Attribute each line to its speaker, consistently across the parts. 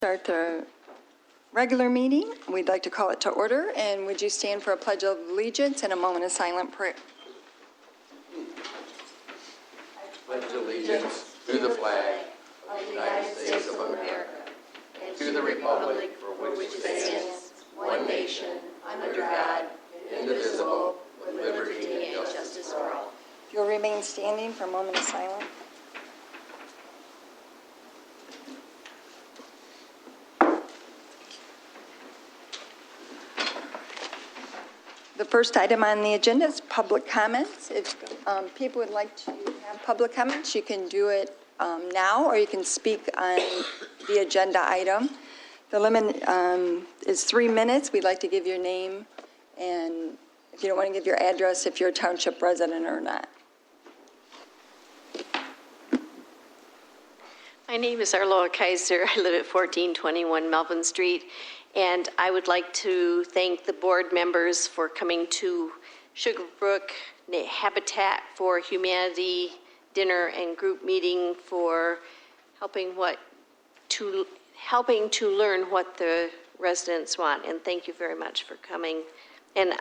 Speaker 1: Start the regular meeting. We'd like to call it to order, and would you stand for a pledge of allegiance and a moment of silent prayer?
Speaker 2: Pledge allegiance to the flag of the United States of America and to the republic for which it stands, one nation, under God, indivisible, with liberty and justice for all.
Speaker 1: You'll remain standing for a moment of silence. The first item on the agenda is public comments. If people would like to have public comments, you can do it now, or you can speak on the agenda item. The limit is 3 minutes. We'd like to give your name, and if you don't want to give your address, if you're a township resident or not.
Speaker 3: My name is Arloa Kaiser. I live at 1421 Melvin Street, and I would like to thank the board members for coming to Sugarbrook Habitat for Humanity dinner and group meeting for helping to learn what the residents want, and thank you very much for coming. And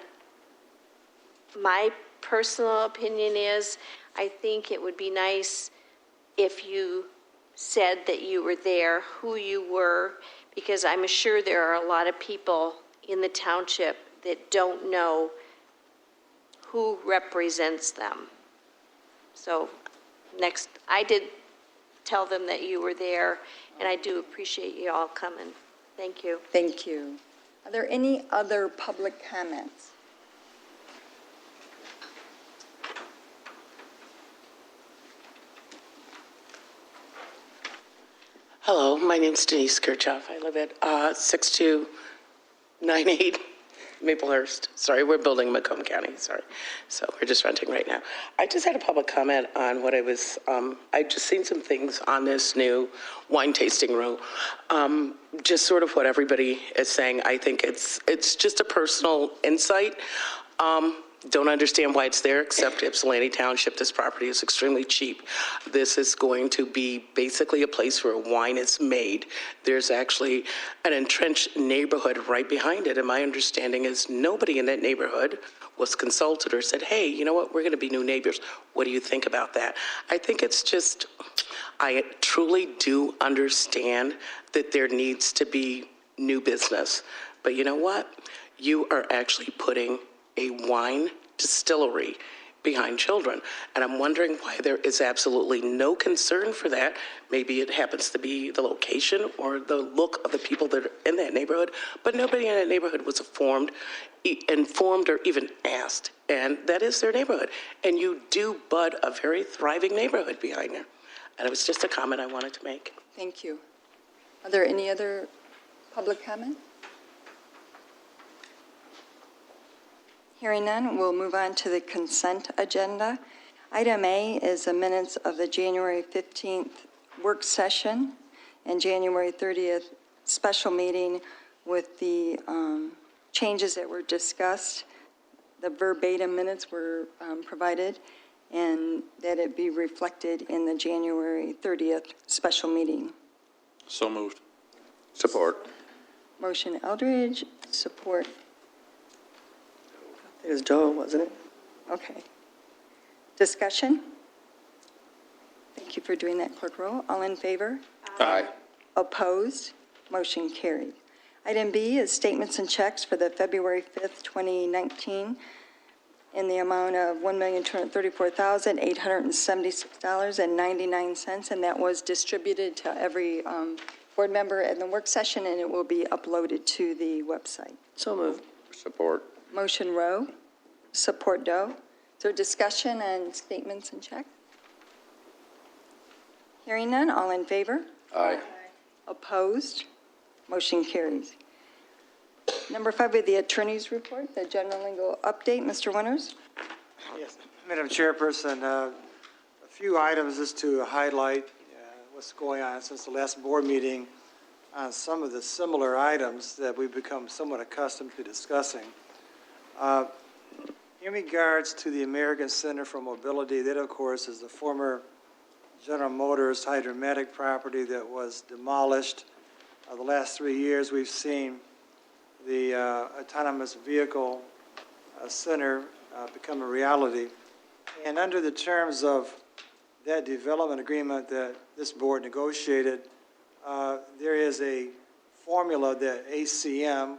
Speaker 3: my personal opinion is, I think it would be nice if you said that you were there, who you were, because I'm sure there are a lot of people in the township that don't know who represents them. So next, I did tell them that you were there, and I do appreciate you all coming. Thank you.
Speaker 1: Thank you. Are there any other public comments?
Speaker 4: Hello, my name's Denise Kirchhoff. I live at 6298 Maplehurst. Sorry, we're building in Macomb County, sorry. So we're just renting right now. I just had a public comment on what I just seen some things on this new wine tasting room. Just sort of what everybody is saying. I think it's just a personal insight. Don't understand why it's there, except Ypsilanti Township. This property is extremely cheap. This is going to be basically a place where wine is made. There's actually an entrenched neighborhood right behind it, and my understanding is nobody in that neighborhood was consulted or said, hey, you know what, we're going to be new neighbors. What do you think about that? I think it's just, I truly do understand that there needs to be new business. But you know what? You are actually putting a wine distillery behind children. And I'm wondering why there is absolutely no concern for that. Maybe it happens to be the location or the look of the people that are in that neighborhood, but nobody in that neighborhood was informed or even asked. And that is their neighborhood. And you do bud a very thriving neighborhood behind there. And it was just a comment I wanted to make.
Speaker 1: Thank you. Are there any other public comments? Hearing none, we'll move on to the consent agenda. Item A is the minutes of the January 15th work session and January 30th special meeting with the changes that were discussed. The verbatim minutes were provided, and that it be reflected in the January 30th special meeting.
Speaker 2: So moved. Support.
Speaker 1: Motion Eldridge, support. It was Joel, wasn't it? Okay. Discussion? Thank you for doing that, Clerk Roll. All in favor?
Speaker 2: Aye.
Speaker 1: Opposed? Motion carried. Item B is statements and checks for the February 5th, 2019 in the amount of $1,234,876.99, and that was distributed to every board member in the work session, and it will be uploaded to the website.
Speaker 4: So moved.
Speaker 2: Support.
Speaker 1: Motion Rowe, support Doe. Is there discussion on statements and checks? Hearing none, all in favor?
Speaker 2: Aye.
Speaker 1: Opposed? Motion carries. Number 5 is the attorney's report, the general legal update. Mr. Winters?
Speaker 5: Yes, Madam Chairperson, a few items just to highlight what's going on since the last board meeting on some of the similar items that we've become somewhat accustomed to discussing. In regards to the American Center for Mobility, that of course is the former General Motors hydromatic property that was demolished The last 3 years, we've seen the autonomous vehicle center become a reality. And under the terms of that development agreement that this board negotiated, there is a formula that ACM,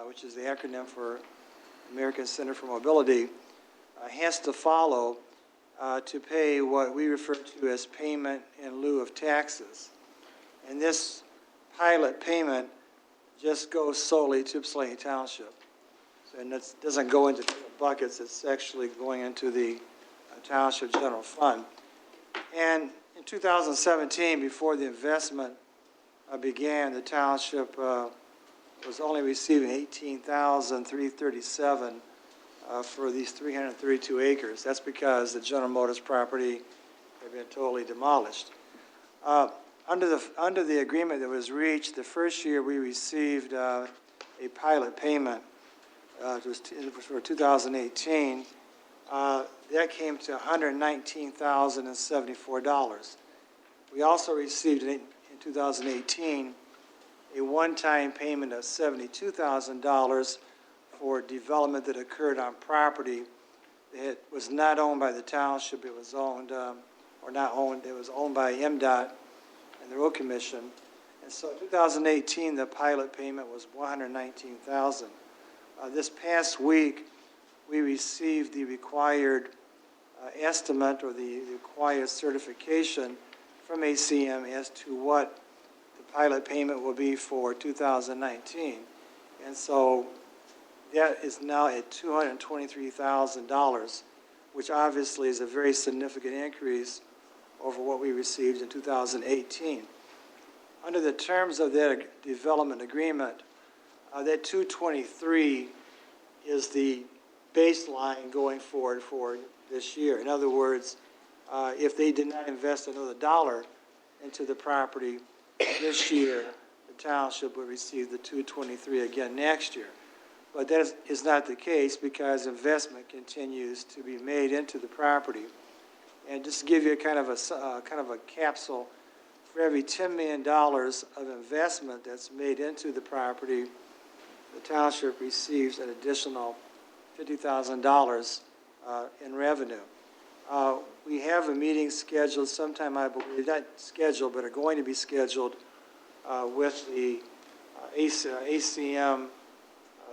Speaker 5: which is the acronym for American Center for Mobility, has to follow to pay what we refer to as payment in lieu of taxes. And this pilot payment just goes solely to Ypsilanti Township. So, and that doesn't go into different buckets. It's actually going into the Township General Fund. And in 2017, before the investment began, the township was only receiving $18,337 for these 332 acres. That's because the General Motors property had been totally demolished. Under the agreement that was reached, the first year we received a pilot payment. It was for 2018. That came to $119,074. We also received in 2018 a one-time payment of $72,000 for development that occurred on property that was not owned by the township. It was owned, or not owned, it was owned by MDOT and the Road Commission. And so in 2018, the pilot payment was $119,000. This past week, we received the required estimate or the required certification from ACM as to what the pilot payment will be for 2019. And so that is now at $223,000, which obviously is a very significant increase over what we received in 2018. Under the terms of that development agreement, that 223 is the baseline going forward for this year. In other words, if they did not invest another dollar into the property this year, the township would receive the 223 again next year. But that is not the case because investment continues to be made into the property. And just to give you a kind of a capsule, for every $10 million of investment that's made into the property, the township receives an additional $50,000 in revenue. We have a meeting scheduled sometime, I believe, not scheduled, but are going to be scheduled with the ACM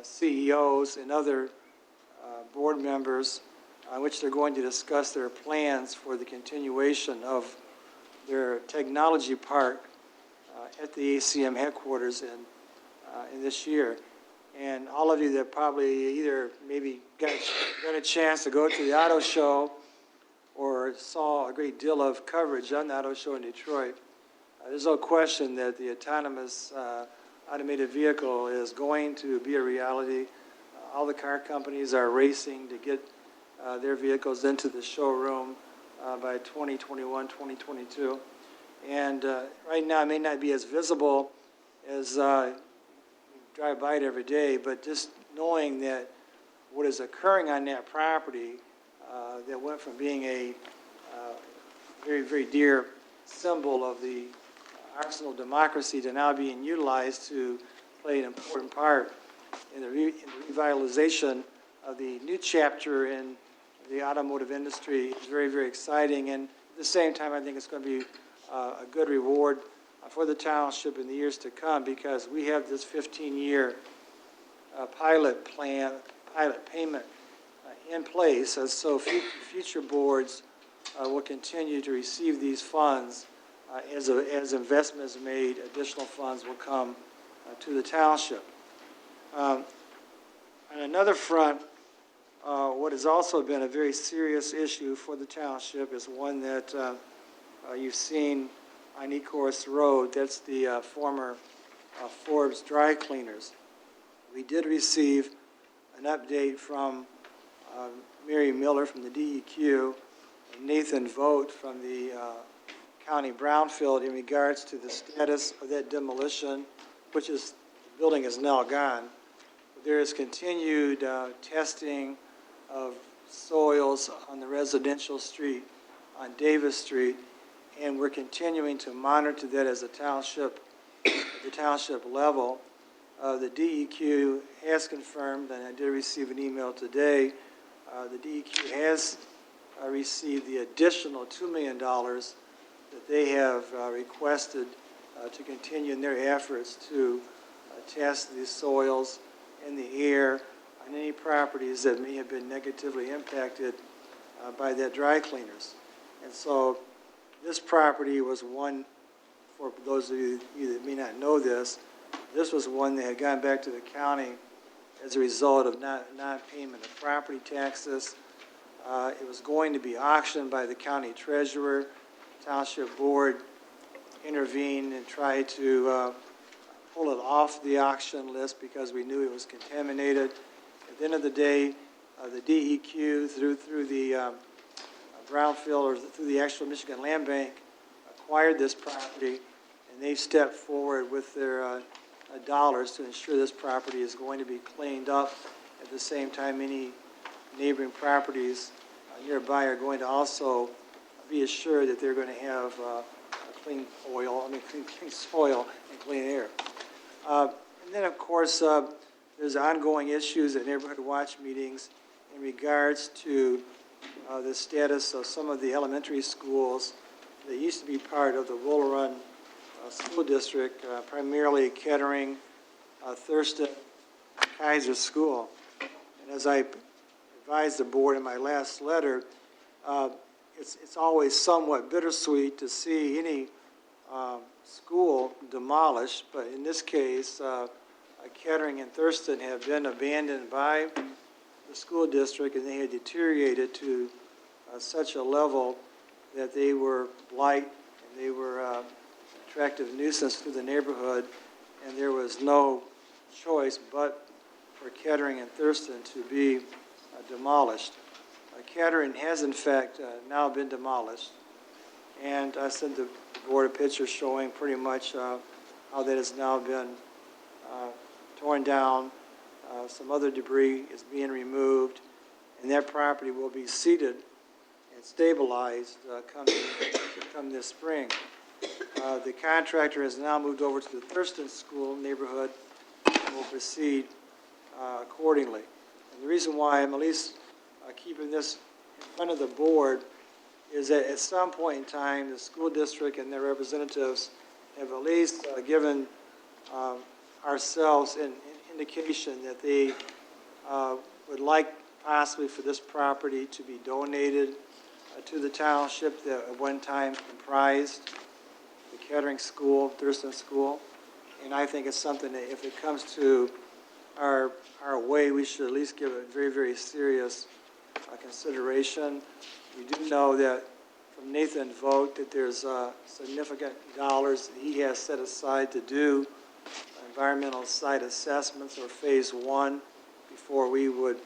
Speaker 5: CEOs and other board members, which they're going to discuss their plans for the continuation of their technology park at the ACM headquarters in this year. And all of you that probably either maybe got a chance to go to the auto show or saw a great deal of coverage on the auto show in Detroit, there's no question that the autonomous automated vehicle is going to be a reality. All the car companies are racing to get their vehicles into the showroom by 2021, 2022. And right now it may not be as visible as drive by it every day, but just knowing that what is occurring on that property that went from being a very, very dear symbol of the arsenal of democracy to now being utilized to play an important part in the revitalization of the new chapter in the automotive industry is very, very exciting. And at the same time, I think it's going to be a good reward for the township in the years to come because we have this 15-year pilot payment in place. And so future boards will continue to receive these funds. As investments made, additional funds will come to the township. On another front, what has also been a very serious issue for the township is one that you've seen on Ecorse Road. That's the former Forbes Dry Cleaners. We did receive an update from Mary Miller from the DEQ and Nathan Vogt from the County Brownfield in regards to the status of that demolition, which is, the building is now gone. There is continued testing of soils on the residential street, on Davis Street, and we're continuing to monitor that as a township at the township level. The DEQ has confirmed, and I did receive an email today, the DEQ has received the additional $2 million that they have requested to continue in their efforts to test the soils and the air on any properties that may have been negatively impacted by that dry cleaners. And so this property was one, for those of you that may not know this, this was one that had gone back to the county as a result of non-payment of property taxes. It was going to be auctioned by the county treasurer. Township board intervened and tried to pull it off the auction list because we knew it was contaminated. At the end of the day, the DEQ through the brownfield or through the actual Michigan Land Bank acquired this property, and they stepped forward with their dollars to ensure this property is going to be cleaned up. At the same time, any neighboring properties nearby are going to also be assured that they're going to have clean soil and clean air. And then, of course, there's ongoing issues at neighborhood watch meetings in regards to the status of some of the elementary schools that used to be part of the Bull Run School District, primarily Kettering, Thurston, Kaiser School. And as I advised the board in my last letter, it's always somewhat bittersweet to see any school demolished, but in this case, Kettering and Thurston have been abandoned by the school district, and they had deteriorated to such a level that they were blight and they were attractive nuisance to the neighborhood, and there was no choice but for Kettering and Thurston to be demolished. Kettering has, in fact, now been demolished, and I sent the board a picture showing pretty much how that has now been torn down. Some other debris is being removed, and that property will be seeded and stabilized come this spring. The contractor has now moved over to the Thurston School neighborhood and will proceed accordingly. And the reason why I'm at least keeping this in front of the board is that at some point in time, the school district and their representatives have at least given ourselves an indication that they would like possibly for this property to be donated to the township that at one time comprised the Kettering School, Thurston School. And I think it's something that if it comes to our way, we should at least give it very, very serious consideration. We do know that from Nathan Vogt that there's significant dollars that he has set aside to do environmental site assessments or phase one before we would,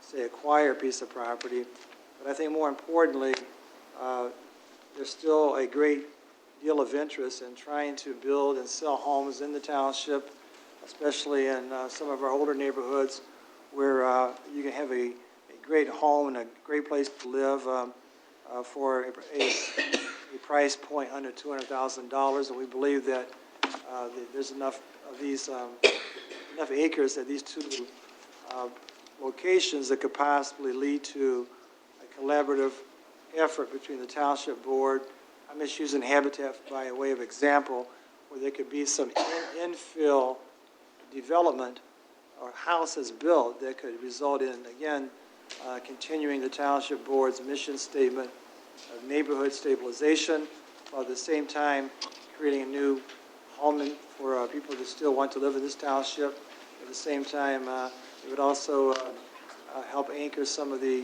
Speaker 5: say, acquire a piece of property. But I think more importantly, there's still a great deal of interest in trying to build and sell homes in the township, especially in some of our older neighborhoods where you can have a great home and a great place to live for a price point under $200,000. And we believe that there's enough of these, enough acres at these two locations that could possibly lead to a collaborative effort between the township board. I'm just using Habitat by a way of example, where there could be some infill development or houses built that could result in, again, continuing the township board's mission statement of neighborhood stabilization, while at the same time creating a new home for people that still want to live in this township. At the same time, it would also help anchor some of the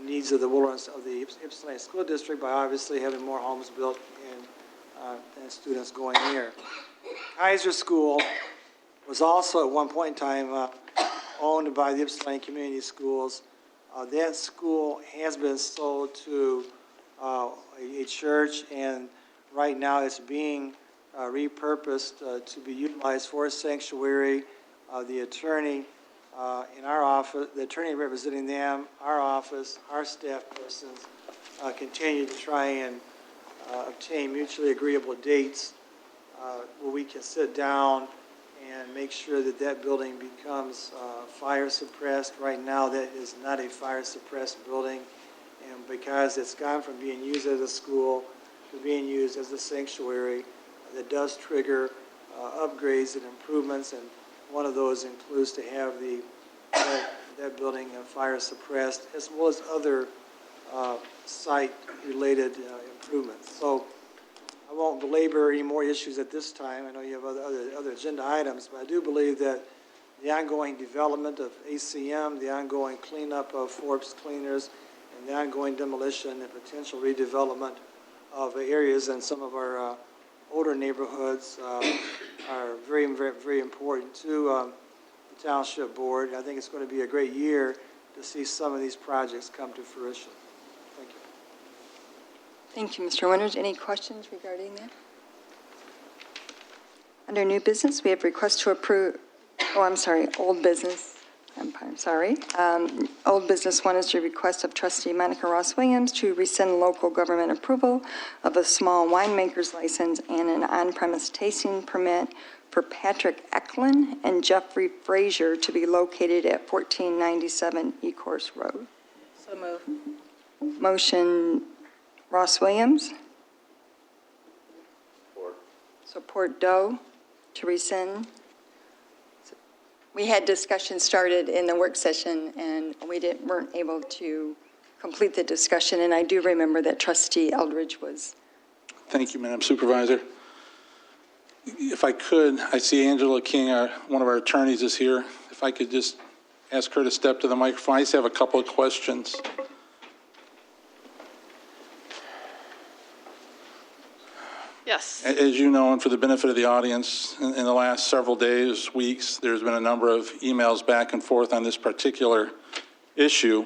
Speaker 5: needs of the Ypsilanti School District by obviously having more homes built and students going here. Kaiser School was also at one point in time owned by the Ypsilanti Community Schools. That school has been sold to a church, and right now it's being repurposed to be utilized for a sanctuary. The attorney in our office, the attorney representing them, our office, our staff persons, continue to try and obtain mutually agreeable dates where we can sit down and make sure that that building becomes fire suppressed. Right now, that is not a fire suppressed building. And because it's gone from being used as a school to being used as a sanctuary, that does trigger upgrades and improvements. And one of those includes to have that building fire suppressed, as well as other site-related improvements. So I won't belabor any more issues at this time. I know you have other agenda items, but I do believe that the ongoing development of ACM, the ongoing cleanup of Forbes Cleaners, and the ongoing demolition and potential redevelopment of areas in some of our older neighborhoods are very, very, very important to the Township Board. I think it's going to be a great year to see some of these projects come to fruition. Thank you.
Speaker 1: Thank you, Mr. Winters. Any questions regarding that? Under new business, we have request to approve, old business. I'm sorry. Old business one is the request of trustee Monica Ross Williams to rescind local government approval of a small winemaker's license and an on-premise tasting permit for Patrick Eklund and Jeffrey Frazier to be located at 1497 Ecorse Road.
Speaker 6: So move.
Speaker 1: Motion Ross Williams. Support Doe to rescind. We had discussion started in the work session, and we weren't able to complete the discussion, and I do remember that trustee Eldridge was.
Speaker 7: Thank you, Madam Supervisor. If I could, I see Angela King, one of our attorneys, is here. If I could just ask her to step to the microphone. I just have a couple of questions.
Speaker 6: Yes.
Speaker 7: As you know, and for the benefit of the audience, in the last several days, weeks, there's been a number of emails back and forth on this particular issue.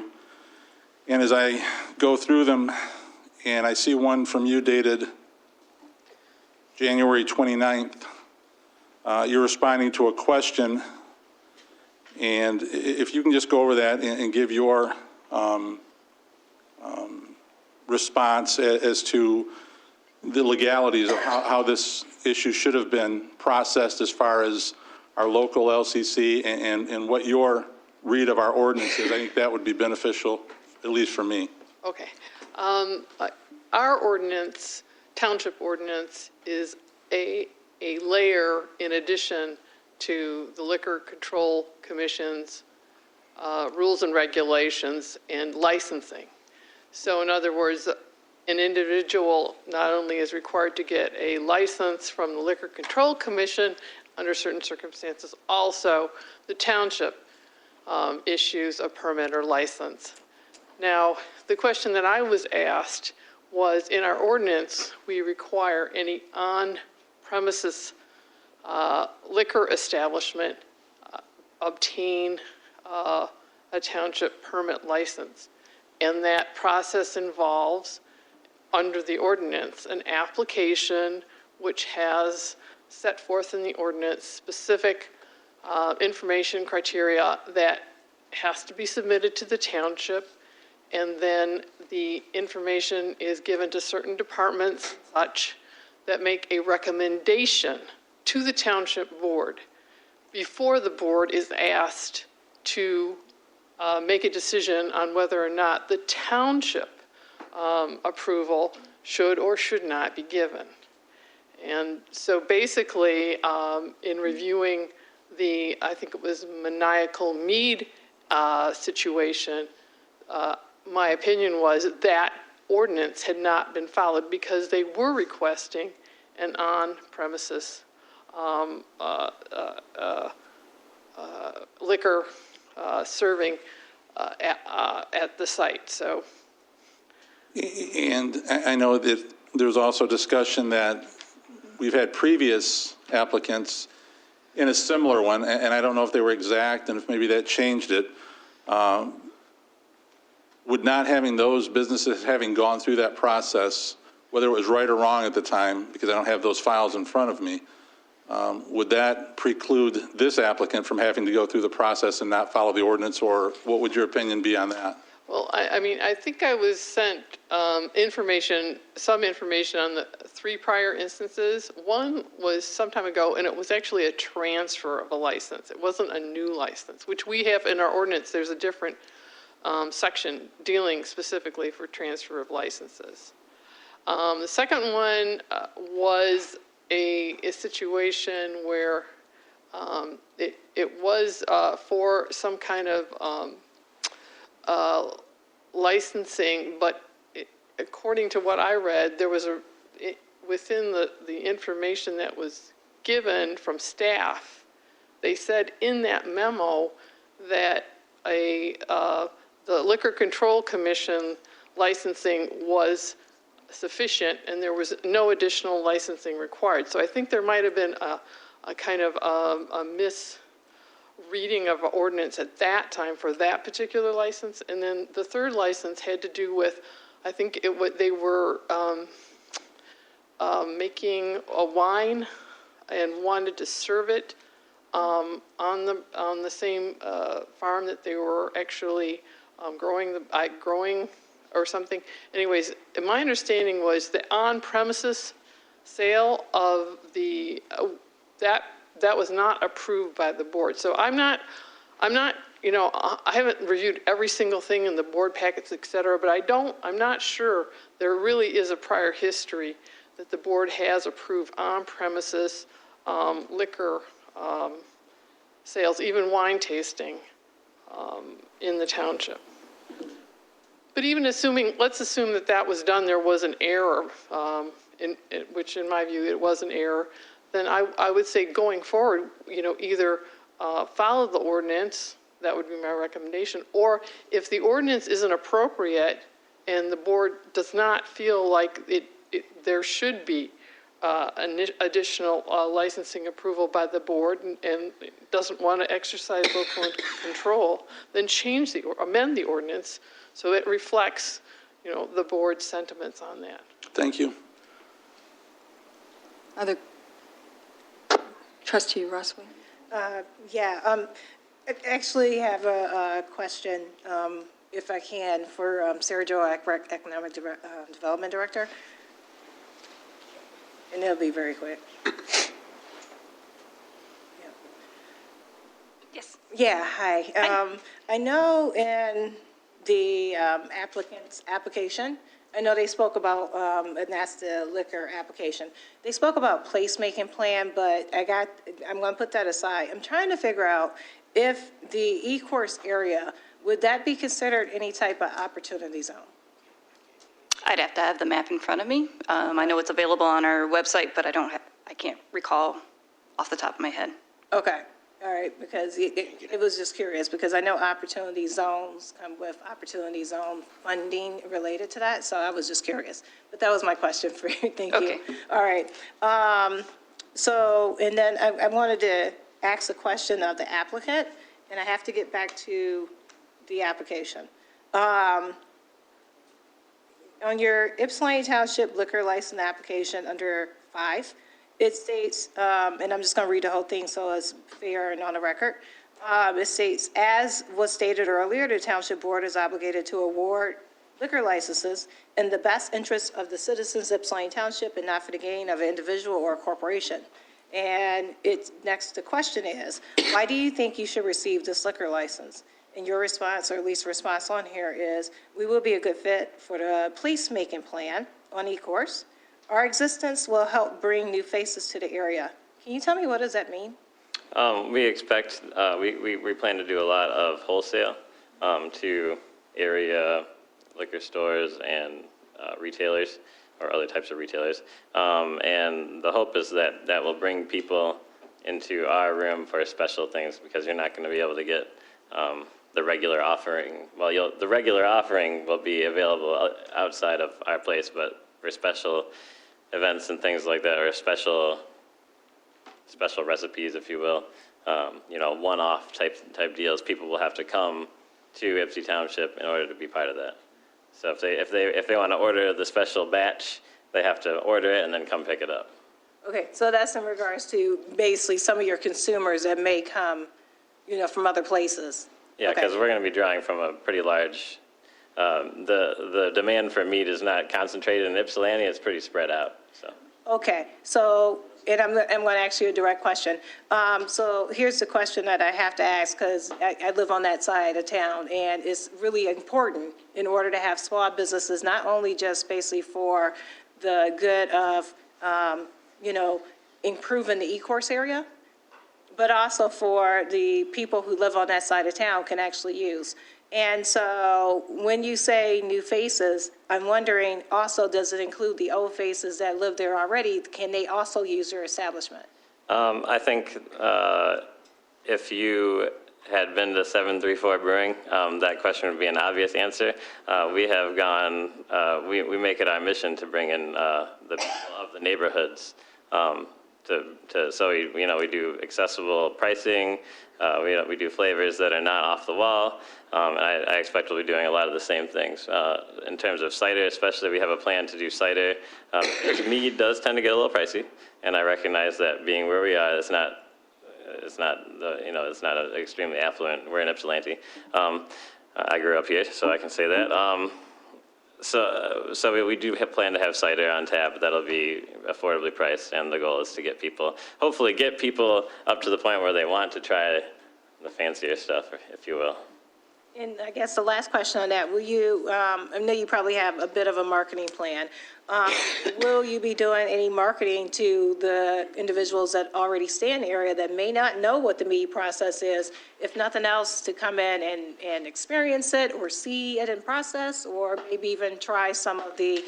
Speaker 7: And as I go through them, and I see one from you dated January 29th, you're responding to a question. And if you can just go over that and give your response as to the legalities of how this issue should have been processed as far as our local LCC and what your read of our ordinance is. I think that would be beneficial, at least for me.
Speaker 6: Okay. Our ordinance, township ordinance, is a layer in addition to the Liquor Control Commission's rules and regulations and licensing. So in other words, an individual not only is required to get a license from the Liquor Control Commission under certain circumstances, also the township issues a permit or license. Now, the question that I was asked was, in our ordinance, we require any on-premises liquor establishment obtain a township permit license. And that process involves, under the ordinance, an application which has set forth in the ordinance specific information criteria that has to be submitted to the township, and then the information is given to certain departments such that make a recommendation to the township board before the board is asked to make a decision on whether or not the township approval should or should not be given. And so basically, in reviewing the, I think it was maniacal mead situation, my opinion was that ordinance had not been followed because they were requesting an on-premises liquor serving at the site. So.
Speaker 7: And I know that there's also discussion that we've had previous applicants in a similar one, and I don't know if they were exact and if maybe that changed it. Would not having those businesses having gone through that process, whether it was right or wrong at the time, because I don't have those files in front of me, would that preclude this applicant from having to go through the process and not follow the ordinance, or what would your opinion be on that?
Speaker 6: Well, I mean, I think I was sent some information on the 3 prior instances. One was some time ago, and it was actually a transfer of a license. It wasn't a new license, which we have in our ordinance. There's a different section dealing specifically for transfer of licenses. The second one was a situation where it was for some kind of licensing, but according to what I read, there was within the information that was given from staff, they said in that memo that the Liquor Control Commission licensing was sufficient and there was no additional licensing required. So I think there might have been a kind of a misreading of an ordinance at that time for that particular license. And then the third license had to do with, I think they were making a wine and wanted to serve it on the same farm that they were actually growing or something. Anyways, my understanding was the on-premises sale of the that was not approved by the board. So I'm not, you know, I haven't reviewed every single thing in the board packets, et cetera, but I'm not sure there really is a prior history that the board has approved on-premises liquor sales, even wine tasting in the township. But even let's assume that was done, there was an error, which in my view, it was an error, then I would say going forward, you know, either follow the ordinance, that would be my recommendation, or if the ordinance isn't appropriate and the board does not feel like there should be additional licensing approval by the board and doesn't want to exercise local control, then amend the ordinance so it reflects, you know, the board's sentiments on that.
Speaker 7: Thank you.
Speaker 1: Other, Trustee Roswell?
Speaker 8: I actually have a question, if I can, for Sarah Jo, Economic Development Director. And it'll be very quick.
Speaker 3: Yes.
Speaker 8: Yeah, hi. I know in the applicant's application, I know they spoke about, and that's the liquor application. They spoke about placemaking plan, but I'm going to put that aside. I'm trying to figure out if the E-course area, would that be considered any type of opportunity zone?
Speaker 9: I'd have to have the map in front of me. I know it's available on our website, but I can't recall off the top of my head.
Speaker 8: Okay, all right, because it was just curious, because I know opportunity zones come with opportunity zone funding related to that, so I was just curious. But that was my question for you, thank you.
Speaker 9: Okay.
Speaker 8: All right, so, and then I wanted to ask a question of the applicant, and I have to get back to the application. On your Ypsilanti Township liquor license application under 5, it states, and I'm just going to read the whole thing so it's fair and on the record. It states, as was stated earlier, the Township Board is obligated to award liquor licenses in the best interest of the citizens of Ypsilanti Township and not for the gain of an individual or a corporation. And the question is, why do you think you should receive this liquor license? And your response, or at least response on here, is we will be a good fit for the placemaking plan on E-course. Our existence will help bring new faces to the area. Can you tell me what does that mean?
Speaker 10: We expect, we plan to do a lot of wholesale to area liquor stores and retailers or other types of retailers. And the hope is that that will bring people into our room for special things, because you're not going to be able to get the regular offering. Well, the regular offering will be available outside of our place, but for special events and things like that, or special recipes, if you will, you know, one-off type deals, people will have to come to Ypsilanti Township in order to be part of that. So if they want to order the special batch, they have to order it and then come pick it up.
Speaker 8: Okay, so that's in regards to basically some of your consumers that may come, you know, from other places.
Speaker 10: Yeah,
Speaker 8: Okay.
Speaker 10: because we're going to be drawing from a pretty large the demand for meat is not concentrated in Ypsilanti, it's pretty spread out, so.
Speaker 8: Okay, so, and I'm going to ask you a direct question. So here's the question that I have to ask, because I live on that side of town, and it's really important in order to have small businesses, not only just basically for the good of, improving the e-course area, but also for the people who live on that side of town can actually use. And so when you say new faces, I'm wondering also, does it include the old faces that live there already? Can they also use your establishment?
Speaker 10: I think if you had been to 734 Brewing, that question would be an obvious answer. We have gone, we make it our mission to bring in the people of the neighborhoods. So we do accessible pricing. We do flavors that are not off the wall. And I expect we'll be doing a lot of the same things. In terms of cider, especially, we have a plan to do cider. Mead does tend to get a little pricey, and I recognize that being where we are, it's not extremely affluent. We're in Ypsilanti. I grew up here, so I can say that. So we do plan to have cider on tap that'll be affordably priced, and the goal is to hopefully get people up to the point where they want to try the fancier stuff, if you will.
Speaker 8: And I guess the last question on that, will you, I know you probably have a bit of a marketing plan. Will you be doing any marketing to the individuals that already stay in the area that may not know what the mead process is, if nothing else, to come in and experience it or see it in process, or maybe even try some of the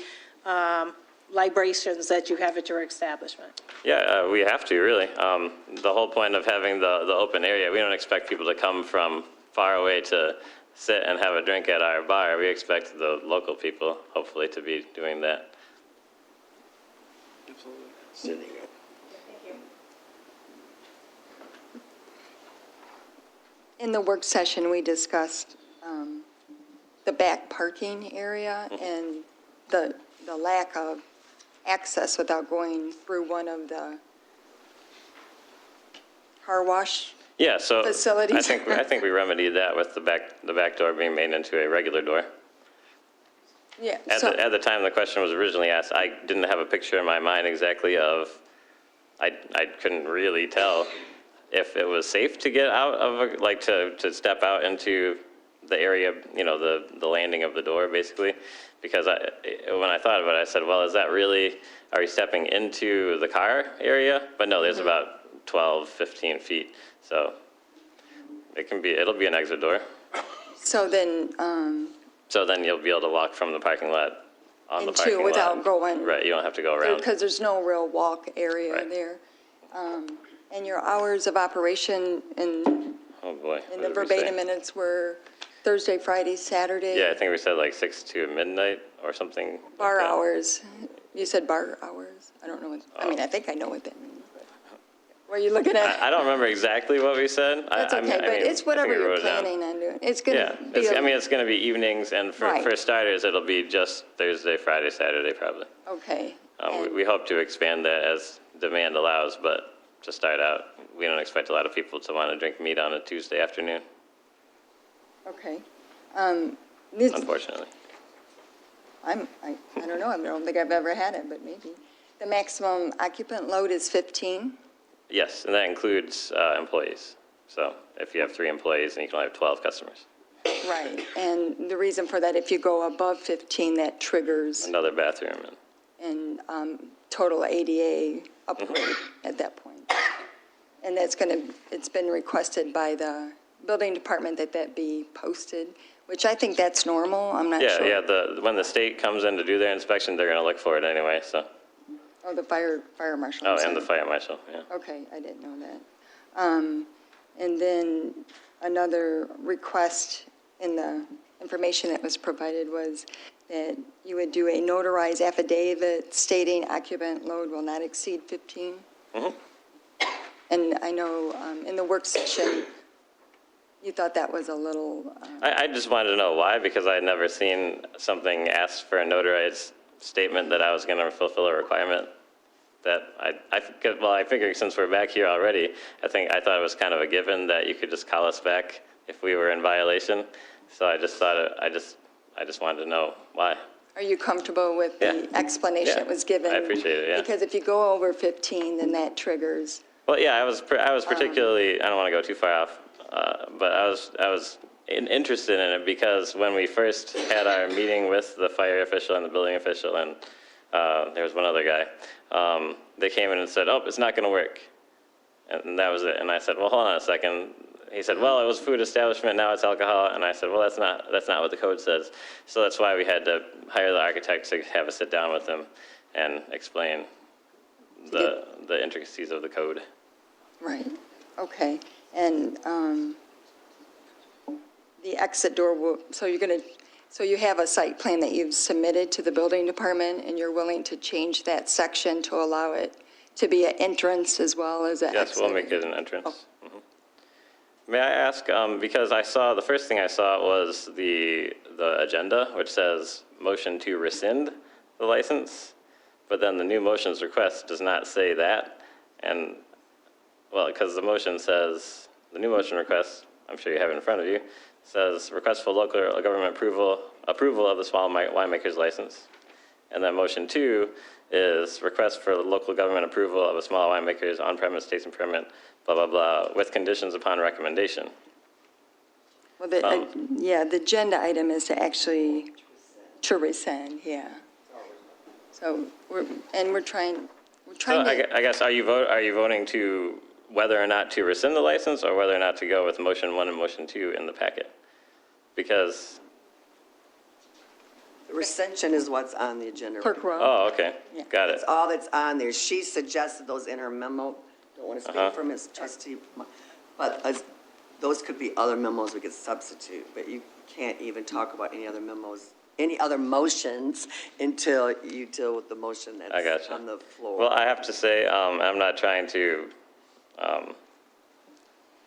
Speaker 8: libations that you have at your establishment?
Speaker 10: Yeah, we have to, really. The whole point of having the open area, we don't expect people to come from far away to sit and have a drink at our bar. We expect the local people, hopefully, to be doing that.
Speaker 1: In the work session, we discussed the back parking area and the lack of access without going through one of the car wash
Speaker 10: Yeah, so
Speaker 1: facilities.
Speaker 10: I think we remedied that with the back door being made into a regular door.
Speaker 1: Yeah.
Speaker 10: At the time the question was originally asked, I didn't have a picture in my mind exactly of, I couldn't really tell if it was safe to get out of, to step out into the area, the landing of the door, basically. Because when I thought about it, I said, well, is that really, are we stepping into the car area? But no, there's about 12, 15 feet. So it'll be an exit door.
Speaker 1: So then,
Speaker 10: So then you'll be able to walk from the parking lot on the parking lot.
Speaker 1: without going.
Speaker 10: Right, you don't have to go around.
Speaker 1: Because there's no real walk area
Speaker 10: Right.
Speaker 1: there. And your hours of operation in
Speaker 10: Oh, boy.
Speaker 1: the
Speaker 10: What did we say?
Speaker 1: verbatim minutes were Thursday, Friday, Saturday?
Speaker 10: Yeah, I think we said like 6 to midnight or something.
Speaker 1: Bar
Speaker 10: like that.
Speaker 1: hours. You said bar hours? I don't know I think I know what that means. But what are you looking at?
Speaker 10: I don't remember exactly what we said.
Speaker 1: That's okay, but it's whatever you're planning on doing. It's going
Speaker 10: Yeah,
Speaker 1: to be,
Speaker 10: it's going to be evenings, and
Speaker 1: Right.
Speaker 10: for starters, it'll be just Thursday, Friday, Saturday, probably.
Speaker 1: okay. And-
Speaker 10: We hope to expand that as demand allows, but to start out, we don't expect a lot of people to want to drink meat on a Tuesday afternoon,
Speaker 1: Okay.
Speaker 10: unfortunately.
Speaker 1: I don't know, I don't think I've ever had it, but maybe. The maximum occupant load is 15?
Speaker 10: Yes, and that includes employees. So if you have 3 employees, then you can only have 12 customers.
Speaker 1: Right. And the reason for that, if you go above 15, that triggers
Speaker 10: Another bathroom.
Speaker 1: and total ADA upgrade at that point. And it's been requested by the building department that be posted, which I think that's normal, I'm not sure.
Speaker 10: Yeah, when the state comes in to do their inspection, they're going to look for it anyway, so.
Speaker 1: Oh, the fire marshal.
Speaker 10: Oh,
Speaker 1: I'm
Speaker 10: and the
Speaker 1: sorry.
Speaker 10: fire marshal, yeah.
Speaker 1: Okay, I didn't know that. And then another request in the information that was provided was that you would do a notarized affidavit stating occupant load will not exceed 15.
Speaker 10: Mhm.
Speaker 1: And I know in the work session, you thought that was a little,
Speaker 10: I just wanted to know why, because I had never seen something asked for a notarized statement that I was going to fulfill a requirement that I figured since we're back here already, I thought it was kind of a given that you could just call us back if we were in violation. So I just thought I just wanted to know why.
Speaker 1: Are you comfortable with the
Speaker 10: Yeah.
Speaker 1: explanation that was given?
Speaker 10: I appreciate it, yeah.
Speaker 1: Because if you go over 15, then that triggers.
Speaker 10: Well, yeah, I was particularly, I don't want to go too far off, but I was interested in it because when we first had our meeting with the fire official and the building official, and there was one other guy, they came in and said, oh, it's not going to work. And that was it. And I said, well, hold on a second. He said, well, it was food establishment, now it's alcohol. And I said, well, that's not what the code says. So that's why we had to hire the architect to have a sit down with him and explain the intricacies of the code.
Speaker 1: Right, okay. And the exit door will, so you have a site plan that you've submitted to the building department, and you're willing to change that section to allow it to be an entrance as well as an exit?
Speaker 10: Yes, we'll make it an entrance. May I ask, because the first thing I saw was the agenda, which says motion to rescind the license, but then the new motions request does not say that. And, well, because the motion says, the new motion request, I'm sure you have it in front of you, says request for local government approval of the small winemaker's license. And then motion 2 is request for local government approval of a small winemaker's on-premise tasting permit, blah, blah, blah, with conditions upon recommendation.
Speaker 1: Well, the agenda item is to actually, to rescind, yeah. So, we're trying
Speaker 10: So
Speaker 1: to,
Speaker 10: I guess, are you voting to whether or not to rescind the license or whether or not to go with motion 1 and motion 2 in the packet? Because,
Speaker 11: The rescission is what's on the agenda.
Speaker 1: Clerk Rowe.
Speaker 10: oh, okay, got it.
Speaker 11: That's all that's on there. She suggested those in her memo. Don't want to speak for Ms. Trustee, but those could be other memos we could substitute, but you can't even talk about any other memos, any other motions until you deal with the motion
Speaker 10: I
Speaker 11: that's
Speaker 10: gotcha.
Speaker 11: on the floor.
Speaker 10: Well, I have to say, I'm not trying to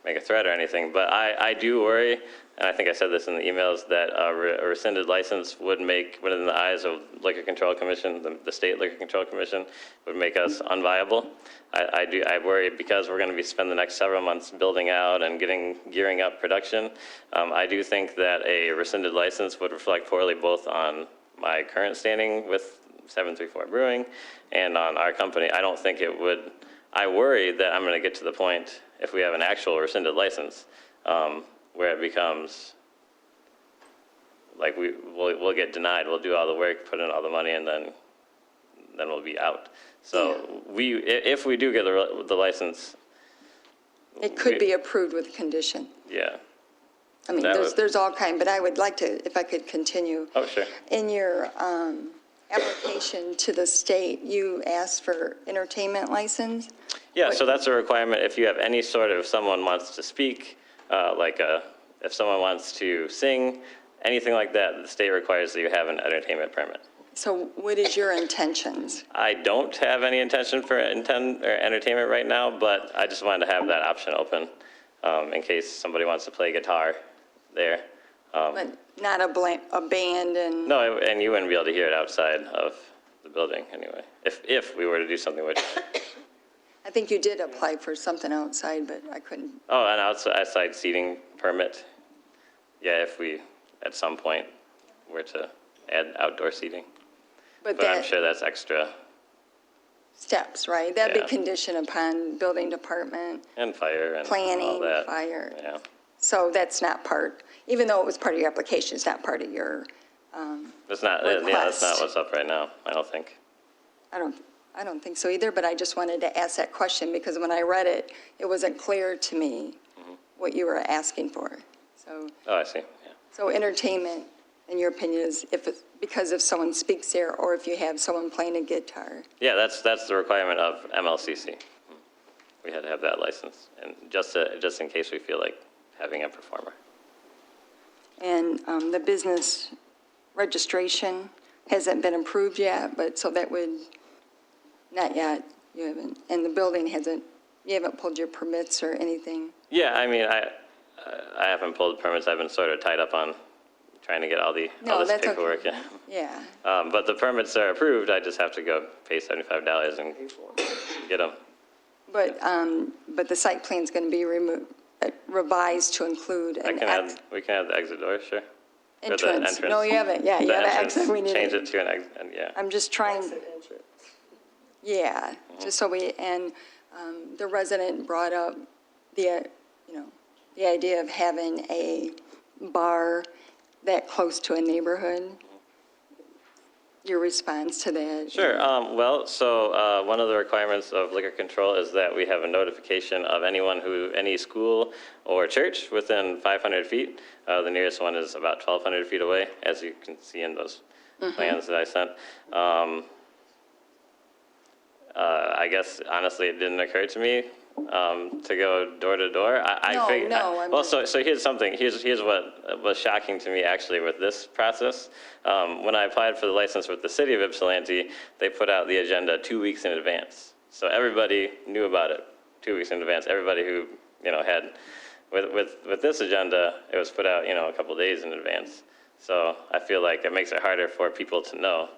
Speaker 10: make a threat or anything, but I do worry, and I think I said this in the emails, that a rescinded license would make, within the eyes of Liquor Control Commission, the State Liquor Control Commission, would make us unviable. I worry because we're going to be spending the next several months building out and gearing up production. I do think that a rescinded license would reflect poorly both on my current standing with 734 Brewing and on our company. I don't think it would, I worry that I'm going to get to the point, if we have an actual rescinded license, where it becomes like we'll get denied. We'll do all the work, put in all the money, and then we'll be out. So if we do get the license,
Speaker 1: it could be approved with condition.
Speaker 10: yeah.
Speaker 1: I mean, there's all kind, but I would like to, if I could continue.
Speaker 10: Oh, sure.
Speaker 1: In your application to the state, you asked for entertainment license?
Speaker 10: Yeah, so that's a requirement. If you have any sort of, someone wants to speak, if someone wants to sing, anything like that, the state requires that you have an entertainment permit.
Speaker 1: So what is your intentions?
Speaker 10: I don't have any intention for entertainment right now, but I just wanted to have that option open in case somebody wants to play guitar there.
Speaker 1: But not a band and?
Speaker 10: No, and you wouldn't be able to hear it outside of the building anyway, if we were to do something which.
Speaker 1: I think you did apply for something outside, but I couldn't.
Speaker 10: Oh, an outside seating permit. Yeah, if we, at some point, were to add outdoor seating. But I'm sure that's extra.
Speaker 1: Steps, right? That'd
Speaker 10: Yeah.
Speaker 1: be conditioned upon building department,
Speaker 10: And fire and all
Speaker 1: planning,
Speaker 10: that.
Speaker 1: fire.
Speaker 10: Yeah.
Speaker 1: So that's not part, even though it was part of your application, it's not part of your,
Speaker 10: That's not, yeah, that's not
Speaker 1: request.
Speaker 10: what's up right now, I don't think.
Speaker 1: I don't think so either, but I just wanted to ask that question because when I read it, it wasn't clear to me what you were asking for. So,
Speaker 10: Oh, I see, yeah.
Speaker 1: so entertainment, in your opinion, is because if someone speaks there or if you have someone playing a guitar.
Speaker 10: Yeah, that's the requirement of MLCC. We had to have that license, and just in case we feel like having a performer.
Speaker 1: And the business registration hasn't been approved yet, but so that would, not yet, you haven't, and the building hasn't, you haven't pulled your permits or anything?
Speaker 10: Yeah, I mean, I haven't pulled permits, I've been sort of tied up on trying to get all this
Speaker 1: that's okay.
Speaker 10: paperwork, yeah.
Speaker 1: Yeah,
Speaker 10: But the permits are approved, I just have to go pay $75 and get them.
Speaker 1: but the site plan's going to be revised to include
Speaker 10: We can add the exit door, sure. For the entrance.
Speaker 1: No, you haven't, yeah, you
Speaker 10: The
Speaker 1: have an
Speaker 10: entrance,
Speaker 1: exit, we need
Speaker 10: change
Speaker 1: it.
Speaker 10: it to an exit, yeah.
Speaker 1: I'm just trying, yeah, just so and the resident brought up the, the idea of having a bar that close to a neighborhood. Your response to that?
Speaker 10: Sure. Well, so one of the requirements of liquor control is that we have a notification of any school or church within 500 feet. The nearest one is about 1,200 feet away, as you can see in those plans that I sent. I guess, honestly, it didn't occur to me to go door to door. So here's what was shocking to me actually with this process. When I applied for the license with the city of Ypsilanti, they put out the agenda 2 weeks in advance. So everybody knew about it 2 weeks in advance. Everybody who, had, with this agenda, it was put out, a couple days in advance. So I feel like it makes it harder for people to know.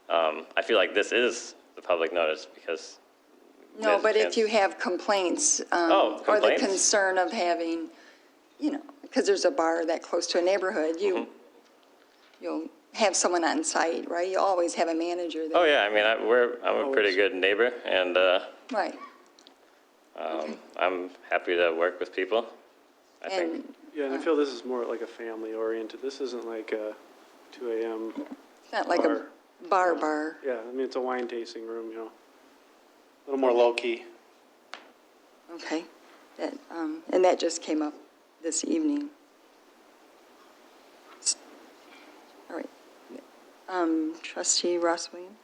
Speaker 10: I feel like this is the public notice because.
Speaker 1: No, but if you have complaints, or the
Speaker 10: complaints?
Speaker 1: concern of having, because there's a bar that close to a neighborhood, you'll have someone on site, right? You always have a manager there.
Speaker 10: Oh, yeah, I mean, I'm a pretty good neighbor, and
Speaker 1: Right.
Speaker 10: I'm happy to work with people, I think.
Speaker 1: And
Speaker 12: Yeah, and I feel this is more like a family-oriented. This isn't like a 2 a.m.
Speaker 1: it's not like a bar.
Speaker 12: Yeah, I mean, it's a wine tasting room, a little more low-key.
Speaker 1: Okay. And that just came up this evening. All right. Trustee Ross Williams?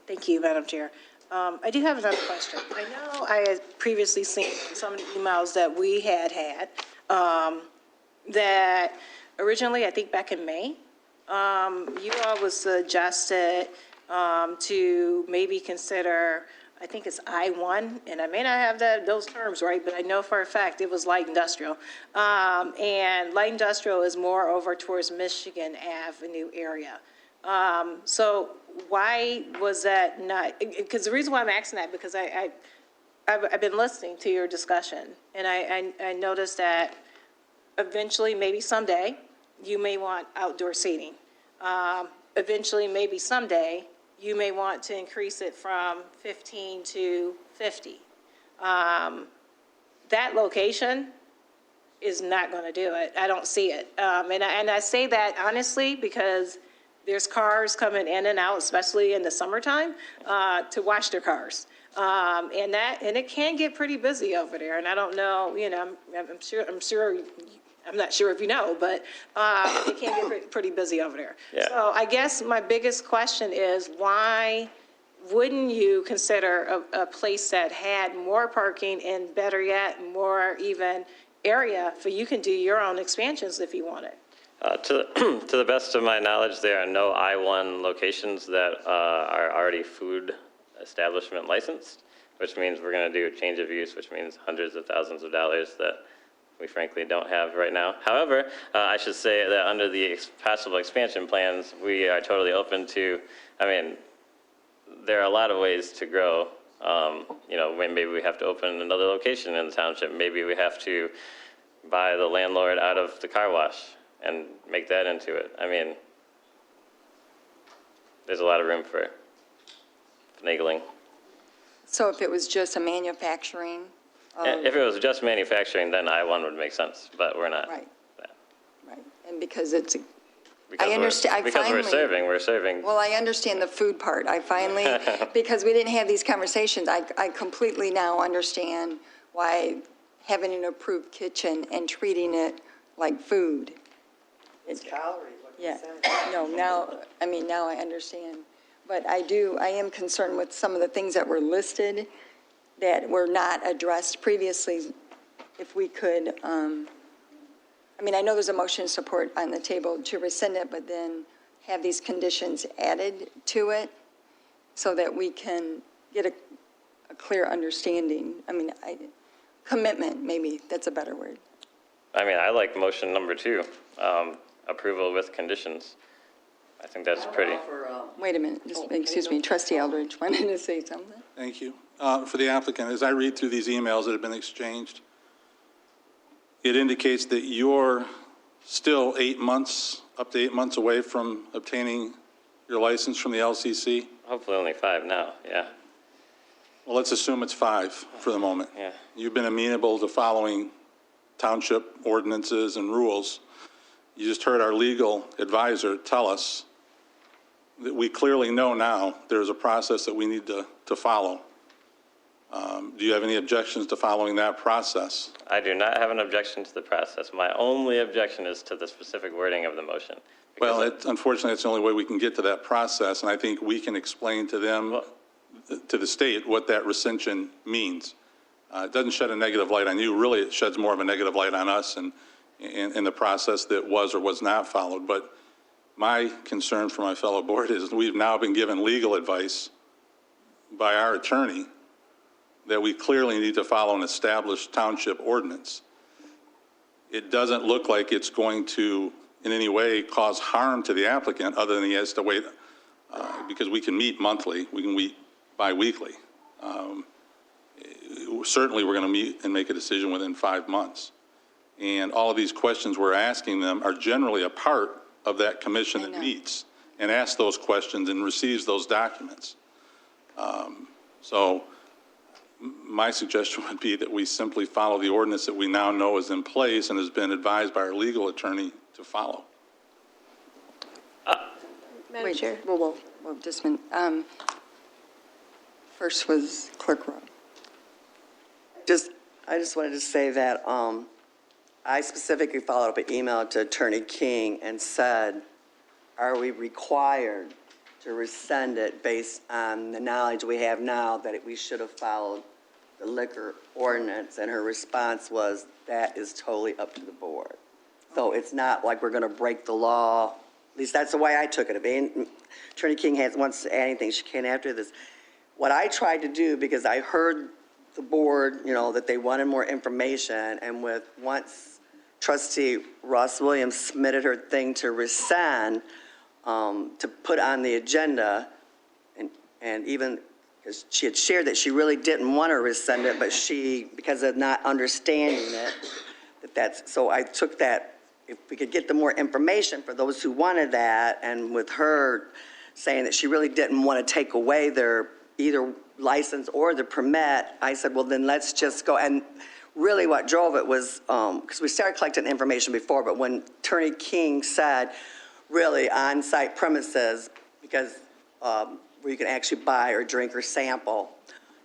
Speaker 8: Thank you, Madam Chair. I do have another question. I know I had previously seen some of the emails that we had that originally, I think back in May, you all was suggested to maybe consider, I think it's I-1, and I may not have those terms right, but I know for a fact it was light industrial. And light industrial is more over towards Michigan Avenue area. So why was that not, because the reason why I'm asking that, because I've been listening to your discussion, and I noticed that eventually, maybe someday, you may want outdoor seating. Eventually, maybe someday, you may want to increase it from 15 to 50. That location is not going to do it. I don't see it. And I say that honestly because there's cars coming in and out, especially in the summertime, to wash their cars. And it can get pretty busy over there. And I don't know, I'm not sure if you know, but it can get pretty busy over there.
Speaker 10: Yeah.
Speaker 8: So I guess my biggest question is, why wouldn't you consider a place that had more parking and, better yet, more even area for you can do your own expansions if you wanted?
Speaker 10: To the best of my knowledge, there are no I-1 locations that are already food establishment licensed, which means we're going to do a change of use, which means hundreds of thousands of dollars that we frankly don't have right now. However, I should say that under the possible expansion plans, we are totally open to, there are a lot of ways to grow. Maybe we have to open another location in the township. Maybe we have to buy the landlord out of the car wash and make that into it. There's a lot of room for finagling.
Speaker 1: So if it was just a manufacturing?
Speaker 10: If it was just manufacturing, then I-1 would make sense, but we're not.
Speaker 1: Right. Right, and because it's,
Speaker 10: Because
Speaker 1: I understand,
Speaker 10: Because we're serving.
Speaker 1: well, I understand the food part. I finally, because we didn't have these conversations, I completely now understand why having an approved kitchen and treating it like food.
Speaker 11: It's calories, like you
Speaker 1: Yeah,
Speaker 11: said.
Speaker 1: no, now I understand. But I am concerned with some of the things that were listed that were not addressed previously. If we could, I know there's a motion of support on the table to rescind it, but then have these conditions added to it so that we can get a clear understanding. Commitment, maybe, that's a better word.
Speaker 10: I like motion number 2, approval with conditions. I think that's pretty.
Speaker 1: Wait a minute, excuse me, Trustee Eldridge wanted to say something.
Speaker 7: Thank you. For the applicant, as I read through these emails that have been exchanged, it indicates that your still 8 months, up to 8 months away from obtaining your license from the LCC?
Speaker 10: Hopefully only 5 now, yeah.
Speaker 7: Well, let's assume it's 5 for the moment.
Speaker 10: Yeah.
Speaker 7: You've been amenable to following township ordinances and rules. You just heard our legal advisor tell us that we clearly know now there's a process that we need to follow. Do you have any objections to following that process?
Speaker 10: I do not have an objection to the process. My only objection is to the specific wording of the motion.
Speaker 7: Well, unfortunately, it's the only way we can get to that process, and I think we can explain to them, to the state, what that rescission means. It doesn't shed a negative light on you. Really, it sheds more of a negative light on us and the process that was or was not followed. But my concern for my fellow board is we've now been given legal advice by our attorney that we clearly need to follow an established township ordinance. It doesn't look like it's going to in any way cause harm to the applicant other than he has to wait because we can meet monthly, we can meet bi-weekly. Certainly we're going to meet and make a decision within 5 months. And all of these questions we're asking them are generally a part of that commission that meets and asks those questions and receives those documents. So my suggestion would be that we simply follow the ordinance that we now know is in place and has been advised by our legal attorney to follow.
Speaker 3: Madam Chair.
Speaker 1: Well, just a minute. First was Clerk Rowe.
Speaker 11: I just wanted to say that I specifically followed up an email to Attorney King and said, are we required to rescind it based on the knowledge we have now that we should have followed the liquor ordinance? And her response was, that is totally up to the board. So it's not like we're going to break the law. At least that's the way I took it. If Attorney King wants to add anything, she can after this. What I tried to do, because I heard the board, that they wanted more information, and once Trustee Ross Williams submitted her thing to rescind, to put on the agenda, and even because she had shared that she really didn't want to rescind it, but because of not understanding it, so I took that, if we could get the more information for those who wanted that, and with her saying that she really didn't want to take away their either license or the permit, I said, well, then let's just go. And really what drove it was, because we started collecting information before, but when Attorney King said, really on-site premises, because where you can actually buy or drink or sample,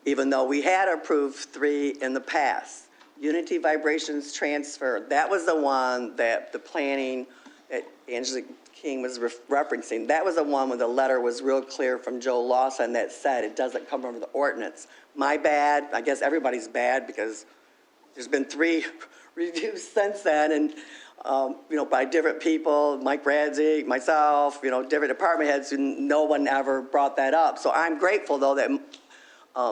Speaker 11: even though we had approved 3 in the past. Unity Vibrations Transfer, that was the one that the planning that Angela King was referencing. That was the one where the letter was real clear from Joe Lawson that said it doesn't come under the ordinance. My bad, I guess everybody's bad, because there's been 3 reviews since then, and by different people, Mike Radzik, myself, different department heads, and no one ever brought that up. So I'm grateful, though, that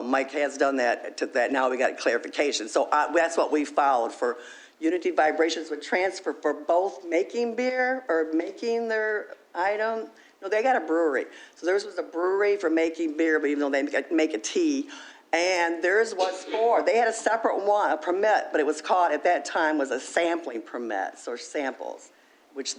Speaker 11: Mike has done that, that now we got clarification. So that's what we followed for Unity Vibrations would transfer for both making beer or making their item. No, they got a brewery. So theirs was a brewery for making beer, but even though they make a tea. And theirs was they had a separate one, a permit, but it was called, at that time, was a sampling permit, so samples, which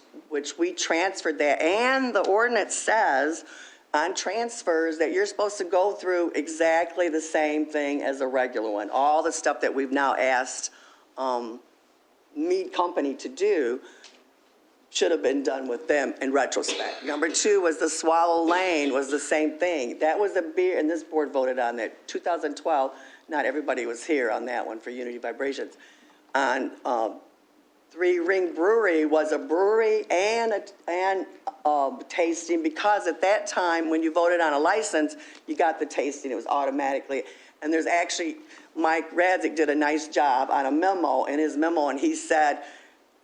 Speaker 11: we transferred that. And the ordinance says on transfers that you're supposed to go through exactly the same thing as a regular one. All the stuff that we've now asked Mead Company to do should have been done with them in retrospect. Number 2 was the Swallow Lane was the same thing. That was a beer, and this board voted on that, 2012. Not everybody was here on that one for Unity Vibrations. On 3 Ring Brewery was a brewery and tasting, because at that time, when you voted on a license, you got the tasting. It was automatically. And there's actually, Mike Radzik did a nice job on a memo, in his memo, and he said,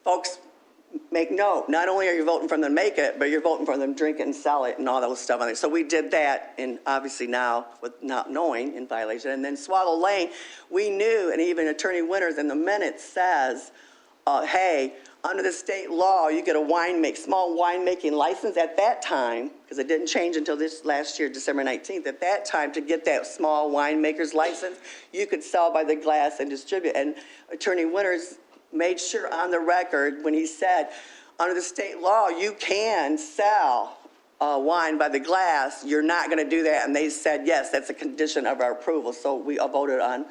Speaker 11: folks, make note, not only are you voting for them to make it, but you're voting for them to drink it and sell it and all those stuff on it. So we did that, and obviously now with not knowing in violation. And then Swallow Lane, we knew, and even Attorney Winters in the minutes says, hey, under the state law, you get a small winemaking license at that time, because it didn't change until this last year, December 19th. At that time, to get that small winemaker's license, you could sell by the glass and distribute. And Attorney Winters made sure on the record when he said, under the state law, you can sell wine by the glass. You're not going to do that. And they said, yes, that's a condition of our approval. So we voted on,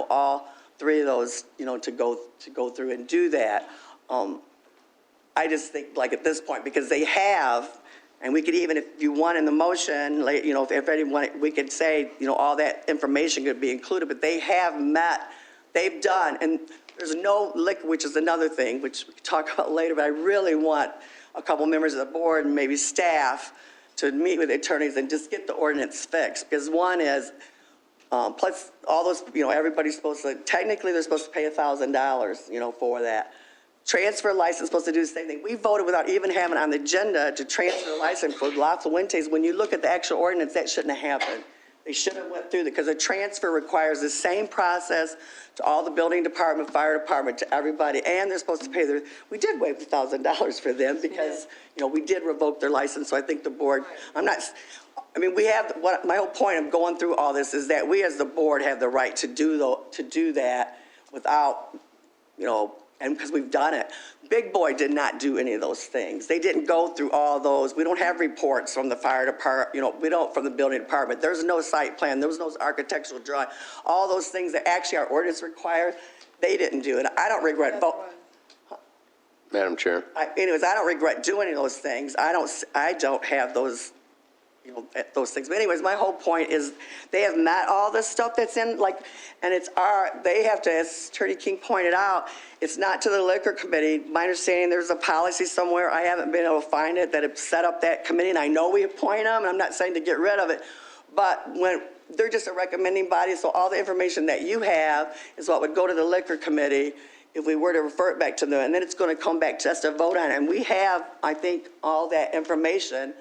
Speaker 11: all three of those, to go through and do that. I just think, like, at this point, because they have, and we could even, if you want in the motion, like, if anyone, we could say, all that information could be included, but they have met, they've done, and there's no liquor, which is another thing, which we can talk about later, but I really want a couple members of the board and maybe staff to meet with the attorneys and just get the ordinance fixed. Because one is, plus all those, everybody's supposed to, technically they're supposed to pay $1,000, for that. Transfer license supposed to do the same thing. We voted without even having on the agenda to transfer license for lots of Wintes. When you look at the actual ordinance, that shouldn't have happened. They should have went through it because a transfer requires the same process to all the building department, fire department, to everybody, and they're supposed to pay their, we did waive $1,000 for them because, we did revoke their license, so I think the board, we have, my whole point of going through all this is that we as the board have the right to do that without, and because we've done it. Big Boy did not do any of those things. They didn't go through all those. We don't have reports from the fire department, we don't from the building department. There's no site plan. There was no architectural drawing. All those things that actually our ordinance requires, they didn't do it. I don't regret
Speaker 2: Madam Chair.
Speaker 11: I don't regret doing those things. I don't have those, those things. But anyways, my whole point is they have met all this stuff that's in, and they have to, as Attorney King pointed out, it's not to the liquor committee. My understanding, there's a policy somewhere, I haven't been able to find it, that have set up that committee, and I know we appoint them, and I'm not saying to get rid of it, but when they're just a recommending body, so all the information that you have is what would go to the liquor committee if we were to refer it back to them, and then it's going to come back to us to vote on it. And we have, I think, all that information.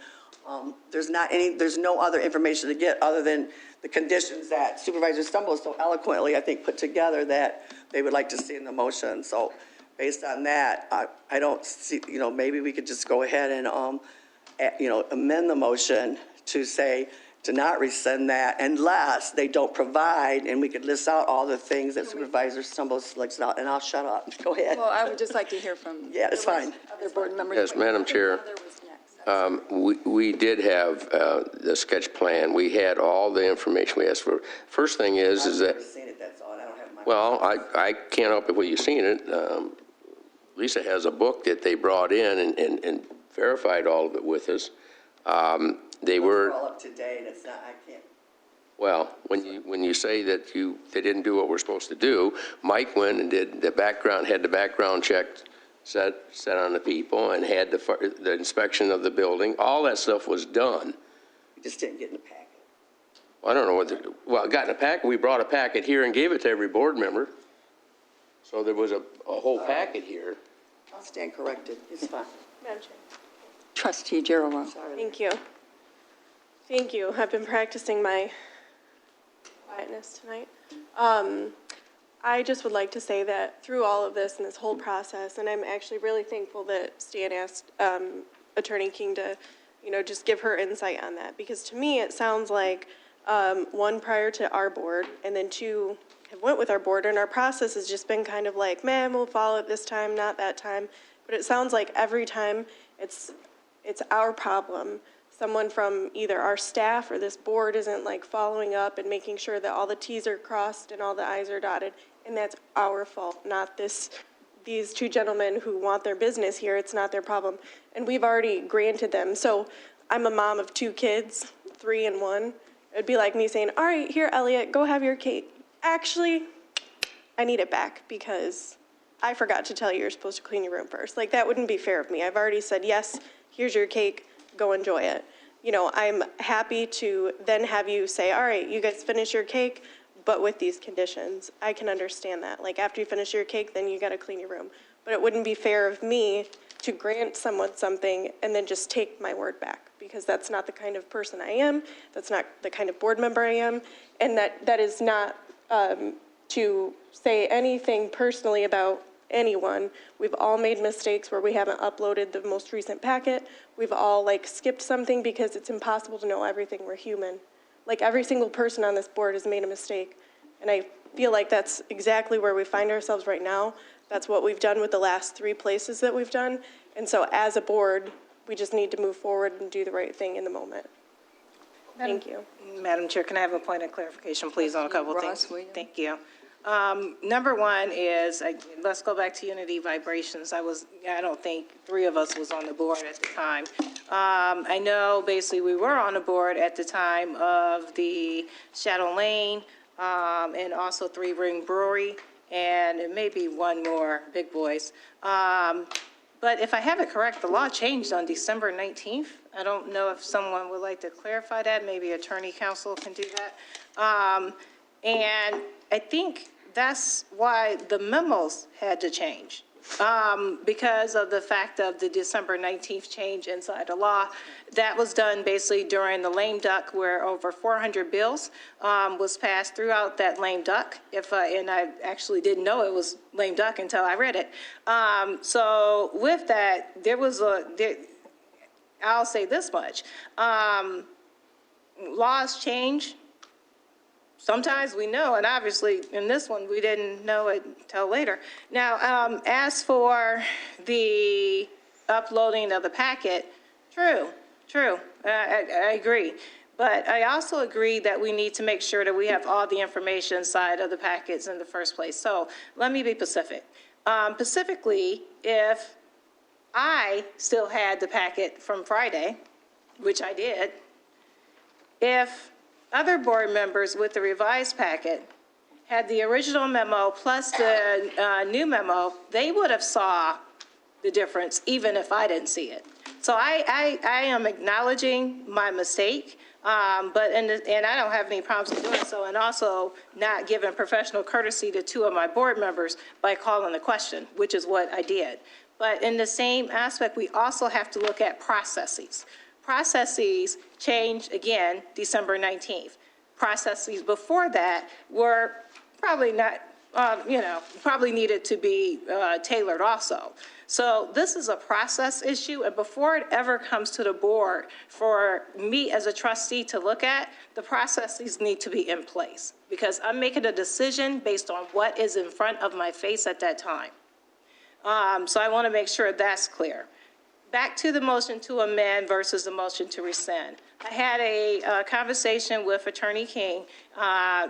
Speaker 11: There's no other information to get other than the conditions that Supervisor Stumble so eloquently, I think, put together that they would like to see in the motion. So based on that, I don't see, maybe we could just go ahead and, amend the motion to say, to not rescind that unless they don't provide, and we could list out all the things that Supervisor Stumble selects out, and I'll shut up. Go ahead.
Speaker 13: Well, I would just like to hear from.
Speaker 11: Yeah, it's fine.
Speaker 13: Other board members.
Speaker 2: Yes, Madam Chair. We did have the sketch plan. We had all the information we asked for. First thing is that.
Speaker 11: I've never seen it, that's all. I don't have my.
Speaker 2: Well, I can't help it when you've seen it. Lisa has a book that they brought in and verified all of it with us. They were
Speaker 11: all up to date. It's not. I can't.
Speaker 2: Well, when you say that they didn't do what we're supposed to do, Mike went and did the background check set on the people and had the inspection of the building. All that stuff was done.
Speaker 11: You just didn't get in the packet.
Speaker 2: I don't know what it got in a packet. We brought a packet here and gave it to every board member. So there was a whole packet here.
Speaker 11: I'll stand corrected. It's fine.
Speaker 3: Madam Chair.
Speaker 1: Trustee Giroux.
Speaker 14: Thank you. Thank you. I've been practicing my quietness tonight. I just would like to say that through all of this and this whole process, and I'm actually really thankful that Stan asked Attorney King to, just give her insight on that. Because to me, it sounds like, one, prior to our board, and then two, have went with our board, and our process has just been kind of like, man, we'll follow it this time, not that time. But it sounds like every time it's our problem. Someone from either our staff or this board isn't following up and making sure that all the T's are crossed and all the I's are dotted. And that's our fault, not these two gentlemen who want their business here. It's not their problem. And we've already granted them. So I'm a mom of 2 kids, 3 and 1. It'd be like me saying, all right, here, Elliot, go have your cake. Actually, I need it back because I forgot to tell you you're supposed to clean your room first. That wouldn't be fair of me. I've already said, yes, here's your cake. Go enjoy it. I'm happy to then have you say, all right, you guys finish your cake, but with these conditions. I can understand that. After you finish your cake, then you got to clean your room. But it wouldn't be fair of me to grant someone something and then just take my word back, because that's not the kind of person I am. That's not the kind of board member I am. And that is not to say anything personally about anyone. We've all made mistakes where we haven't uploaded the most recent packet. We've all skipped something because it's impossible to know everything. We're human. Every single person on this board has made a mistake. And I feel like that's exactly where we find ourselves right now. That's what we've done with the last 3 places that we've done. And so as a board, we just need to move forward and do the right thing in the moment. Thank you.
Speaker 8: Madam Chair, can I have a point of clarification, please, on a couple of
Speaker 1: Ross,
Speaker 8: things?
Speaker 1: will you?
Speaker 8: Thank you. Number one is, let's go back to Unity Vibrations. I don't think 3 of us was on the board at the time. I know basically we were on the board at the time of the Shadow Lane, and also 3 Ring Brewery, and it may be one more, Big Boys. But if I have it correct, the law changed on December 19th. I don't know if someone would like to clarify that. Maybe Attorney Counsel can do that. And I think that's why the memos had to change, because of the fact of the December 19th change inside the law. That was done basically during the lame duck, where over 400 bills was passed throughout that lame duck. And I actually didn't know it was lame duck until I read it. So with that, I'll say this much. Laws change. Sometimes we know, and obviously in this one, we didn't know it until later. Now, as for the uploading of the packet, true, I agree. But I also agree that we need to make sure that we have all the information inside of the packets in the first place. So let me be specific. Specifically, if I still had the packet from Friday, which I did, if other board members with the revised packet had the original memo plus the new memo, they would have saw the difference even if I didn't see it. So I am acknowledging my mistake, and I don't have any problems with doing so, and also not giving professional courtesy to 2 of my board members by calling the question, which is what I did. But in the same aspect, we also have to look at processes. Processes changed again December 19th. Processes before that were probably not, probably needed to be tailored also. So this is a process issue, and before it ever comes to the board for me as a trustee to look at, the processes need to be in place, because I'm making a decision based on what is in front of my face at that time. So I want to make sure that's clear. Back to the motion to amend versus the motion to rescind. I had a conversation with Attorney King,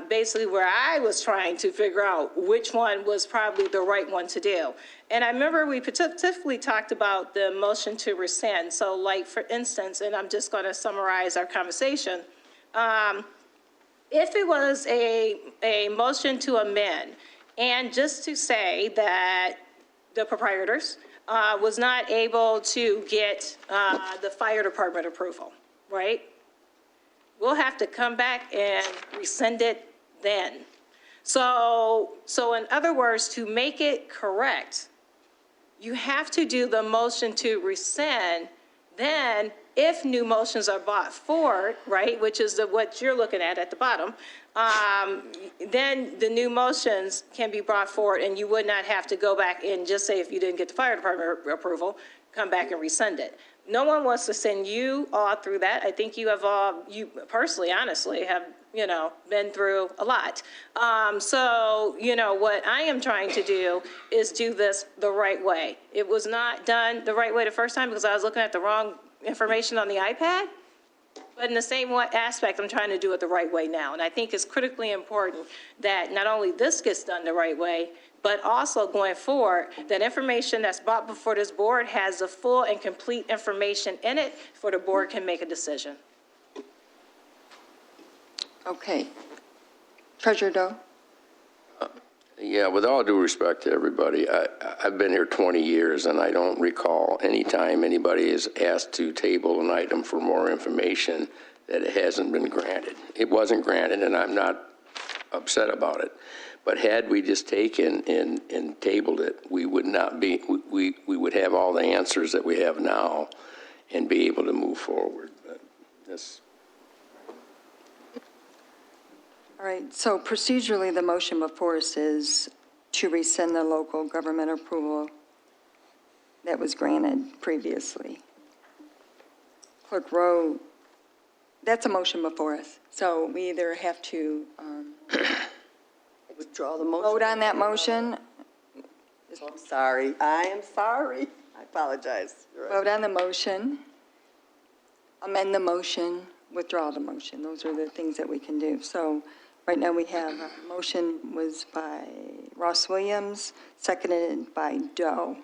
Speaker 8: basically where I was trying to figure out which one was probably the right one to do. And I remember we particularly talked about the motion to rescind. So like, for instance, and I'm just going to summarize our conversation. If it was a motion to amend, and just to say that the proprietors was not able to get the fire department approval, right? We'll have to come back and rescind it then. So in other words, to make it correct, you have to do the motion to rescind. Then, if new motions are brought forward, right, which is what you're looking at the bottom, then the new motions can be brought forward, and you would not have to go back and just say, if you didn't get the fire department approval, come back and rescind it. No one wants to send you all through that. I think you personally, honestly, have, been through a lot. So, what I am trying to do is do this the right way. It was not done the right way the first time because I was looking at the wrong information on the iPad. But in the same aspect, I'm trying to do it the right way now. And I think it's critically important that not only this gets done the right way, but also going forward, that information that's brought before this board has the full and complete information in it for the board can make a decision.
Speaker 1: Okay. Treasurer Doe?
Speaker 2: Yeah, with all due respect to everybody, I've been here 20 years, and I don't recall any time anybody is asked to table an item for more information that it hasn't been granted. It wasn't granted, and I'm not upset about it. But had we just taken and tabled it, we would not be, we would have all the answers that we have now and be able to move forward. But this.
Speaker 1: All right, so procedurally, the motion before us is to rescind the local government approval that was granted previously. Clerk Rowe, that's a motion before us. So we either have to
Speaker 11: Withdraw the motion.
Speaker 1: vote on that motion.
Speaker 11: So I'm sorry. I am sorry. I apologize. You're right.
Speaker 1: Vote on the motion, amend the motion, withdraw the motion. Those are the things that we can do. So right now we have, a motion was by Ross Williams, seconded by Doe.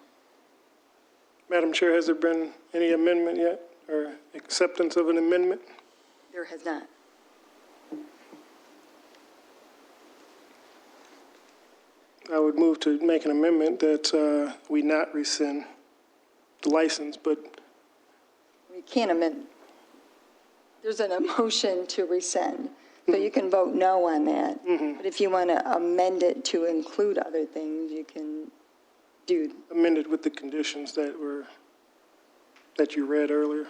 Speaker 15: Madam Chair, has there been any amendment yet, or acceptance of an amendment?
Speaker 1: There has not.
Speaker 15: I would move to make an amendment that we not rescind the license, but
Speaker 1: We can't amend. There's an motion to rescind, so you can vote no on that. But if you want to amend it to include other things, you can do.
Speaker 15: amend it with the conditions that you read earlier.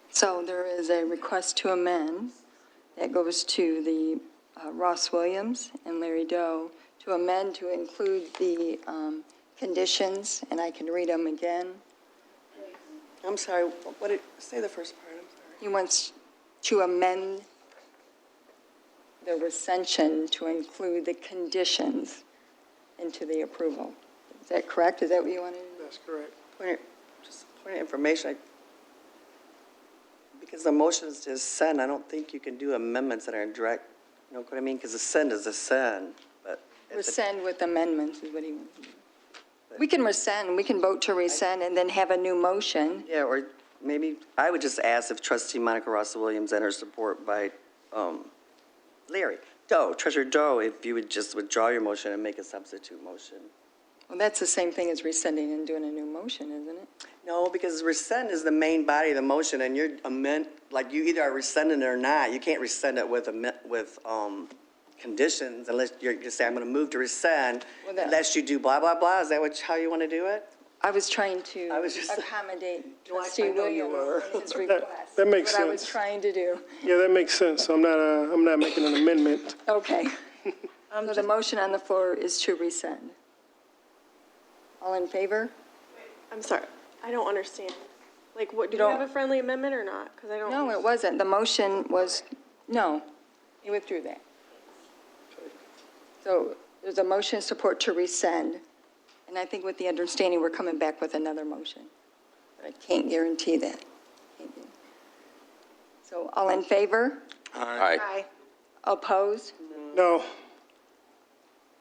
Speaker 1: So there is a request to amend that goes to the Ross Williams and Larry Doe to amend to include the conditions, and I can read them again.
Speaker 11: I'm sorry, what did, say the first part, I'm sorry.
Speaker 1: He wants to amend the recension to include the conditions into the approval. Is that correct? Is that what you want to do?
Speaker 15: That's correct.
Speaker 11: Just a point of information, because the motion's to send, I don't think you can do amendments that are in direct, you know what I mean? Because a send is a send, but.
Speaker 1: Rescind with amendments is what he wants to do. We can rescind, we can vote to rescind and then have a new motion.
Speaker 11: Yeah, or maybe, I would just ask if trustee Monica Ross Williams and her support by Larry Doe, Treasurer Doe, if you would just withdraw your motion and make a substitute motion.
Speaker 1: Well, that's the same thing as rescinding and doing a new motion, isn't it?
Speaker 11: No, because rescind is the main body of the motion, and you're like you either are rescinding it or not. You can't rescind it with conditions unless you're going to say, I'm going to move to rescind,
Speaker 1: Well, that-
Speaker 11: unless you do blah, blah, blah. Is that how you want to do it?
Speaker 1: I was trying to
Speaker 11: I was just-
Speaker 1: accommodate
Speaker 11: No, I
Speaker 1: trustee
Speaker 11: know you
Speaker 1: Williams
Speaker 11: were.
Speaker 1: in his request.
Speaker 15: that makes
Speaker 1: What I was
Speaker 15: sense.
Speaker 1: trying to do.
Speaker 15: Yeah, that makes sense. I'm not making an amendment.
Speaker 1: Okay. So the motion on the floor is to rescind. All in favor?
Speaker 14: I'm sorry, I don't understand. Like, what, do
Speaker 1: You
Speaker 14: we
Speaker 1: don't-
Speaker 14: have a friendly amendment or not? Because I don't.
Speaker 1: No, it wasn't. The motion was, no, he withdrew that. So there's a motion of support to rescind, and I think with the understanding, we're coming back with another motion. But I can't guarantee that. So all in favor?
Speaker 2: Aye.
Speaker 1: Opposed?
Speaker 15: No,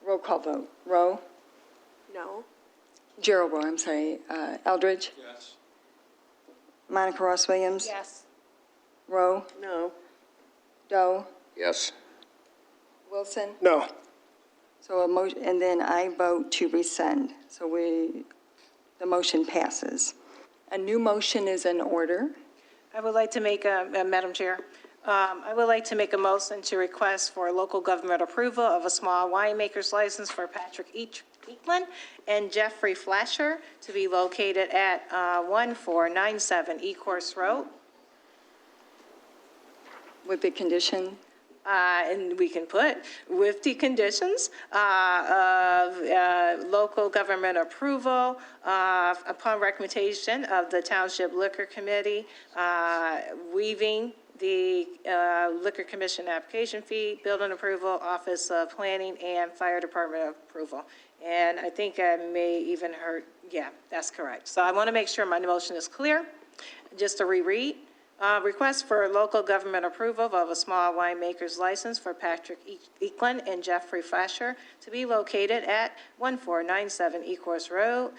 Speaker 1: Roll call vote. Rowe?
Speaker 14: No.
Speaker 1: Gerald Rowe, I'm sorry. Eldridge?
Speaker 7: Yes.
Speaker 1: Monica Ross Williams?
Speaker 8: Yes.
Speaker 1: Rowe?
Speaker 11: No.
Speaker 1: Doe?
Speaker 2: Yes.
Speaker 1: Wilson?
Speaker 15: no.
Speaker 1: So a motion, and then I vote to rescind. So the motion passes. A new motion is in order.
Speaker 8: I would like to make Madam Chair, I would like to make a motion to request for local government approval of a small winemaker's license for Patrick Eklund and Jeffrey Flasher to be located at 1497 Ecorse Road.
Speaker 1: With the condition,
Speaker 8: And we can put with the conditions of local government approval upon recommendation of the Township Liquor Committee, waiving the Liquor Commission application fee, building approval, Office of Planning, and Fire Department approval. And I think I may even heard, yeah, that's correct. So I want to make sure my motion is clear. Just to reread. Request for local government approval of a small winemaker's license for Patrick Eklund and Jeffrey Flasher to be located at 1497 Ecorse Road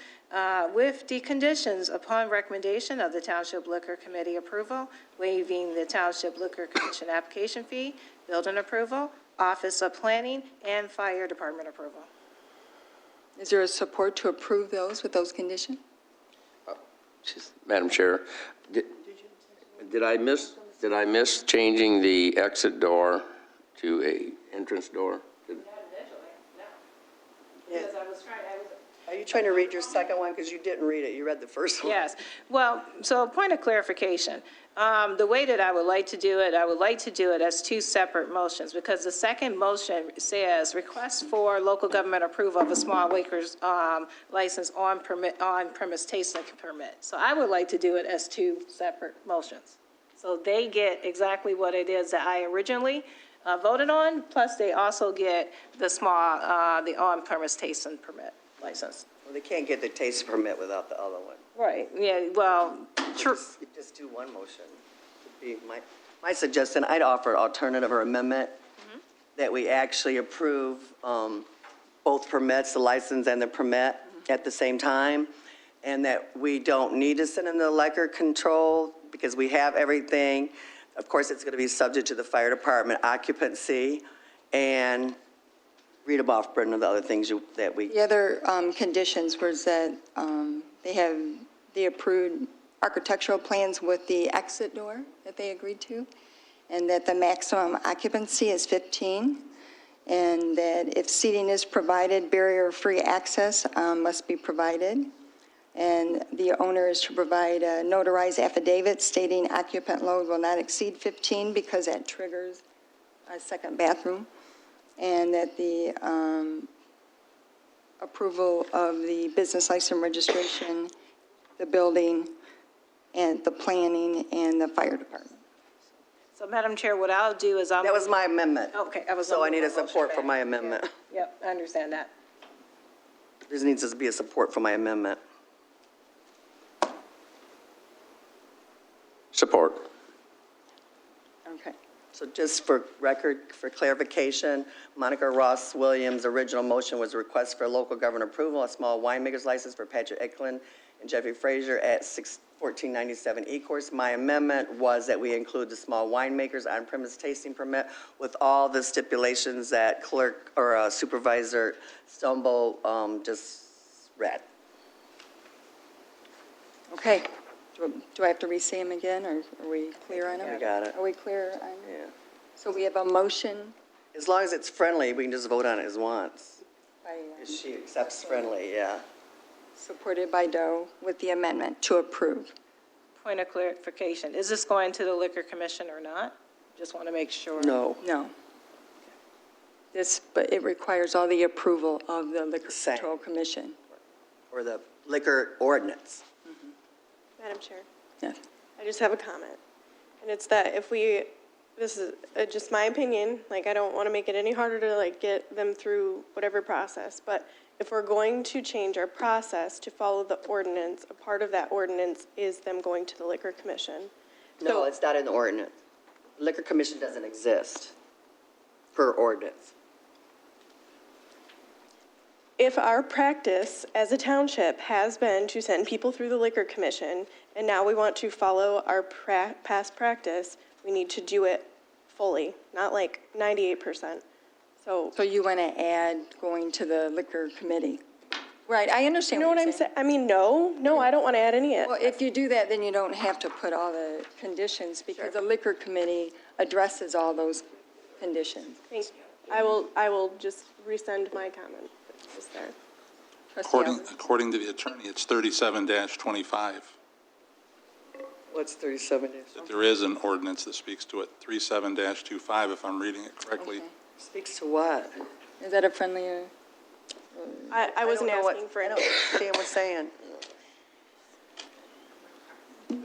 Speaker 8: with the conditions upon recommendation of the Township Liquor Committee approval, waiving the Township Liquor Commission application fee, building approval, Office of Planning, and Fire Department approval.
Speaker 1: is there a support to approve those with those conditions?
Speaker 2: Madam Chair, did I miss changing the exit door to a entrance door?
Speaker 11: Are you trying to read your second one? Because you didn't read it. You read the first one.
Speaker 8: Yes. Well, so point of clarification. The way that I would like to do it as two separate motions, because the second motion says request for local government approval of a small liquor's license on premise tasting permit. So I would like to do it as two separate motions. So they get exactly what it is that I originally voted on, plus they also get the small, the on-premise tasting permit license.
Speaker 11: Well, they can't get the taste permit without the other one.
Speaker 8: Right, yeah, well, true.
Speaker 11: Just do one motion. Would be my suggestion. I'd offer alternative or amendment that we actually approve both permits, the license and the permit at the same time, and that we don't need to send in the liquor control because we have everything. Of course, it's going to be subject to the fire department occupancy, and read about, Brendan, the other things that we.
Speaker 1: The other conditions was that they have the approved architectural plans with the exit door that they agreed to, and that the maximum occupancy is 15, and that if seating is provided, barrier-free access must be provided, and the owner is to provide a notarized affidavit stating occupant load will not exceed 15 because that triggers a second bathroom, and that the approval of the business license registration, the building, and the planning, and the fire department.
Speaker 8: So, Madam Chair, what I'll do is
Speaker 11: That was my amendment.
Speaker 8: Okay, I was.
Speaker 11: So I need a support for my amendment.
Speaker 8: Yep, I understand that.
Speaker 11: There needs to be a support for my amendment.
Speaker 2: Support.
Speaker 1: Okay.
Speaker 11: So just for record, for clarification, Monica Ross Williams' original motion was a request for local government approval, a small winemaker's license for Patrick Eklund and Jeffrey Frazier at 1497 Ecorse. My amendment was that we include the small winemakers on-premise tasting permit with all the stipulations that clerk or Supervisor Stumble just read.
Speaker 1: Okay. Do I have to re-say them again, or are we clear on them?
Speaker 11: We got it.
Speaker 1: Are we clear on?
Speaker 11: Yeah.
Speaker 1: So we have a motion
Speaker 11: As long as it's friendly, we can just vote on it as once.
Speaker 1: by,
Speaker 11: If she accepts friendly, yeah.
Speaker 1: supported by Doe with the amendment to approve.
Speaker 8: Point of clarification, is this going to the Liquor Commission or not? Just want to make sure.
Speaker 11: No.
Speaker 1: No. But it requires all the approval of the Liquor
Speaker 11: Same.
Speaker 1: Control Commission.
Speaker 11: Or the liquor ordinance.
Speaker 14: Madam Chair,
Speaker 1: Yes.
Speaker 14: I just have a comment. And it's that if we, this is just my opinion, like I don't want to make it any harder to like get them through whatever process, but if we're going to change our process to follow the ordinance, a part of that ordinance is them going to the Liquor Commission.
Speaker 11: No, it's not in the ordinance. Liquor commission doesn't exist per ordinance.
Speaker 14: If our practice as a township has been to send people through the Liquor Commission, and now we want to follow our past practice, we need to do it fully, not like 98%. So,
Speaker 1: So you want to add going to the Liquor Committee? Right, I understand
Speaker 14: you know what I'm saying? I mean, no, I don't want to add any.
Speaker 1: Well, if you do that, then you don't have to put all the conditions, because the Liquor Committee addresses all those conditions.
Speaker 14: Thank you. I will just resend my comment that was there.
Speaker 1: Trustee Ellis?
Speaker 7: According to the attorney, it's 37-25.
Speaker 11: What's 37 days?
Speaker 7: That there is an ordinance that speaks to it, 37-25, if I'm reading it correctly.
Speaker 1: Okay.
Speaker 11: Speaks to what?
Speaker 1: Is that a friendly,
Speaker 14: I wasn't
Speaker 11: don't know what-
Speaker 14: asking for
Speaker 11: I
Speaker 14: any.
Speaker 11: don't understand what's saying.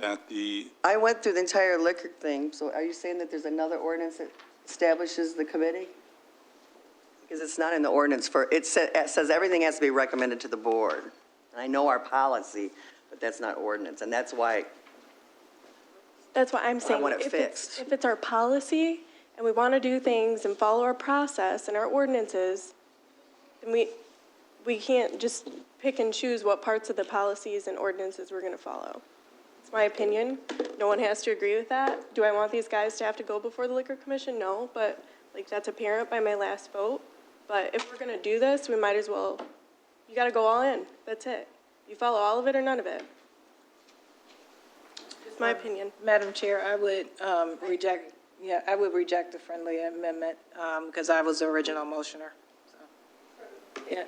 Speaker 7: That the,
Speaker 11: I went through the entire liquor thing, so are you saying that there's another ordinance that establishes the committee? Because it's not in the ordinance it says everything has to be recommended to the board. And I know our policy, but that's not ordinance, and that's why,
Speaker 14: That's what I'm saying.
Speaker 11: want it
Speaker 14: If
Speaker 11: fixed.
Speaker 14: If it's our policy and we want to do things and follow our process and our ordinances, then we can't just pick and choose what parts of the policies and ordinances we're going to follow. It's my opinion. No one has to agree with that. Do I want these guys to have to go before the Liquor Commission? No, but like that's apparent by my last vote. But if we're going to do this, we might as well, you got to go all in. That's it. You follow all of it or none of it. Just my opinion.
Speaker 8: Madam Chair, I would reject the friendly amendment because I was the original motioner. So, yeah.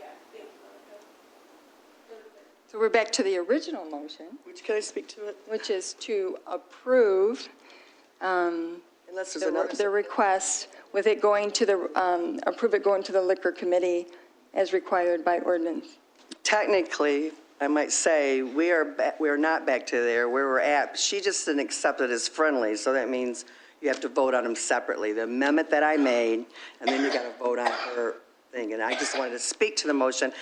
Speaker 1: so we're back to the original motion,
Speaker 11: which can I speak to it?
Speaker 1: which is to approve
Speaker 11: Unless there's another.
Speaker 1: the request with it going to the, approve it going to the Liquor Committee as required by ordinance.
Speaker 11: Technically, I might say, we are not back to there where we're at. She just didn't accept it as friendly, so that means you have to vote on them separately. The amendment that I made, and then you got to vote on her thing. And I just wanted to speak to the motion.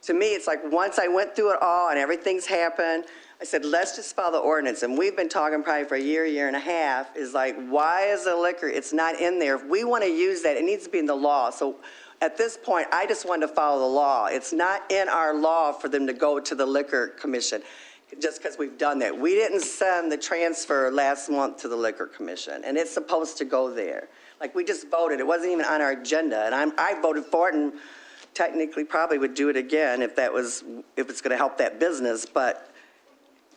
Speaker 11: To me, it's like, once I went through it all and everything's happened, I said, let's just follow the ordinance. And we've been talking probably for a year and a half, is like, why is the liquor, it's not in there. If we want to use that, it needs to be in the law. So at this point, I just wanted to follow the law. It's not in our law for them to go to the Liquor Commission, just because we've done that. We didn't send the transfer last month to the Liquor Commission, and it's supposed to go there. Like, we just voted. It wasn't even on our agenda, and I voted for it, and technically probably would do it again if it's going to help that business. But,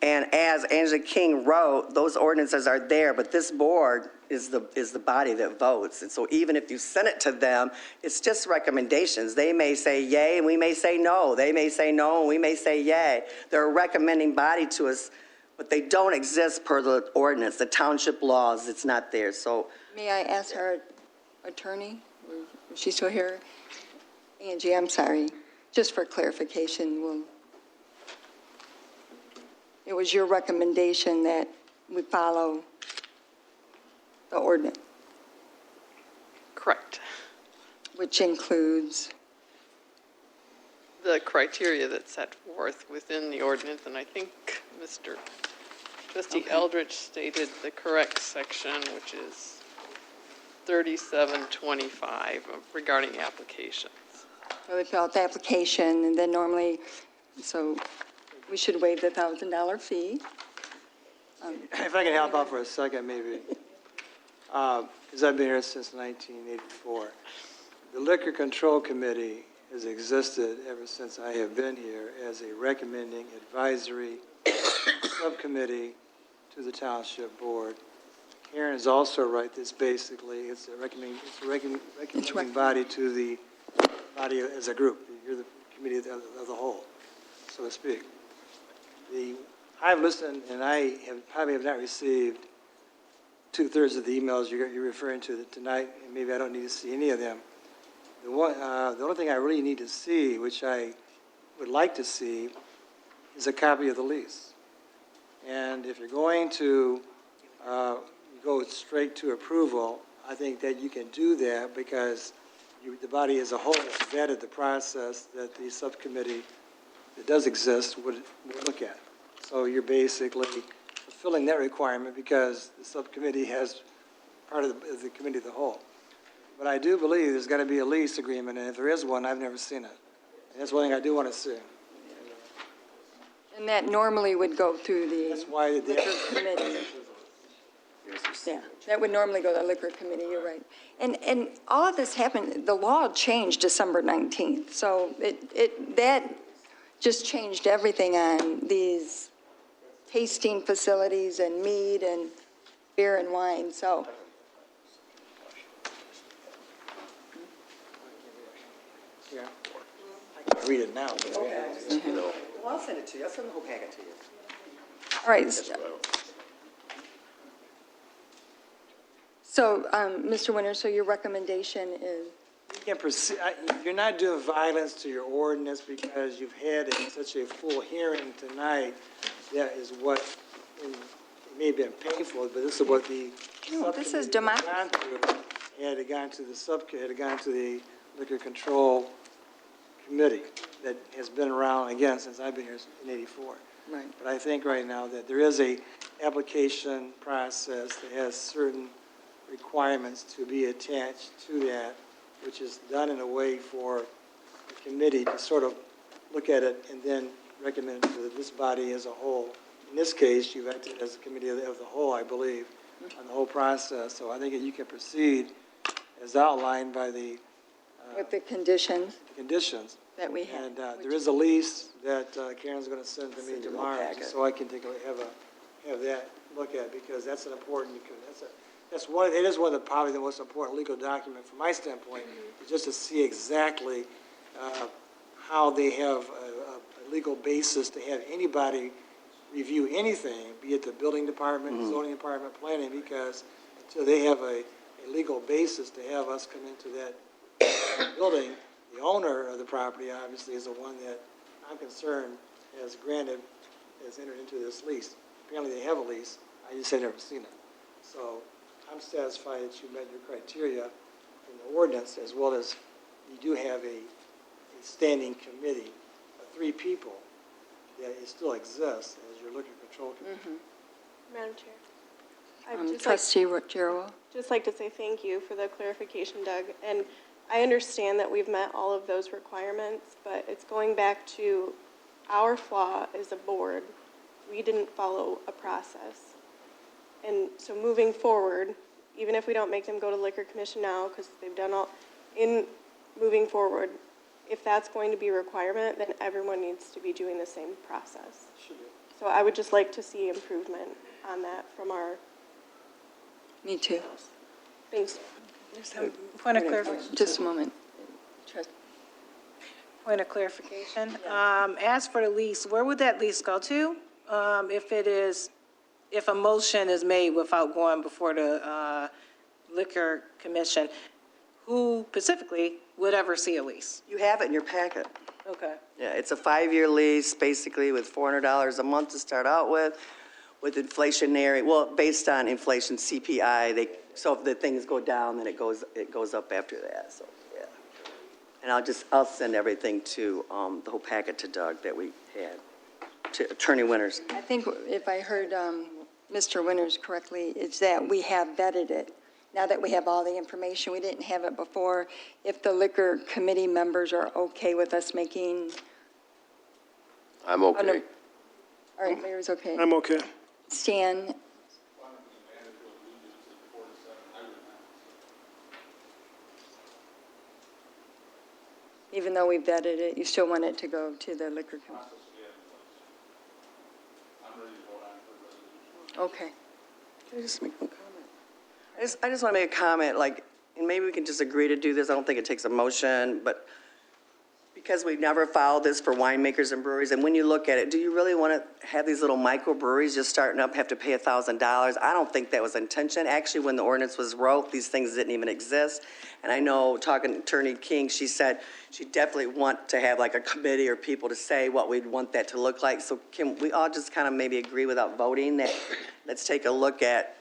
Speaker 11: and as Angela King wrote, those ordinances are there, but this board is the body that votes. And so even if you send it to them, it's just recommendations. They may say yay, and we may say no. They may say no, and we may say yay. They're a recommending body to us, but they don't exist per the ordinance, the township laws. It's not there. So
Speaker 1: May I ask our attorney? Is she still here? Angie, I'm sorry. Just for clarification, it was your recommendation that we follow the ordinance,
Speaker 6: Correct.
Speaker 1: which includes,
Speaker 6: The criteria that's set forth within the ordinance, and I think Mr. Trustee Eldridge stated the correct section, which is 3725 regarding applications.
Speaker 1: so we fill out the application, and then normally, so we should waive the $1,000 fee.
Speaker 5: If I can help out for a second, maybe, because I've been here since 1984. The Liquor Control Committee has existed ever since I have been here as a recommending advisory subcommittee to the Township Board. Karen is also right, this basically, it's a recommending body to the body as a group. You're the committee of the whole, so to speak. I've listened, and I probably have not received 2/3 of the emails you're referring to tonight, and maybe I don't need to see any of them. The only thing I really need to see, which I would like to see, is a copy of the lease. And if you're going to go straight to approval, I think that you can do that because the body as a whole has vetted the process that the subcommittee that does exist would look at. So you're basically fulfilling that requirement because the subcommittee has part of the committee of the whole. But I do believe there's got to be a lease agreement, and if there is one, I've never seen it. And that's one thing I do want to see.
Speaker 1: And that normally would go through the
Speaker 5: That's why the
Speaker 1: Liquor Committee. Yeah, that would normally go to the Liquor Committee, you're right. And all of this happened, the law changed December 19th, so that just changed everything on these tasting facilities and mead and beer and wine, so.
Speaker 5: Yeah. I can't read it now. But
Speaker 11: well, I'll send it to you. I'll send the whole packet to you.
Speaker 1: All right. So, Mr. Winter, so your recommendation is?
Speaker 5: You can proceed. You're not doing violence to your ordinance because you've had such a full hearing tonight. That is what it may have been painful, but this is what the
Speaker 1: This is
Speaker 5: democracy. Had gone to the subcommittee, had gone to the Liquor Control Committee that has been around again since I've been here in '84.
Speaker 1: Right.
Speaker 5: But I think right now that there is a application process that has certain requirements to be attached to that, which is done in a way for the committee to sort of look at it and then recommend it to this body as a whole. In this case, you've acted as a committee of the whole, I believe, on the whole process. So I think that you can proceed as outlined by the
Speaker 1: With the conditions
Speaker 5: conditions.
Speaker 1: that we have.
Speaker 5: And there is a lease that Karen's going to send to me tomorrow, just so I can have that look at, because that's an important, it is one of probably the most important legal document from my standpoint, is just to see exactly how they have a legal basis to have anybody review anything, be it the building department, zoning department, planning, because until they have a legal basis to have us come into that building, the owner of the property obviously is the one that I'm concerned has entered into this lease. Apparently they have a lease, I just had never seen it. So I'm satisfied that you met your criteria in the ordinance, as well as you do have a standing committee of 3 people that it still exists as your liquor control committee.
Speaker 14: Madam Chair. I'd just like,
Speaker 1: Trustee Gerald?
Speaker 14: just like to say thank you for the clarification, Doug. And I understand that we've met all of those requirements, but it's going back to our flaw as a board. We didn't follow a process. And so moving forward, even if we don't make them go to Liquor Commission now, because they've done all, in moving forward, if that's going to be a requirement, then everyone needs to be doing the same process. So I would just like to see improvement on that from our,
Speaker 1: Me too.
Speaker 14: thanks.
Speaker 8: Point of clarification.
Speaker 1: Just a moment.
Speaker 8: Point of clarification. As for the lease, where would that lease go to? If a motion is made without going before the Liquor Commission, who specifically would ever see a lease?
Speaker 11: You have it in your packet.
Speaker 8: Okay.
Speaker 11: Yeah, it's a 5-year lease, basically with $400 a month to start out with inflationary, well, based on inflation, CPI, so if the things go down, then it goes up after that, so, yeah. And I'll send everything to, the whole packet to Doug that we had, to Attorney Winters.
Speaker 1: I think if I heard Mr. Winters correctly, it's that we have vetted it. Now that we have all the information, we didn't have it before. If the liquor committee members are okay with us making,
Speaker 2: I'm okay.
Speaker 1: all right, Mayor's okay.
Speaker 15: I'm okay.
Speaker 1: Stan? Even though we vetted it, you still want it to go to the liquor committee? Okay.
Speaker 11: Can I just make one comment? I just want to make a comment, like, and maybe we can just agree to do this. I don't think it takes a motion, but because we've never filed this for winemakers and breweries, and when you look at it, do you really want to have these little microbreweries just starting up, have to pay $1,000? I don't think that was intention. Actually, when the ordinance was wrote, these things didn't even exist. And I know, talking to Attorney King, she said she definitely want to have like a committee or people to say what we'd want that to look like. So can we all just kind of maybe agree without voting that let's take a look at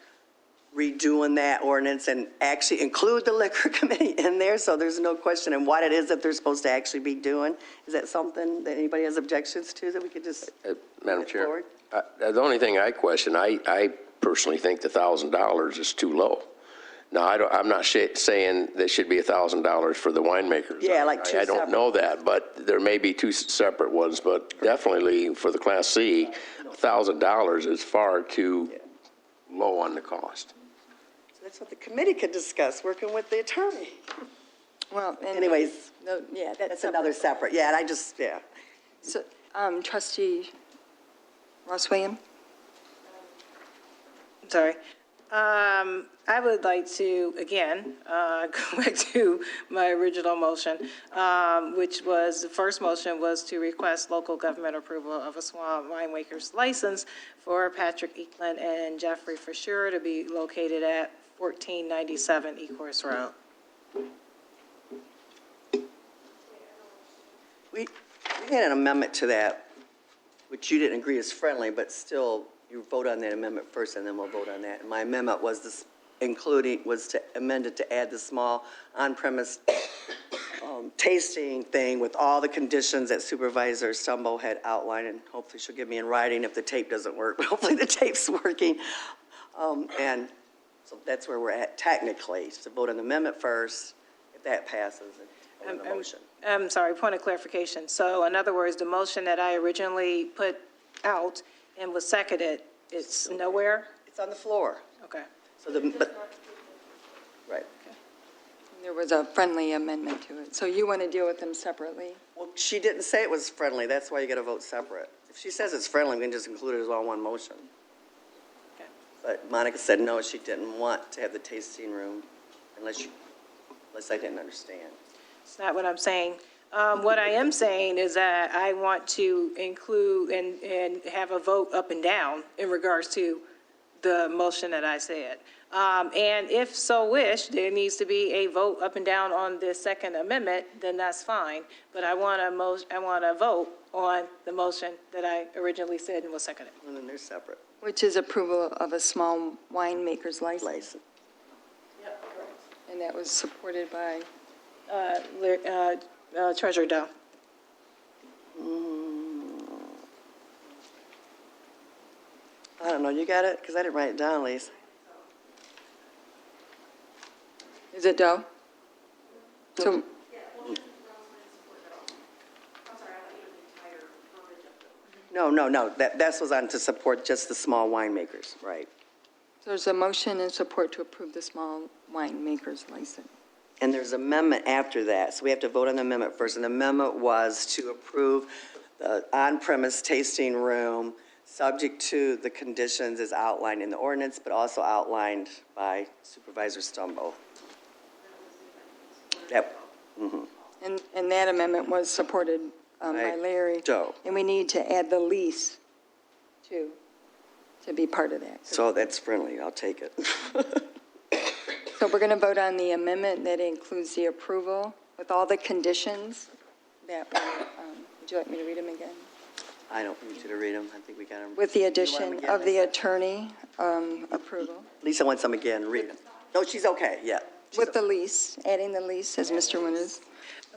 Speaker 11: redoing that ordinance and actually include the liquor committee in there, so there's no question in what it is that they're supposed to actually be doing? Is that something that anybody has objections to, that we could just
Speaker 2: Madam
Speaker 11: move
Speaker 2: Chair,
Speaker 11: forward?
Speaker 2: the only thing I question, I personally think the $1,000 is too low. Now, I'm not saying there should be $1,000 for the winemakers.
Speaker 11: Yeah, like two
Speaker 2: I don't
Speaker 11: separate.
Speaker 2: know that, but there may be 2 separate ones, but definitely for the Class C, $1,000 is far too low on the cost.
Speaker 11: So that's what the committee could discuss, working with the attorney.
Speaker 1: Well, and
Speaker 11: Anyways,
Speaker 1: no, yeah,
Speaker 11: that's another separate, yeah, and I just, yeah.
Speaker 1: So, Trustee Ross William?
Speaker 8: Sorry. I would like to, again, go back to my original motion, which was, the first motion was to request local government approval of a small winemaker's license for Patrick Eklund and Jeffrey Fisher to be located at 1497 Ecorse Road.
Speaker 11: We had an amendment to that, which you didn't agree is friendly, but still, you vote on that amendment first, and then we'll vote on that. And my amendment was to amend it to add the small on-premise tasting thing with all the conditions that Supervisor Stumbo had outlined, and hopefully she'll give me in writing if the tape doesn't work, but hopefully the tape's working. And so that's where we're at technically, to vote on the amendment first, if that passes, and vote on the motion.
Speaker 8: I'm sorry, point of clarification. So in other words, the motion that I originally put out and was seconded, it's nowhere?
Speaker 11: It's on the floor.
Speaker 8: Okay.
Speaker 11: So right.
Speaker 1: There was a friendly amendment to it. So you want to deal with them separately?
Speaker 11: Well, she didn't say it was friendly, that's why you got to vote separate. If she says it's friendly, we can just include it as all one motion.
Speaker 8: Okay.
Speaker 11: But Monica said no, she didn't want to have the tasting room unless I didn't understand.
Speaker 8: It's not what I'm saying. What I am saying is that I want to include and have a vote up and down in regards to the motion that I said. And if so wish, there needs to be a vote up and down on the second amendment, then that's fine. But I want to vote on the motion that I originally said and was seconded.
Speaker 11: And then they're separate.
Speaker 1: Which is approval of a small winemaker's license. And that was supported by,
Speaker 8: Treasurer Doe.
Speaker 11: I don't know, you got it? Because I didn't write it down, Lisa.
Speaker 1: is it Doe? So,
Speaker 11: No, that was on to support just the small winemakers, right?
Speaker 1: there's a motion and support to approve the small winemakers license.
Speaker 11: And there's amendment after that, so we have to vote on the amendment first. And the amendment was to approve the on-premise tasting room, subject to the conditions as outlined in the ordinance, but also outlined by Supervisor Stumbo. Yep.
Speaker 1: And that amendment was supported by
Speaker 11: Right.
Speaker 1: Larry.
Speaker 11: Doe.
Speaker 1: And we need to add the lease to be part of that.
Speaker 11: So that's friendly, I'll take it.
Speaker 1: So we're going to vote on the amendment that includes the approval with all the conditions that were, would you like me to read them again?
Speaker 11: I don't need you to read them, I think we got them.
Speaker 1: With the
Speaker 11: You want
Speaker 1: addition
Speaker 11: them again,
Speaker 1: of the
Speaker 11: Lisa?
Speaker 1: attorney approval,
Speaker 11: Lisa wants them again, read them. No, she's okay, yeah.
Speaker 1: with the lease, adding the lease, as Mr. Winters.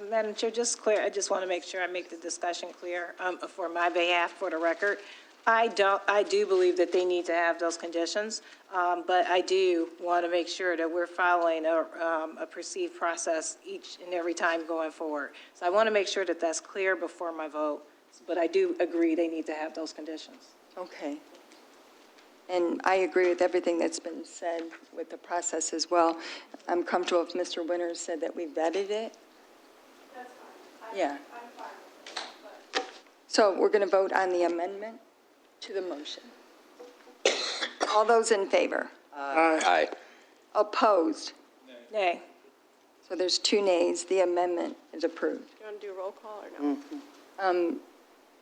Speaker 8: Madam Chair, just clear, I just want to make sure I make the discussion clear for my behalf, for the record. I do believe that they need to have those conditions, but I do want to make sure that we're following a perceived process each and every time going forward. So I want to make sure that that's clear before my vote, but I do agree they need to have those conditions.
Speaker 1: Okay. And I agree with everything that's been said with the process as well. I'm comfortable if Mr. Winters said that we vetted it. That's fine. Yeah. I'm fine. So we're going to vote on the amendment to the motion. All those in favor?
Speaker 2: Aye.
Speaker 1: Opposed?
Speaker 8: Nay.
Speaker 1: So there's 2 nays. The amendment is approved.
Speaker 14: Do you want to do a roll call or no?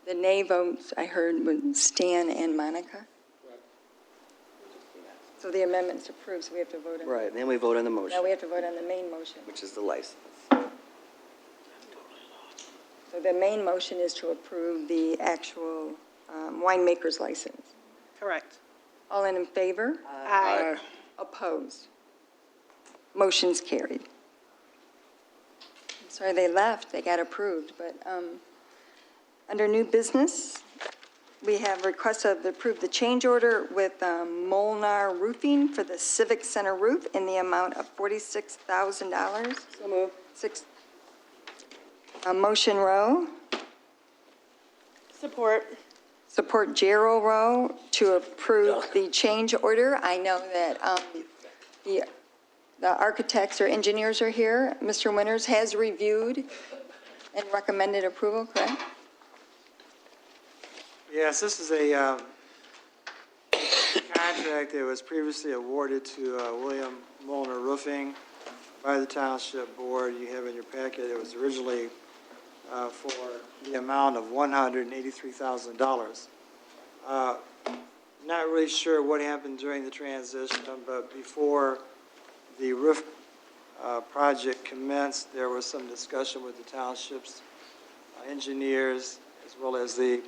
Speaker 1: The nay votes I heard was Stan and Monica. So the amendment's approved, so we have to vote on it.
Speaker 11: Right, then we vote on the motion,
Speaker 1: Now we have to vote on the main motion.
Speaker 11: which is the license.
Speaker 1: So the main motion is to approve the actual winemaker's license.
Speaker 8: Correct.
Speaker 1: All in favor?
Speaker 8: Aye.
Speaker 1: Opposed? Motion's carried. Sorry, they left, they got approved, but under new business, we have requests of approve the change order with Molnar Roofing for the Civic Center roof in the amount of $46,000. So move. Motion Rowe.
Speaker 14: Support.
Speaker 1: Support Gerald Rowe to approve the change order. I know that the architects or engineers are here. Mr. Winters has reviewed and recommended approval, correct?
Speaker 5: Yes, this is a contract that was previously awarded to William Molnar Roofing by the Township Board. You have in your packet, it was originally for the amount of $183,000. Not really sure what happened during the transition, but before the roof project commenced, there was some discussion with the township's engineers as well as the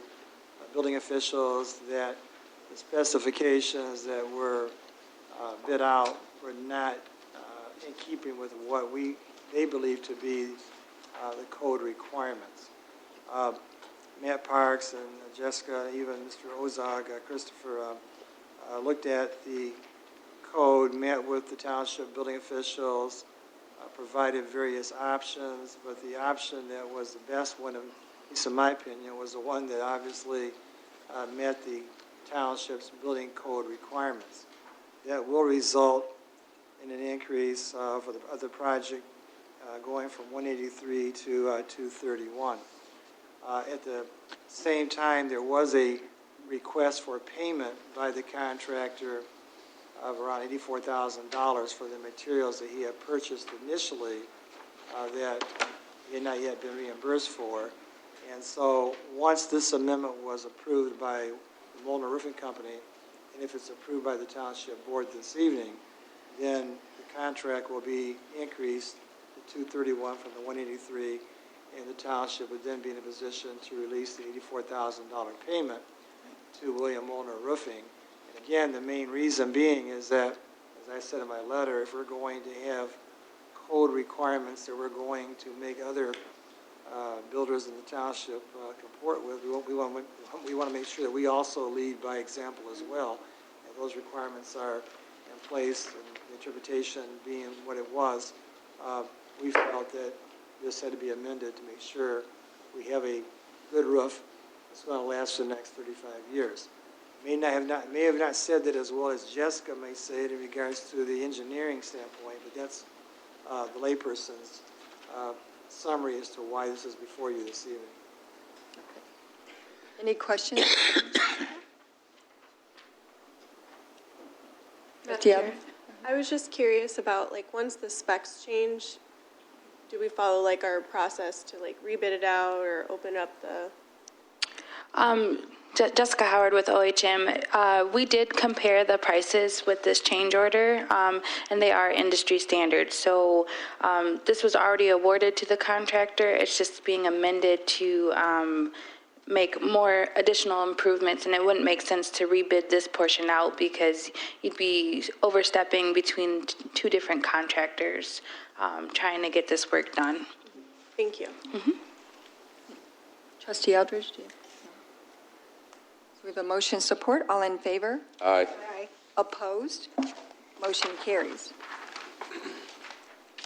Speaker 5: building officials that the specifications that were bid out were not in keeping with what they believe to be the code requirements. Matt Parks and Jessica, even Mr. Ozog, Christopher, looked at the code, met with the township building officials, provided various options, but the option that was the best one, at least in my opinion, was the one that obviously met the township's building code requirements. That will result in an increase of the project going from 183 to 231. At the same time, there was a request for payment by the contractor of around $84,000 for the materials that he had purchased initially that he had not yet been reimbursed for. And so once this amendment was approved by the Molnar Roofing Company, and if it's approved by the Township Board this evening, then the contract will be increased to 231 from the 183, and the township would then be in a position to release the $84,000 payment to William Molnar Roofing. And again, the main reason being is that, as I said in my letter, if we're going to have code requirements that we're going to make other builders in the township comport with. We want to make sure that we also lead by example as well. And those requirements are in place, and the interpretation being what it was. We felt that this had to be amended to make sure we have a good roof that's going to last for the next 35 years. May have not said that as well as Jessica may say it in regards to the engineering standpoint, but that's the layperson's summary as to why this is before you this evening.
Speaker 1: Any questions?
Speaker 14: Madam Chair, I was just curious about, like, once the specs change, do we follow, like, our process to, like, rebid it out or open up the?
Speaker 16: Jessica Howard with OHM. We did compare the prices with this change order, and they are industry standard. So this was already awarded to the contractor. It's just being amended to make more additional improvements, and it wouldn't make sense to rebid this portion out because you'd be overstepping between two different contractors trying to get this work done.
Speaker 14: Thank you.
Speaker 1: Trustee Eldridge, do you? So we have a motion support. All in favor?
Speaker 2: Aye.
Speaker 1: Opposed? Motion carries.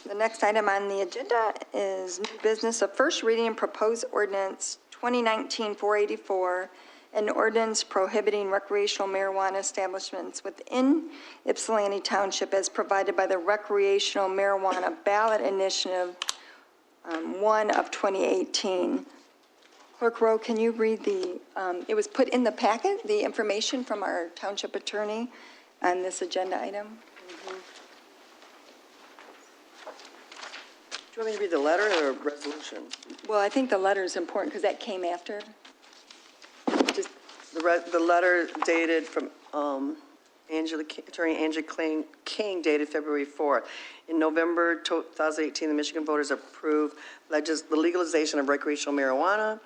Speaker 1: The next item on the agenda is new business of first reading and proposed ordinance 2019-484, an ordinance prohibiting recreational marijuana establishments within Ypsilanti Township as provided by the Recreational Marijuana Ballot Initiative 1 of 2018. Clerk Rowe, can you read it was put in the packet, the information from our township attorney on this agenda item?
Speaker 11: Do you want me to read the letter or the resolution?
Speaker 1: Well, I think the letter is important because that came after. Just
Speaker 11: The letter dated from Attorney Angela King dated February 4th. In November 2018, the Michigan voters approved the legalization of recreational marijuana,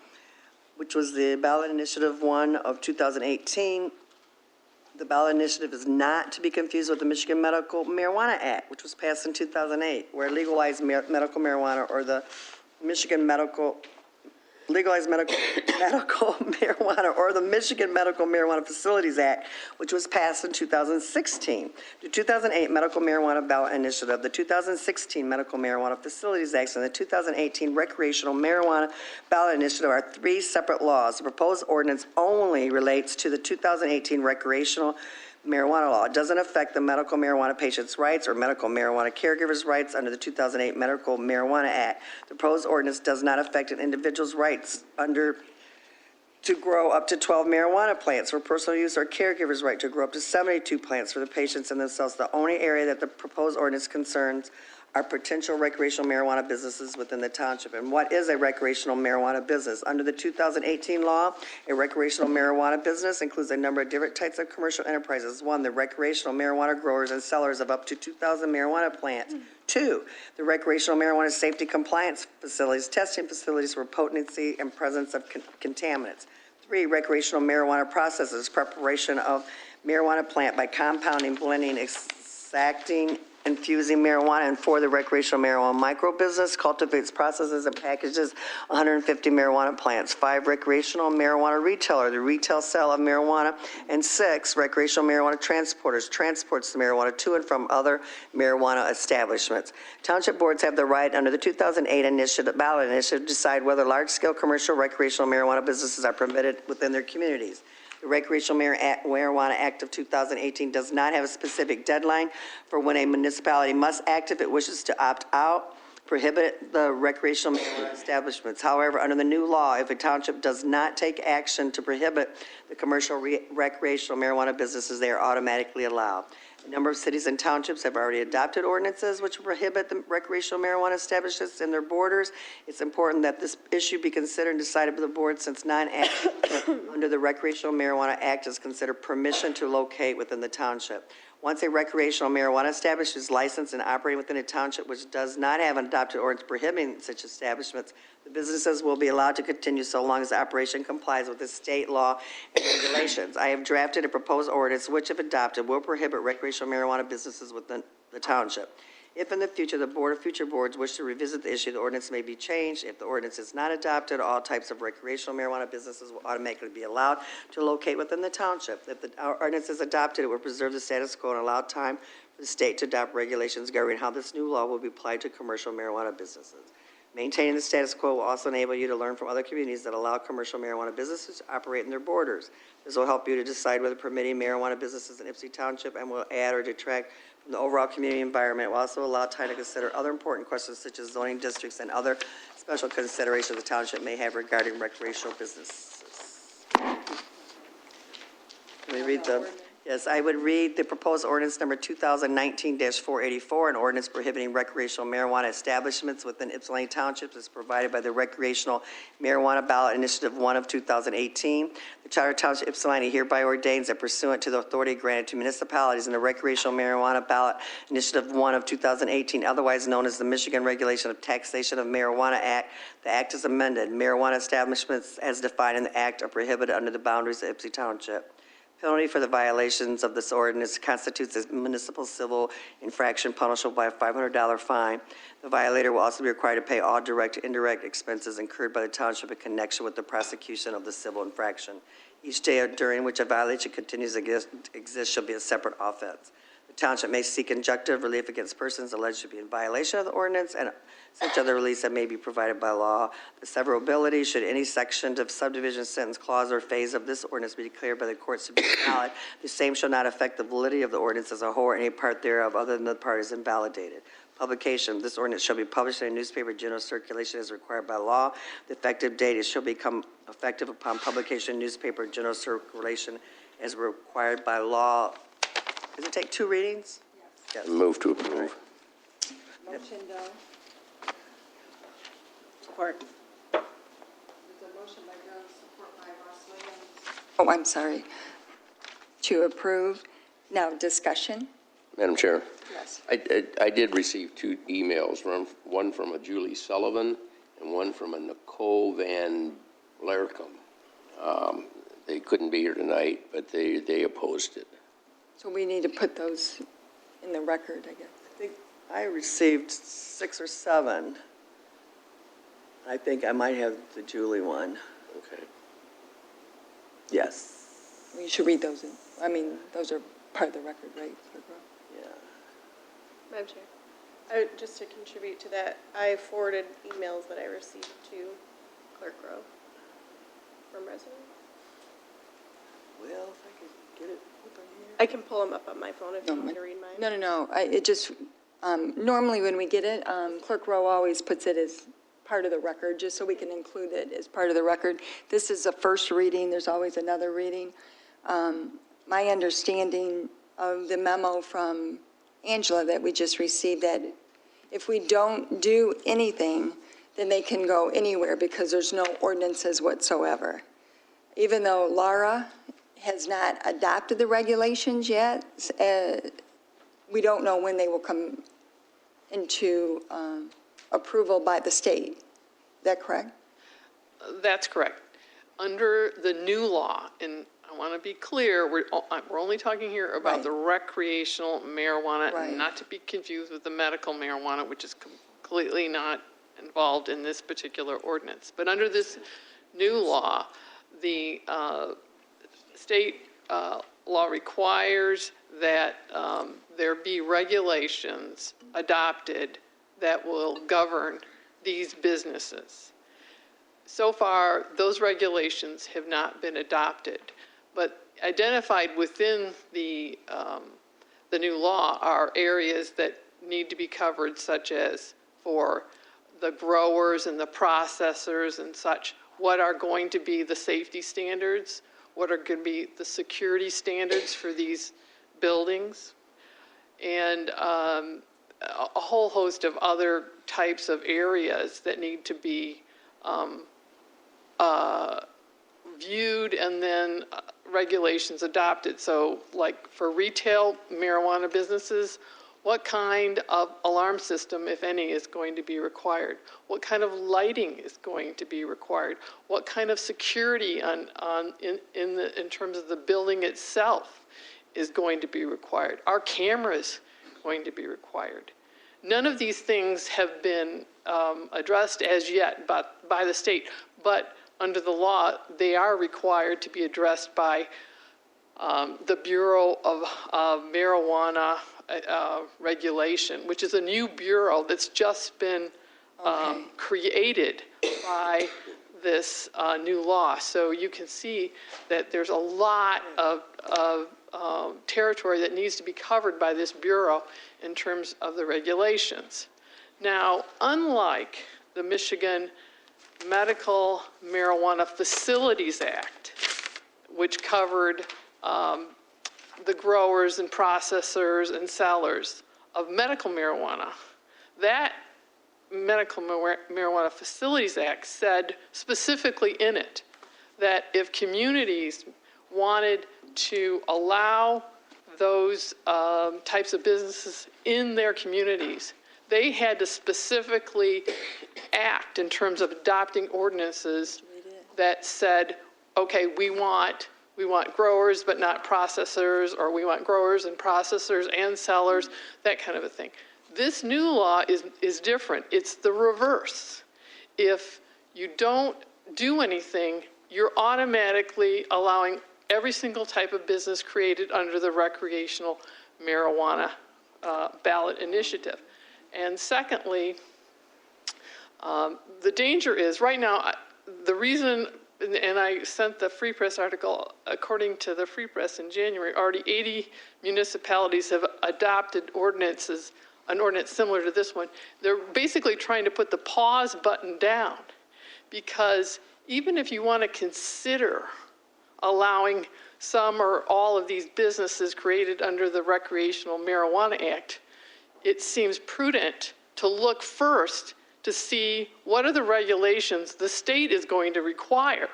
Speaker 11: which was the ballot initiative 1 of 2018. The ballot initiative is not to be confused with the Michigan Medical Marijuana Act, which was passed in 2008, where legalized medical marijuana, or the Michigan legalized medical marijuana, or the Michigan Medical Marijuana Facilities Act, which was passed in 2016. The 2008 Medical Marijuana Ballot Initiative, the 2016 Medical Marijuana Facilities Act, and the 2018 Recreational Marijuana Ballot Initiative are three separate laws. The proposed ordinance only relates to the 2018 Recreational Marijuana Law. It doesn't affect the medical marijuana patients' rights or medical marijuana caregivers' rights under the 2008 Medical Marijuana Act. The proposed ordinance does not affect an individual's rights to grow up to 12 marijuana plants for personal use, or caregivers' right to grow up to 72 plants for the patients and themselves. The only area that the proposed ordinance concerns are potential recreational marijuana businesses within the township. And what is a recreational marijuana business? Under the 2018 law, a recreational marijuana business includes a number of different types of commercial enterprises. 1, the recreational marijuana growers and sellers of up to 2,000 marijuana plants. 2, the recreational marijuana safety compliance facilities, testing facilities for potency and presence of contaminants. 3, recreational marijuana processes, preparation of marijuana plant by compounding, blending, extracting, infusing marijuana. And 4, the recreational marijuana micro business cultivates, processes, and packages 150 marijuana plants. 5, recreational marijuana retailer, the retail sale of marijuana. And 6, recreational marijuana transporters, transports the marijuana to and from other marijuana establishments. Township boards have the right under the 2008 ballot initiative to decide whether large-scale commercial recreational marijuana businesses are permitted within their communities. The Recreational Marijuana Act of 2018 does not have a specific deadline for when a municipality must act if it wishes to opt out, prohibit the recreational marijuana establishments. However, under the new law, if a township does not take action to prohibit the commercial recreational marijuana businesses, they are automatically allowed. A number of cities and townships have already adopted ordinances which prohibit the recreational marijuana establishments in their borders. It's important that this issue be considered and decided by the board, since non-action under the Recreational Marijuana Act is considered permission to locate within the township. Once a recreational marijuana establishment is licensed and operating within a township which does not have an adopted ordinance prohibiting such establishments, the businesses will be allowed to continue so long as the operation complies with the state law and regulations. I have drafted a proposed ordinance which, if adopted, will prohibit recreational marijuana businesses within the township. If in the future the board or future boards wish to revisit the issue, the ordinance may be changed. If the ordinance is not adopted, all types of recreational marijuana businesses will automatically be allowed to locate within the township. If the ordinance is adopted, it will preserve the status quo and allow time for the state to adopt regulations governing how this new law will be applied to commercial marijuana businesses. Maintaining the status quo will also enable you to learn from other communities that allow commercial marijuana businesses to operate in their borders. This will help you to decide whether permitting marijuana businesses in Ypsilanti Township and will add or detract from the overall community environment. It will also allow time to consider other important questions such as zoning districts and other special considerations the township may have regarding recreational businesses. Can we read the? Yes, I would read the proposed ordinance number 2019-484, an ordinance prohibiting recreational marijuana establishments within Ypsilanti Township as provided by the Recreational Marijuana Ballot Initiative 1 of 2018. The Charter Township Ypsilanti hereby ordains that pursuant to the authority granted to municipalities in the Recreational Marijuana Ballot Initiative 1 of 2018, otherwise known as the Michigan Regulation of Taxation of Marijuana Act, the act is amended. Marijuana establishments as defined in the act are prohibited under the boundaries of Ypsilanti Township. Penalty for the violations of this ordinance constitutes a municipal civil infraction punishable by a $500 fine. The violator will also be required to pay all direct and indirect expenses incurred by the township in connection with the prosecution of the civil infraction. Each day during which a violation continues to exist shall be a separate offense. The township may seek injunctive relief against persons alleged to be in violation of the ordinance and such other relief that may be provided by law. The severability, should any section of subdivision, sentence, clause, or phase of this ordinance be declared by the courts to be invalid, the same shall not affect the validity of the ordinance as a whole or any part thereof other than the part is invalidated. Publication, this ordinance shall be published in a newspaper general circulation as required by law. The effective date is shall become effective upon publication in newspaper general circulation as required by law. Does it take 2 readings? Yes.
Speaker 2: Move to approve.
Speaker 1: Motion, Doe.
Speaker 8: Support.
Speaker 1: There's a motion by Doe, support by Ross Williams. Oh, I'm sorry. To approve. Now, discussion?
Speaker 2: Madam Chair,
Speaker 1: Yes.
Speaker 2: I did receive 2 emails, one from a Julie Sullivan and one from a Nicole Van Blerkum. They couldn't be here tonight, but they opposed it.
Speaker 1: So we need to put those in the record, I guess.
Speaker 11: I think I received 6 or 7. I think I might have the Julie one.
Speaker 2: Okay.
Speaker 11: Yes.
Speaker 1: We should read those in. I mean, those are part of the record, right?
Speaker 11: Yeah.
Speaker 14: Madam Chair, just to contribute to that, I forwarded emails that I received to Clerk Rowe from residents.
Speaker 11: Well, if I could get it over here.
Speaker 14: I can pull them up on my phone if you want me to read mine.
Speaker 1: No. It just, normally when we get it, Clerk Rowe always puts it as part of the record, just so we can include it as part of the record. This is the first reading. There's always another reading. My understanding of the memo from Angela that we just received, that if we don't do anything, then they can go anywhere because there's no ordinances whatsoever. Even though Laura has not adopted the regulations yet, we don't know when they will come into approval by the state. Is that correct?
Speaker 6: That's correct. Under the new law, and I want to be clear, we're only talking here about
Speaker 1: Right.
Speaker 6: the recreational marijuana,
Speaker 1: Right.
Speaker 6: not to be confused with the medical marijuana, which is completely not involved in this particular ordinance. But under this new law, the state law requires that there be regulations adopted that will govern these businesses. So far, those regulations have not been adopted, but identified within the new law are areas that need to be covered, such as for the growers and the processors and such, what are going to be the safety standards, what are going to be the security standards for these buildings, and a whole host of other types of areas that need to be viewed and then regulations adopted. So like for retail marijuana businesses, what kind of alarm system, if any, is going to be required? What kind of lighting is going to be required? What kind of security in terms of the building itself is going to be required? Are cameras going to be required? None of these things have been addressed as yet by the state, but under the law, they are required to be addressed by the Bureau of Marijuana Regulation, which is a new bureau that's just been created by this new law. So you can see that there's a lot of territory that needs to be covered by this bureau in terms of the regulations. Now, unlike the Michigan Medical Marijuana Facilities Act, which covered the growers and processors and sellers of medical marijuana, that Medical Marijuana Facilities Act said specifically in it that if communities wanted to allow those types of businesses in their communities, they had to specifically act in terms of adopting ordinances that said, okay, we want growers but not processors, or we want growers and processors and sellers, that kind of a thing. This new law is different. It's the reverse. If you don't do anything, you're automatically allowing every single type of business created under the recreational marijuana ballot initiative. And secondly, the danger is right now, the reason, and I sent the Free Press article, according to the Free Press in January, already 80 municipalities have adopted ordinances, an ordinance similar to this one. They're basically trying to put the pause button down, because even if you want to consider allowing some or all of these businesses created under the Recreational Marijuana Act, it seems prudent to look first to see what are the regulations the state is going to require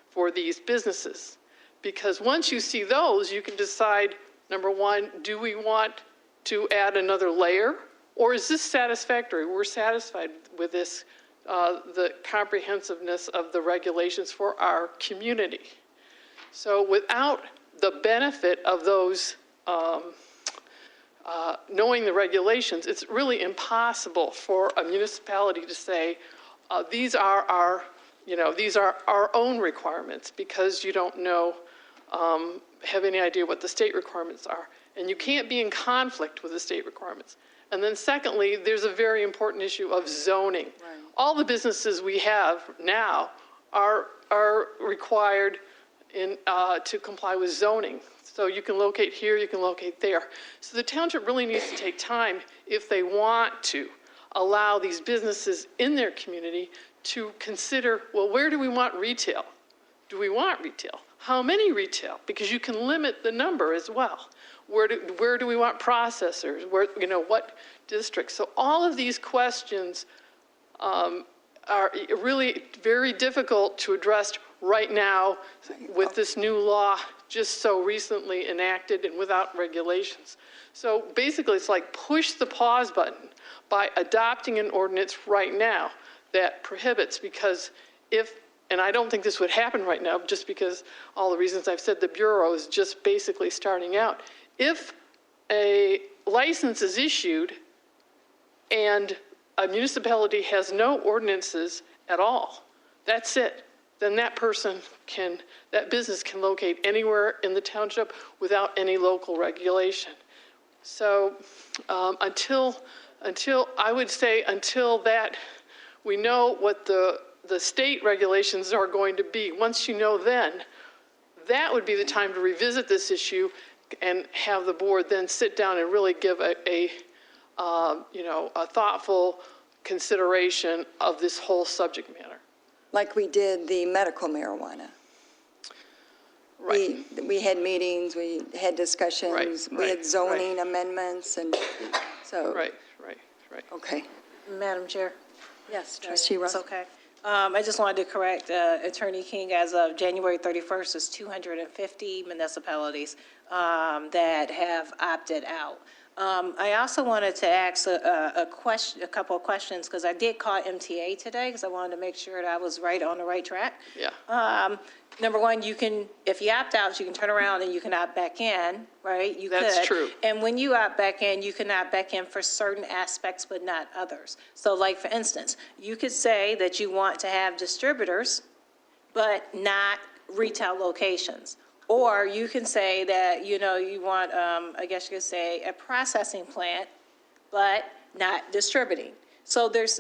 Speaker 6: for these businesses. Because once you see those, you can decide, number one, do we want to add another layer, or is this satisfactory? We're satisfied with this, the comprehensiveness of the regulations for our community. So without the benefit of those knowing the regulations, it's really impossible for a municipality to say, these are our own requirements, because you don't know, have any idea what the state requirements are. And you can't be in conflict with the state requirements. And then secondly, there's a very important issue of zoning. Right. All the businesses we have now are required to comply with zoning. So you can locate here, you can locate there. So the township really needs to take time, if they want to allow these businesses in their community, to consider, well, where do we want retail? Do we want retail? How many retail? Because you can limit the number as well. Where do we want processors? Where, what districts? So all of these questions are really very difficult to address right now with this new law just so recently enacted and without regulations. So basically, it's like push the pause button by adopting an ordinance right now that prohibits, because and I don't think this would happen right now, just because all the reasons I've said, the Bureau is just basically starting out. If a license is issued and a municipality has no ordinances at all, that's it. Then that business can locate anywhere in the township without any local regulation. So until that, we know what the state regulations are going to be. Once you know then, that would be the time to revisit this issue and have the board then sit down and really give a thoughtful consideration of this whole subject matter.
Speaker 1: Like we did the medical marijuana.
Speaker 6: Right.
Speaker 1: We had meetings, we had discussions, we had zoning amendments, and so.
Speaker 6: Right.
Speaker 1: Okay.
Speaker 8: Madam Chair?
Speaker 1: Yes, Trustee Ross.
Speaker 8: It's okay. I just wanted to correct Attorney King. As of January 31st, there's 250 municipalities that have opted out. I also wanted to ask a couple of questions, because I did call MTA today, because I wanted to make sure that I was on the right track.
Speaker 6: Yeah.
Speaker 8: Number one, you can, if you opt out, you can turn around and you can opt back in, right? You
Speaker 6: That's
Speaker 8: could.
Speaker 6: true.
Speaker 8: And when you opt back in, you can opt back in for certain aspects, but not others. So like, for instance, you could say that you want to have distributors, but not retail locations. Or you can say that, you want, I guess you could say, a processing plant, but not distributing. So there's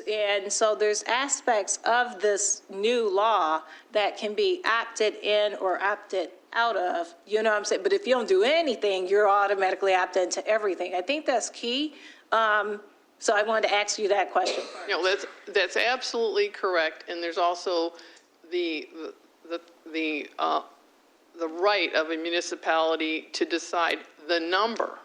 Speaker 8: aspects of this new law that can be opted in or opted out of, you know what I'm saying? But if you don't do anything, you're automatically opted into everything. I think that's key. So I wanted to ask you that question first.
Speaker 6: No, that's absolutely correct. And there's also the right of a municipality to decide the number.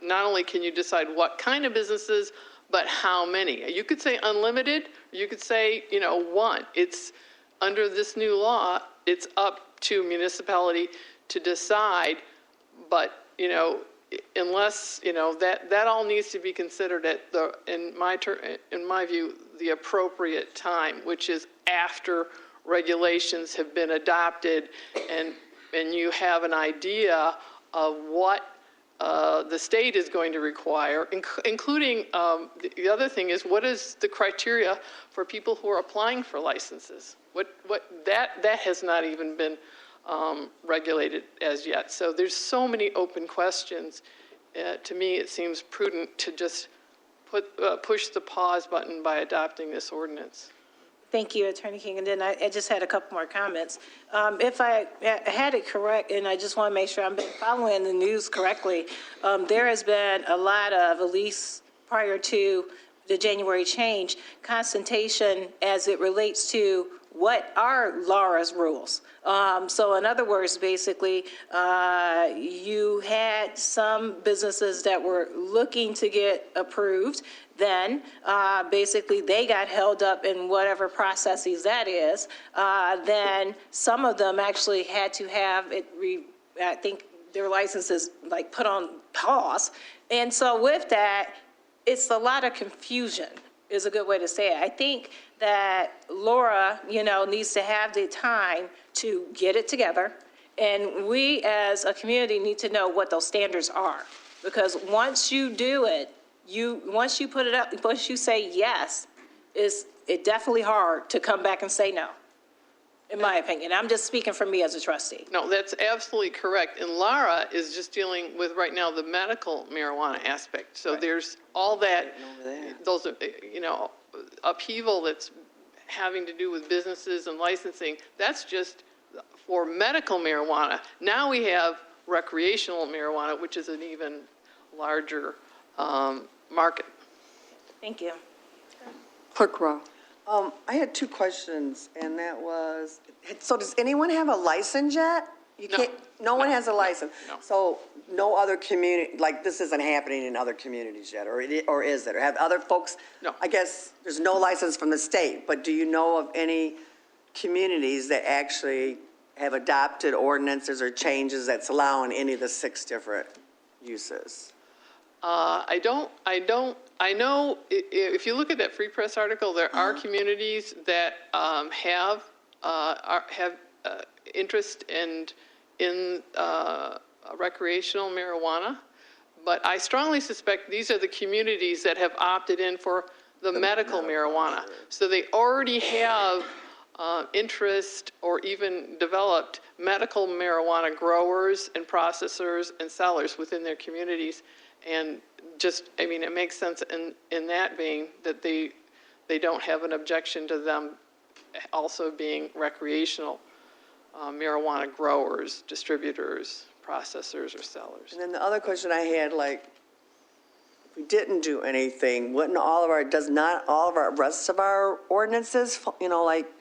Speaker 6: Not only can you decide what kind of businesses, but how many. You could say unlimited, you could say, one. It's, under this new law, it's up to municipality to decide, but, unless, that all needs to be considered at in my view, the appropriate time, which is after regulations have been adopted and you have an idea of what the state is going to require, including, the other thing is, what is the criteria for people who are applying for licenses? That has not even been regulated as yet. So there's so many open questions. To me, it seems prudent to just push the pause button by adopting this ordinance.
Speaker 8: Thank you, Attorney King. And then I just had a couple more comments. If I had it correct, and I just want to make sure I'm following the news correctly, there has been a lot of, at least prior to the January change, consultation as it relates to what are Laura's rules. So in other words, basically, you had some businesses that were looking to get approved. Then basically they got held up in whatever processes that is. Then some of them actually had to have it, I think their licenses like put on pause. And so with that, it's a lot of confusion is a good way to say it. I think that Laura, needs to have the time to get it together. And we as a community need to know what those standards are. Because once you do it, once you put it up, once you say yes, it's definitely hard to come back and say no, in my opinion. I'm just speaking for me as a trustee.
Speaker 6: No, that's absolutely correct. And Laura is just dealing with right now the medical marijuana aspect. So there's all that, those, upheaval that's having to do with businesses and licensing. That's just for medical marijuana. Now we have recreational marijuana, which is an even larger market.
Speaker 8: Thank you.
Speaker 11: Clerk Rowe. I had two questions, and that was, so does anyone have a license yet? You
Speaker 6: No.
Speaker 11: can't. No one has a license?
Speaker 6: No.
Speaker 11: So no other community, like this isn't happening in other communities yet, or is it? Or have other folks?
Speaker 6: No.
Speaker 11: I guess there's no license from the state, but do you know of any communities that actually have adopted ordinances or changes that's allowing any of the 6 different uses?
Speaker 6: I know if you look at that Free Press article, there are communities that have interest in recreational marijuana, but I strongly suspect these are the communities that have opted in for the medical marijuana. So they already have interest or even developed medical marijuana growers and processors and sellers within their communities. And it makes sense in that vein that they don't have an objection to them also being recreational marijuana growers, distributors, processors, or sellers.
Speaker 11: And then the other question I had, like, if we didn't do anything, does not all of our rest of our ordinances, like,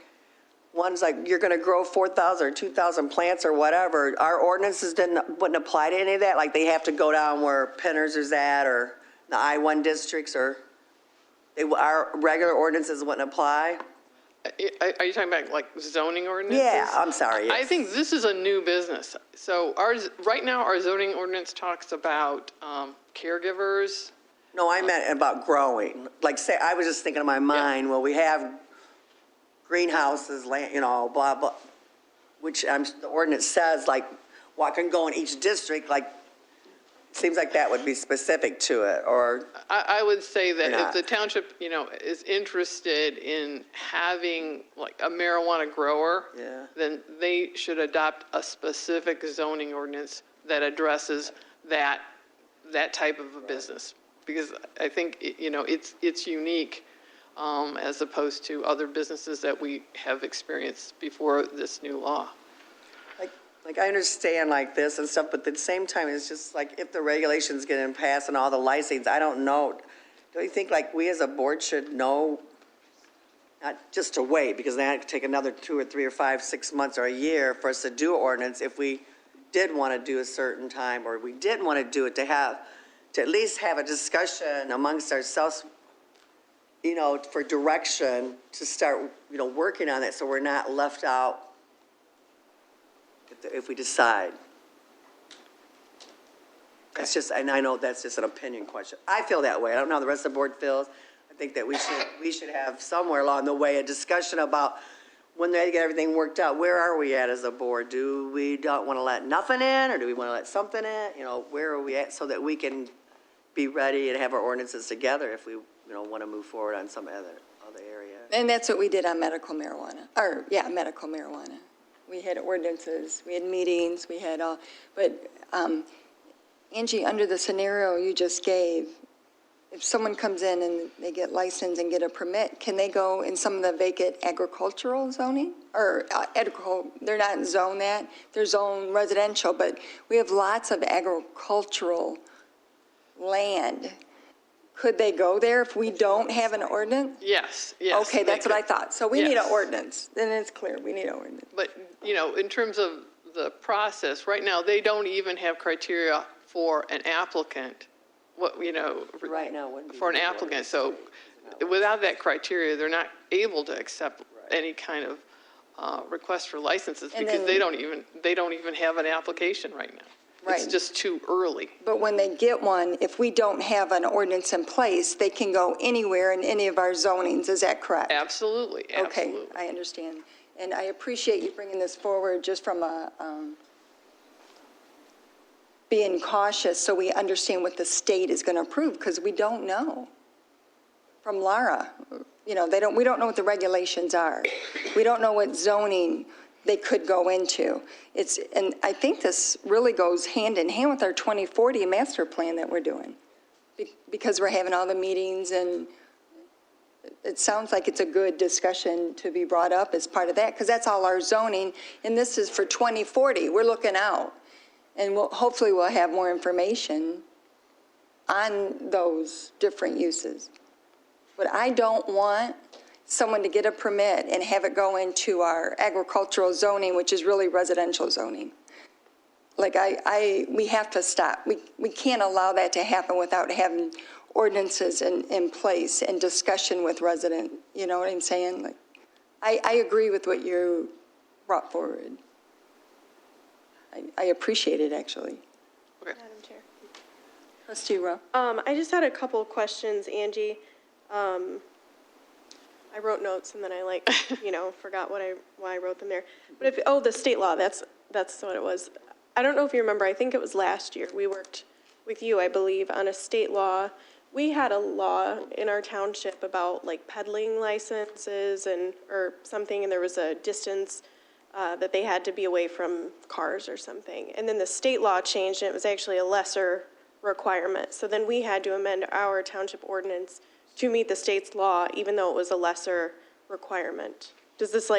Speaker 11: one's like, you're going to grow 4,000 or 2,000 plants or whatever, our ordinances wouldn't apply to any of that? Like, they have to go down where Pinners is at, or the I-1 districts, or our regular ordinances wouldn't apply?
Speaker 6: Are you talking about like zoning ordinances?
Speaker 11: Yeah, I'm sorry,
Speaker 6: I
Speaker 11: yes.
Speaker 6: think this is a new business. So right now, our zoning ordinance talks about caregivers.
Speaker 11: No, I meant about growing. Like, say, I was just thinking in my mind, well, we have greenhouses, land, blah, blah, which the ordinance says, like, what can go in each district, like, seems like that would be specific to it, or,
Speaker 6: I would say that if
Speaker 11: not.
Speaker 6: the township, is interested in having like a marijuana grower,
Speaker 11: Yeah.
Speaker 6: then they should adopt a specific zoning ordinance that addresses that type of a business. Because I think, it's unique as opposed to other businesses that we have experienced before this new law.
Speaker 11: like, I understand like this and stuff, but at the same time, it's just like, if the regulations get in pass and all the licensing, I don't know. Don't you think like we as a board should know, not just to wait, because then it could take another 2 or 3 or 5, 6 months or a year for us to do ordinance if we did want to do a certain time, or we didn't want to do it, to at least have a discussion amongst ourselves, for direction to start, working on it, so we're not left out if we decide. That's just, and I know that's just an opinion question. I feel that way. I don't know how the rest of the board feels. I think that we should have somewhere along the way a discussion about when they get everything worked out, where are we at as a board? Do we don't want to let nothing in, or do we want to let something in? Where are we at, so that we can be ready and have our ordinances together if we, want to move forward on some other area.
Speaker 1: And that's what we did on medical marijuana, medical marijuana. We had ordinances, we had meetings, we had all, but Angie, under the scenario you just gave, if someone comes in and they get licensed and get a permit, can they go in some of the vacant agricultural zoning? Or they're not zone that, they're zone residential, but we have lots of agricultural land. Could they go there if we don't have an ordinance?
Speaker 6: Yes.
Speaker 1: Okay, that's what I thought. So we need an
Speaker 6: Yes.
Speaker 1: ordinance. Then it's clear, we need an ordinance.
Speaker 6: But, in terms of the process, right now, they don't even have criteria for an applicant,
Speaker 11: Right now, it wouldn't be.
Speaker 6: for an applicant. So without that criteria, they're not able to accept any kind of request for licenses,
Speaker 1: And
Speaker 6: because
Speaker 1: then-
Speaker 6: they don't even have an application right now. It's
Speaker 1: Right.
Speaker 6: just too early.
Speaker 1: But when they get one, if we don't have an ordinance in place, they can go anywhere in any of our zonings. Is that correct?
Speaker 6: Absolutely,
Speaker 1: Okay,
Speaker 6: absolutely.
Speaker 1: I understand. And I appreciate you bringing this forward just from being cautious so we understand what the state is going to approve, because we don't know. From Lara, we don't know what the regulations are. We don't know what zoning they could go into. And I think this really goes hand in hand with our 2040 master plan that we're doing, because we're having all the meetings, and it sounds like it's a good discussion to be brought up as part of that, because that's all our zoning, and this is for 2040. We're looking out, and hopefully we'll have more information on those different uses. But I don't want someone to get a permit and have it go into our agricultural zoning, which is really residential zoning. Like, we have to stop. We can't allow that to happen without having ordinances in place and discussion with resident, you know what I'm saying? Like, I agree with what you brought forward. I appreciate it, actually.
Speaker 6: Okay.
Speaker 14: Madam Chair.
Speaker 1: Trustee Rowe?
Speaker 14: I just had a couple of questions, Angie. I wrote notes and then I forgot why I wrote them there. But the state law, that's what it was. I don't know if you remember, I think it was last year. We worked with you, I believe, on a state law. We had a law in our township about like peddling licenses or something, and there was a distance that they had to be away from cars or something. And then the state law changed, and it was actually a lesser requirement. So then we had to amend our township ordinance to meet the state's law, even though it was a lesser requirement. Does this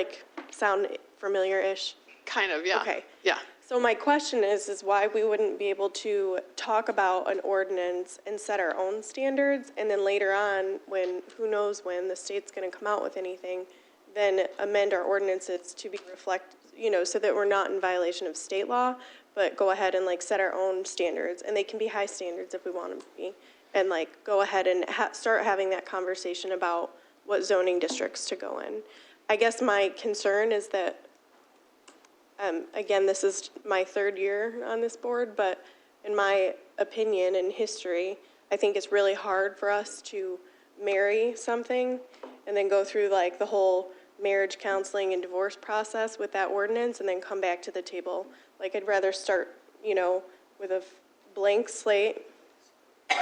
Speaker 14: sound familiar-ish?
Speaker 6: Kind of, yeah.
Speaker 14: Okay.
Speaker 6: Yeah.
Speaker 14: So my question is why we wouldn't be able to talk about an ordinance and set our own standards, and then later on, who knows when the state's going to come out with anything, then amend our ordinances to be so that we're not in violation of state law, but go ahead and set our own standards, and they can be high standards if we want them to be, and go ahead and start having that conversation about what zoning districts to go in. I guess my concern is that, again, this is my third year on this board, but in my opinion and history, I think it's really hard for us to marry something and then go through like the whole marriage counseling and divorce process with that ordinance and then come back to the table. Like, I'd rather start, with a blank slate,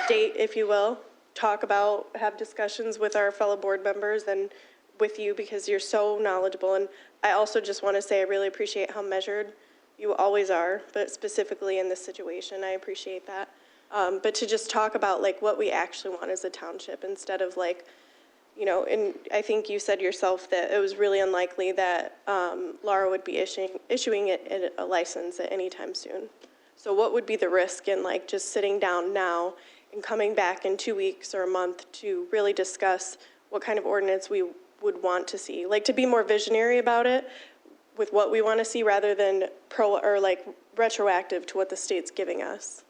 Speaker 14: date, if you will, talk about, have discussions with our fellow board members and with you because you're so knowledgeable. And I also just want to say I really appreciate how measured you always are, but specifically in this situation, I appreciate that. But to just talk about like what we actually want as a township instead of like, and I think you said yourself that it was really unlikely that Laura would be issuing a license at any time soon. So what would be the risk in like just sitting down now and coming back in 2 weeks or a month to really discuss what kind of ordinance we would want to see? Like, to be more visionary about it with what we want to see rather than retroactive to what the state's giving us,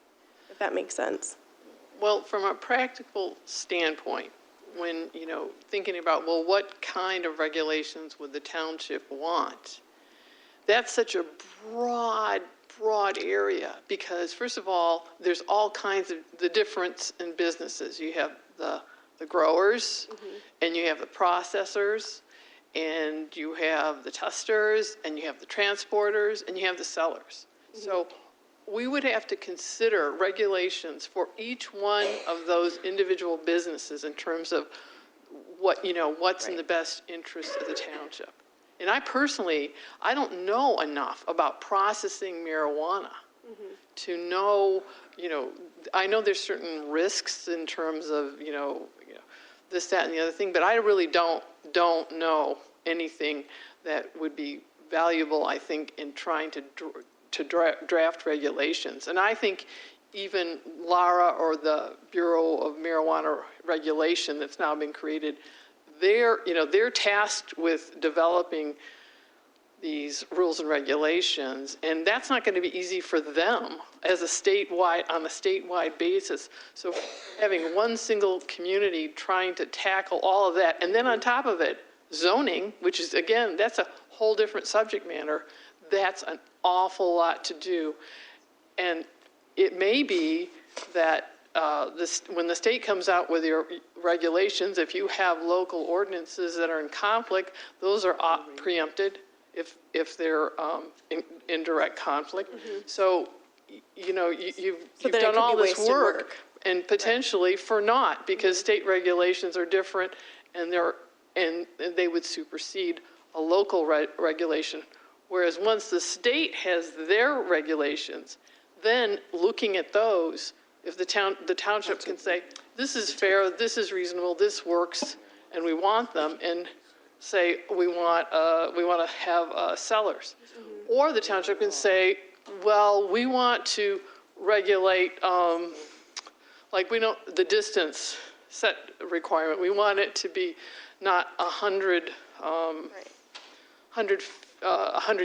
Speaker 14: if that makes sense.
Speaker 6: Well, from a practical standpoint, when, thinking about, well, what kind of regulations would the township want? That's such a broad area because, first of all, there's all kinds of the difference in businesses. You have the growers, and you have the processors, and you have the testers, and you have the transporters, and you have the sellers. So we would have to consider regulations for each one of those individual businesses in terms of what, what's in the best interest of the township. And I personally, I don't know enough about processing marijuana to know, I know there's certain risks in terms of, this, that, and the other thing, but I really don't know anything that would be valuable, I think, in trying to draft regulations. And I think even Lara or the Bureau of Marijuana Regulation that's now been created, they're tasked with developing these rules and regulations, and that's not going to be easy for them as on a statewide basis. So having one single community trying to tackle all of that, and then on top of it, zoning, which is, again, that's a whole different subject matter, that's an awful lot to do. And it may be that when the state comes out with your regulations, if you have local ordinances that are in conflict, those are preempted if they're in direct conflict. So, you've done all this work and potentially for naught because state regulations are different and they would supersede a local regulation. Whereas once the state has their regulations, then looking at those, if the township can say, this is fair, this is reasonable, this works, and we want them, and say we want to have sellers, or the township can say, well, we want to regulate, like we know the distance set requirement. We want it to be not 100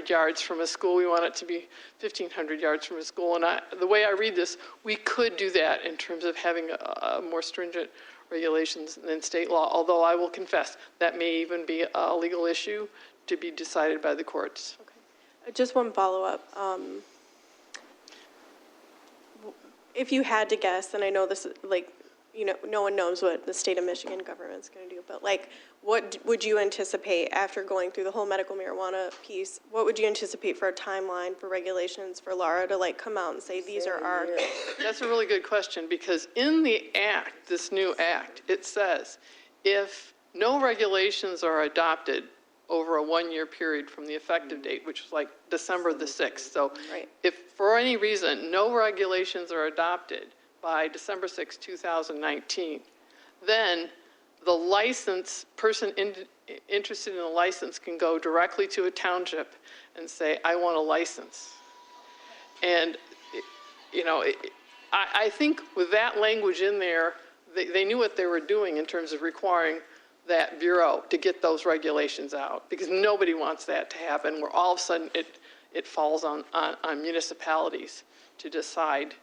Speaker 6: yards from a school. We want it to be 1,500 yards from a school. And the way I read this, we could do that in terms of having a more stringent regulations than state law, although I will confess that may even be a legal issue to be decided by the courts.
Speaker 14: Okay. Just one follow-up. If you had to guess, and I know this, no one knows what the state of Michigan government's going to do, but what would you anticipate after going through the whole medical marijuana piece? What would you anticipate for a timeline for regulations for Lara to come out and say, these are our...
Speaker 6: That's a really good question because in the act, this new act, it says if no regulations are adopted over a 1-year period from the effective date, which was December the 6th. So if for any reason no regulations are adopted by December 6, 2019, then the person interested in a license can go directly to a township and say, I want a license. And, I think with that language in there, they knew what they were doing in terms of requiring that bureau to get those regulations out, because nobody wants that to happen, where all of a sudden it falls on municipalities to decide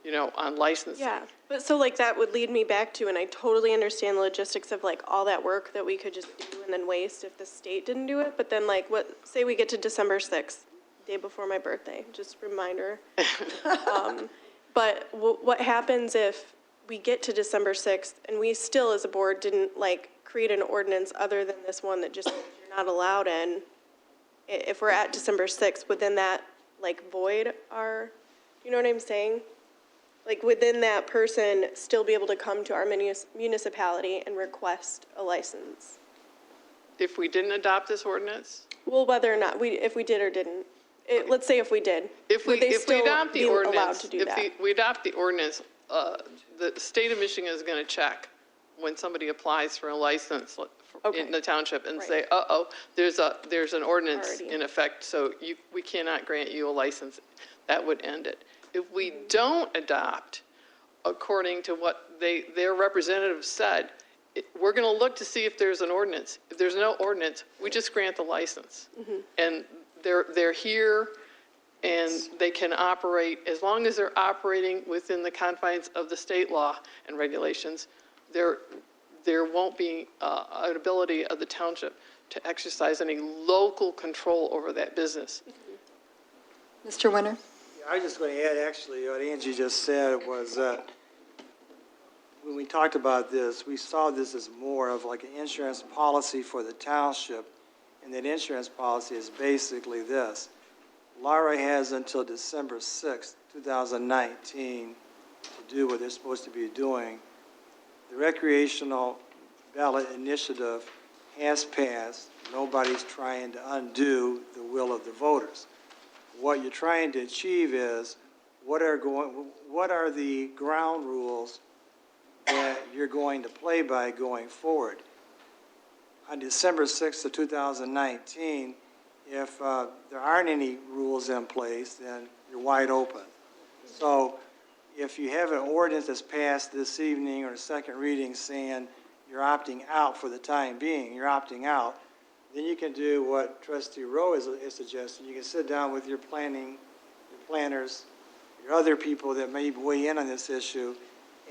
Speaker 6: on licensing.
Speaker 14: Yeah, but so like that would lead me back to, and I totally understand the logistics of like all that work that we could just do and then waste if the state didn't do it, but then like say we get to December 6th, day before my birthday, just reminder. But what happens if we get to December 6th and we still as a board didn't like create an ordinance other than this one that just says you're not allowed in? If we're at December 6th, would then that like void our, you know what I'm saying? Like, would then that person still be able to come to our municipality and request a license?
Speaker 6: If we didn't adopt this ordinance?
Speaker 14: Well, whether or not, if we did or didn't. Let's say if we did.
Speaker 6: If we adopt the ordinance,
Speaker 14: allowed to do that?
Speaker 6: if we adopt the ordinance, the state of Michigan is going to check when somebody applies for a license in the township and say, there's an ordinance
Speaker 14: Already.
Speaker 6: in effect, so we cannot grant you a license. That would end it. If we don't adopt, according to what their representative said, we're going to look to see if there's an ordinance. If there's no ordinance, we just grant the license. And they're here, and they can operate, as long as they're operating within the confines of the state law and regulations, there won't be an ability of the township to exercise any local control over that business.
Speaker 1: Mr. Winter?
Speaker 5: I was just going to add, actually, what Angie just said was that when we talked about this, we saw this as more of like an insurance policy for the township, and that insurance policy is basically this. Lara has until December 6th, 2019 to do what they're supposed to be doing. The recreational ballot initiative has passed. Nobody's trying to undo the will of the voters. What you're trying to achieve is what are the ground rules that you're going to play by going forward. On December 6th of 2019, if there aren't any rules in place, then you're wide open. So if you have an ordinance that's passed this evening or a second reading saying you're opting out for the time being, you're opting out, then you can do what Trustee Rowe is suggesting. You can sit down with your planners, your other people that may weigh in on this issue,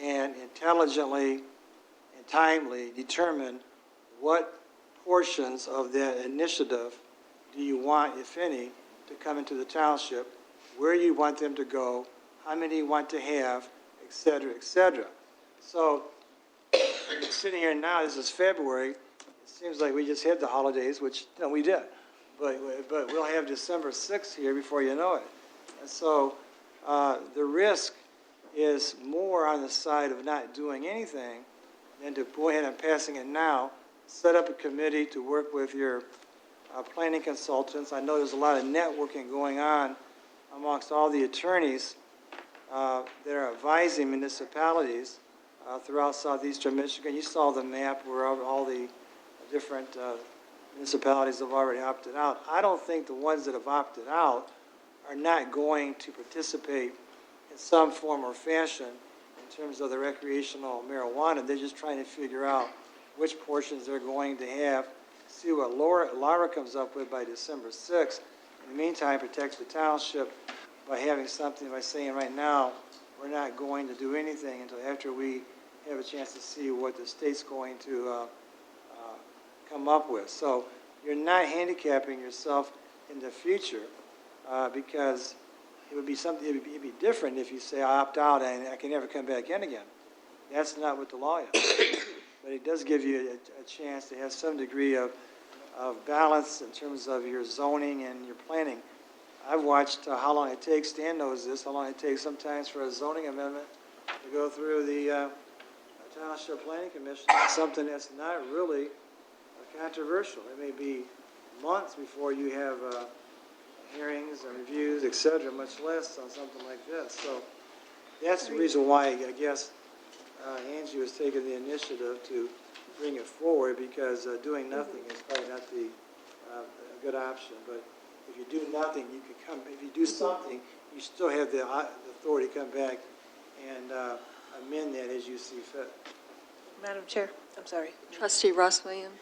Speaker 5: and intelligently and timely determine what portions of that initiative do you want, if any, to come into the township, where you want them to go, how many you want to have, et cetera, et cetera. So sitting here now, this is February, it seems like we just had the holidays, which, we did. But we'll have December 6th here before you know it. And so the risk is more on the side of not doing anything than to go ahead and passing it now, set up a committee to work with your planning consultants. I know there's a lot of networking going on amongst all the attorneys that are advising municipalities throughout southeastern Michigan. You saw the map where all the different municipalities have already opted out. I don't think the ones that have opted out are not going to participate in some form or fashion in terms of the recreational marijuana. They're just trying to figure out which portions they're going to have, see what Lara comes up with by December 6th. In the meantime, protects the township by having something, by saying right now, we're not going to do anything until after we have a chance to see what the state's going to come up with. So you're not handicapping yourself in the future because it would be something, it'd be different if you say I opt out and I can never come back in again. That's not what the law is. But it does give you a chance to have some degree of balance in terms of your zoning and your planning. I've watched how long it takes, Stan knows this, how long it takes sometimes for a zoning amendment to go through the Township Planning Commission. It's something that's not really controversial. It may be months before you have hearings and reviews, et cetera, much less on something like this. So that's the reason why I guess Angie was taking the initiative to bring it forward, because doing nothing is probably not the a good option. But if you do nothing, you can come. If you do something, you still have the authority to come back and amend that as you see fit.
Speaker 8: Madam Chair, I'm sorry.
Speaker 1: Trustee Ross Williams?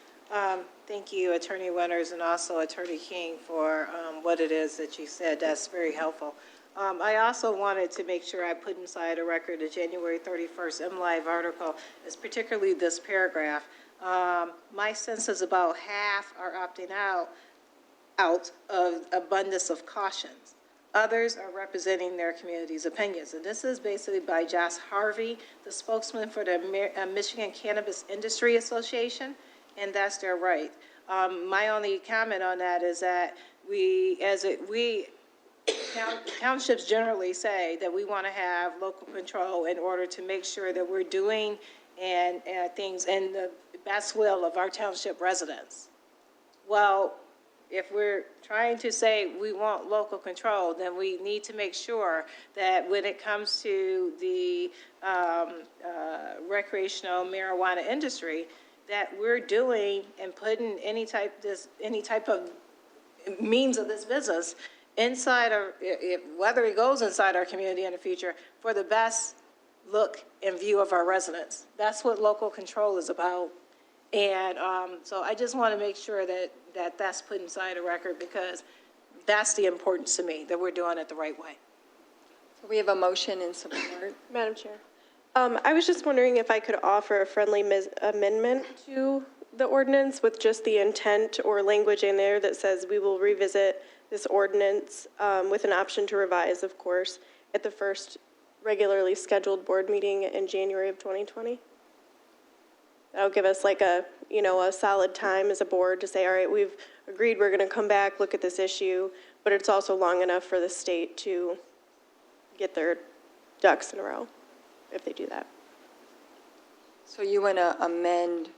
Speaker 8: Thank you, Attorney Winters, and also Attorney King, for what it is that you said. That's very helpful. I also wanted to make sure I put inside a record the January 31st MLive article, is particularly this paragraph. My sense is about half are opting out of abundance of cautions. Others are representing their community's opinions. And this is basically by Josh Harvey, the spokesman for the Michigan Cannabis Industry Association, and that's their right. My only comment on that is that townships generally say that we want to have local control in order to make sure that we're doing and things in the best will of our township residents. Well, if we're trying to say we want local control, then we need to make sure that when it comes to the recreational marijuana industry, that we're doing and putting any type of means of this business inside our, whether it goes inside our community in the future, for the best look and view of our residents. That's what local control is about. And so I just want to make sure that that's put inside a record, because that's the importance to me, that we're doing it the right way.
Speaker 1: So we have a motion and support.
Speaker 14: Madam Chair, I was just wondering if I could offer a friendly amendment to the ordinance with just the intent or language in there that says we will revisit this ordinance with an option to revise, of course, at the first regularly scheduled board meeting in January of 2020. That'll give us like a solid time as a board to say, all right, we've agreed we're going to come back, look at this issue, but it's also long enough for the state to get their ducks in a row if they do that.
Speaker 1: So you want to amend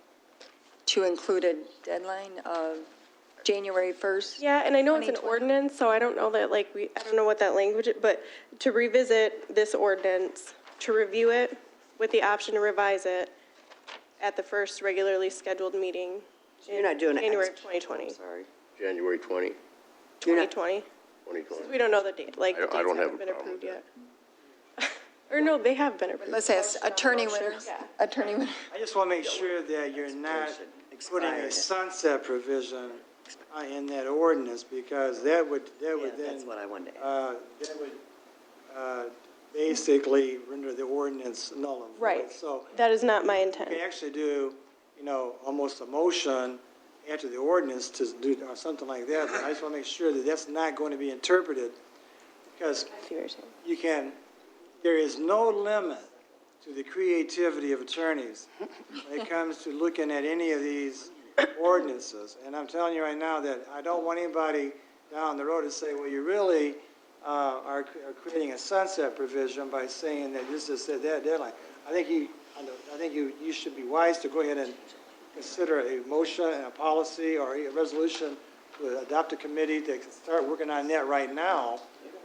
Speaker 1: to include a deadline of January 1st?
Speaker 14: Yeah, and I know it's an
Speaker 1: 2020.
Speaker 14: ordinance, so I don't know that I don't know what that language is, but to revisit this ordinance, to review it with the option to revise it at the first regularly scheduled meeting.
Speaker 11: You're not doing it.
Speaker 14: January of 2020.
Speaker 11: Sorry.
Speaker 2: January 20,
Speaker 14: 2020.
Speaker 2: 2020.
Speaker 14: We don't know the date, like, the
Speaker 2: I don't
Speaker 14: dates
Speaker 2: have
Speaker 14: haven't
Speaker 2: a
Speaker 14: been
Speaker 2: problem
Speaker 14: approved
Speaker 2: with
Speaker 14: yet. Or no, they have been approved.
Speaker 1: Let's ask Attorney Winters.
Speaker 14: Yeah.
Speaker 1: Attorney Winters.
Speaker 5: I just want to make sure that you're not putting a sunset provision in that ordinance, because that would then,
Speaker 11: That's what I wanted to add.
Speaker 5: that would basically render the ordinance null and void.
Speaker 14: Right.
Speaker 5: So
Speaker 14: That is not my
Speaker 5: you
Speaker 14: intent.
Speaker 5: can actually do, almost a motion after the ordinance to do or something like that. But I just want to make sure that that's not going to be interpreted, because
Speaker 14: I see what you're saying.
Speaker 5: there is no limit to the creativity of attorneys when it comes to looking at any of these ordinances. And I'm telling you right now that I don't want anybody down the road to say, well, you really are creating a sunset provision by saying that this is that deadline. I think you should be wise to go ahead and consider a motion and a policy or a resolution to adopt a committee to start working on that right now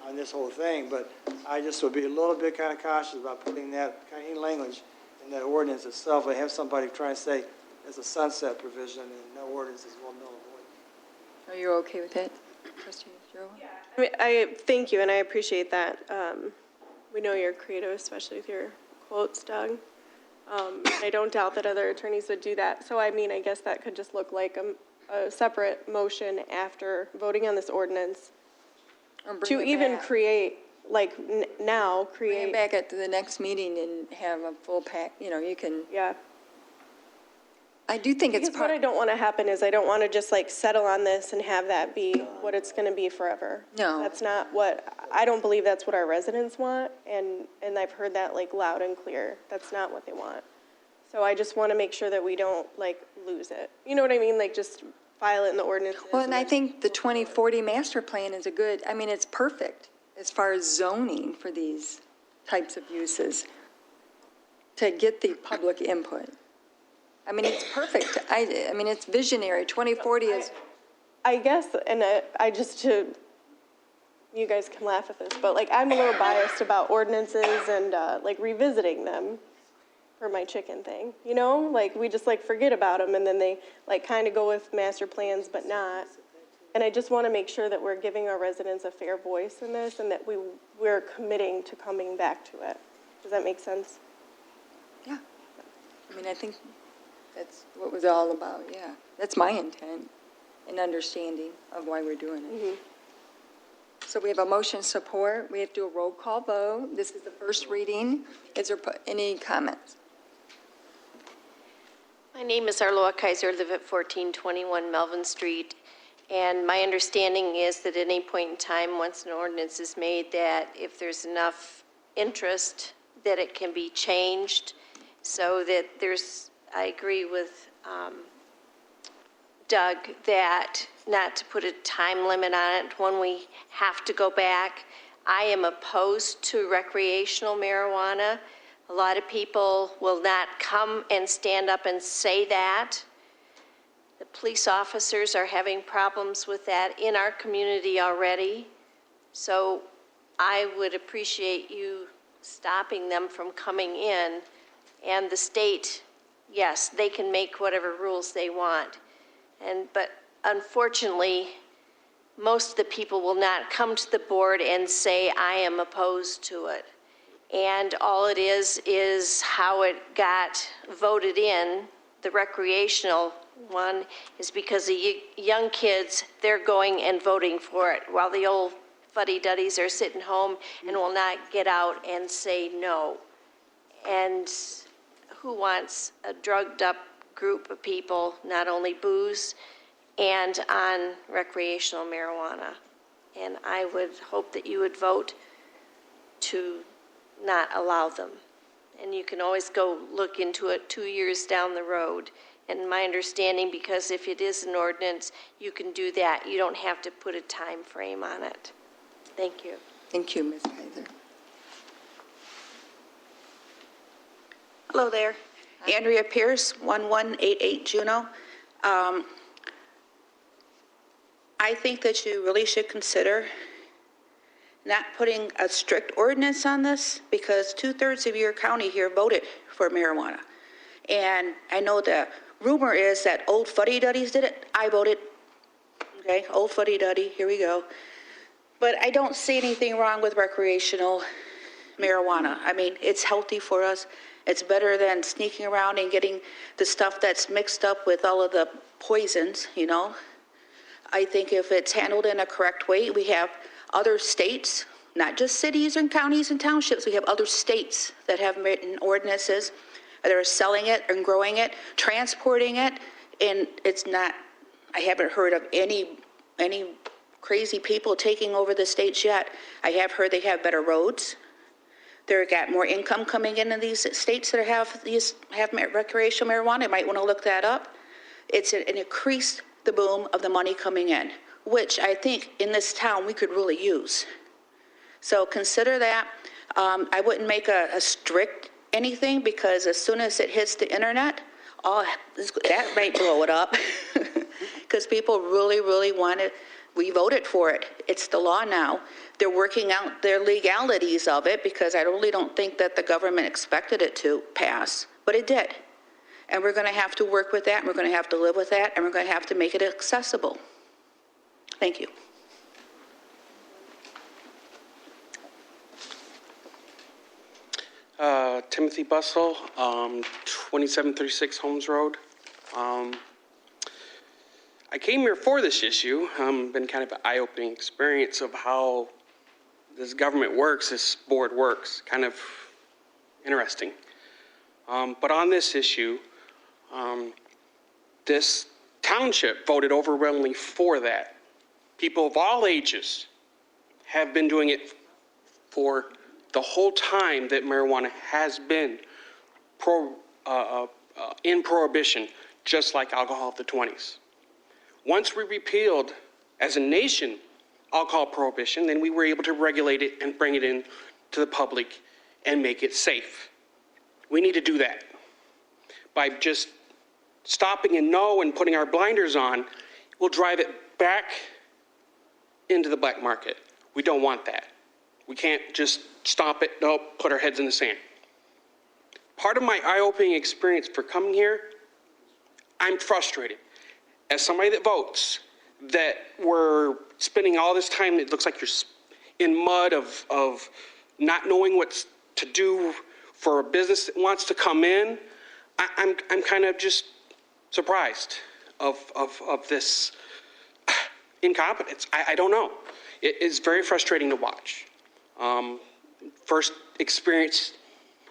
Speaker 5: on this whole thing. But I just would be a little bit kind of cautious about putting that kind of language in that ordinance itself. I have somebody try and say there's a sunset provision and no ordinance is null and void.
Speaker 1: Are you okay with that, Trustee Giroux?
Speaker 14: I mean, I thank you, and I appreciate that. We know you're creative, especially with your quotes, Doug. I don't doubt that other attorneys would do that. So, I mean, I guess that could just look like a separate motion after voting on this ordinance to even create, like, now
Speaker 1: Bring
Speaker 14: create.
Speaker 1: it back at the next meeting and have a full pack, you can,
Speaker 14: Yeah.
Speaker 1: I do think it's
Speaker 14: Because what I don't want to happen is I don't want to just like settle on this and have that be what it's going to be forever.
Speaker 1: No.
Speaker 14: That's not what, I don't believe that's what our residents want, and I've heard that like loud and clear. That's not what they want. So I just want to make sure that we don't like lose it. You know what I mean? Like just file it in the ordinance.
Speaker 1: Well, and I think the 2040 master plan is it's perfect as far as zoning for these types of uses to get the public input. I mean, it's perfect. I mean, it's visionary. 2040 is,
Speaker 14: I guess, and I just you guys can laugh at this, but like I'm a little biased about ordinances and like revisiting them for my chicken thing, like we just like forget about them and then they like kind of go with master plans but not. And I just want to make sure that we're giving our residents a fair voice in this and that we're committing to coming back to it. Does that make sense?
Speaker 1: yeah. I mean, I think that's what it was all about, yeah. That's my intent and understanding of why we're doing it. So we have a motion support. We have to do a roll call vote. This is the first reading. Is there any comments?
Speaker 3: My name is Arloa Kaiser, live at 1421 Melvin Street, and my understanding is that at any point in time, once an ordinance is made, that if there's enough interest, that it can be changed, so that I agree with Doug, that not to put a time limit on it when we have to go back. I am opposed to recreational marijuana. A lot of people will not come and stand up and say that. The police officers are having problems with that in our community already. So I would appreciate you stopping them from coming in. And the state, yes, they can make whatever rules they want. But unfortunately, most of the people will not come to the board and say, I am opposed to it. And all it is how it got voted in, the recreational one, is because the young kids, they're going and voting for it, while the old fuddy-duddies are sitting home and will not get out and say no. And who wants a drugged-up group of people, not only booze, and on recreational marijuana? And I would hope that you would vote to not allow them. And you can always go look into it 2 years down the road. And my understanding, because if it is an ordinance, you can do that. You don't have to put a time frame on it. Thank you.
Speaker 1: Thank you, Ms. Kaiser.
Speaker 17: Hello there. Andrea Pierce, 1188 Juneau. I think that you really should consider not putting a strict ordinance on this, because 2/3 of your county here voted for marijuana. And I know the rumor is that old fuddy-duddies did it. I voted. Okay, old fuddy-duddy, here we go. But I don't see anything wrong with recreational marijuana. I mean, it's healthy for us. It's better than sneaking around and getting the stuff that's mixed up with all of the poisons, you know. I think if it's handled in a correct way, we have other states, not just cities and counties and townships, we have other states that have written ordinances that are selling it and growing it, transporting it, and it's not, I haven't heard of any crazy people taking over the states yet. I have heard they have better roads. They've got more income coming into these states that have recreational marijuana. You might want to look that up. It's an increase the boom of the money coming in, which I think in this town we could really use. So consider that. I wouldn't make a strict anything, because as soon as it hits the internet, that might blow it up, because people really, really want it. We voted for it. It's the law now. They're working out their legalities of it, because I really don't think that the government expected it to pass, but it did. And we're going to have to work with that, and we're going to have to live with that, and we're going to have to make it accessible. Thank you.
Speaker 18: Timothy Bussell, 2736 Holmes Road. I came here for this issue. Been kind of an eye-opening experience of how this government works, this board works. Kind of interesting. But on this issue, this township voted overwhelmingly for that. People of all ages have been doing it for the whole time that marijuana has been in prohibition, just like alcohol of the 20s. Once we repealed, as a nation, alcohol prohibition, then we were able to regulate it and bring it in to the public and make it safe. We need to do that. By just stopping and putting our blinders on, we'll drive it back into the black market. We don't want that. We can't just stop it, put our heads in the sand. Part of my eye-opening experience for coming here, I'm frustrated. As somebody that votes, that we're spending all this time, it looks like you're in mud of not knowing what to do for a business that wants to come in. I'm kind of just surprised of this incompetence. I don't know. it is very frustrating to watch. First experience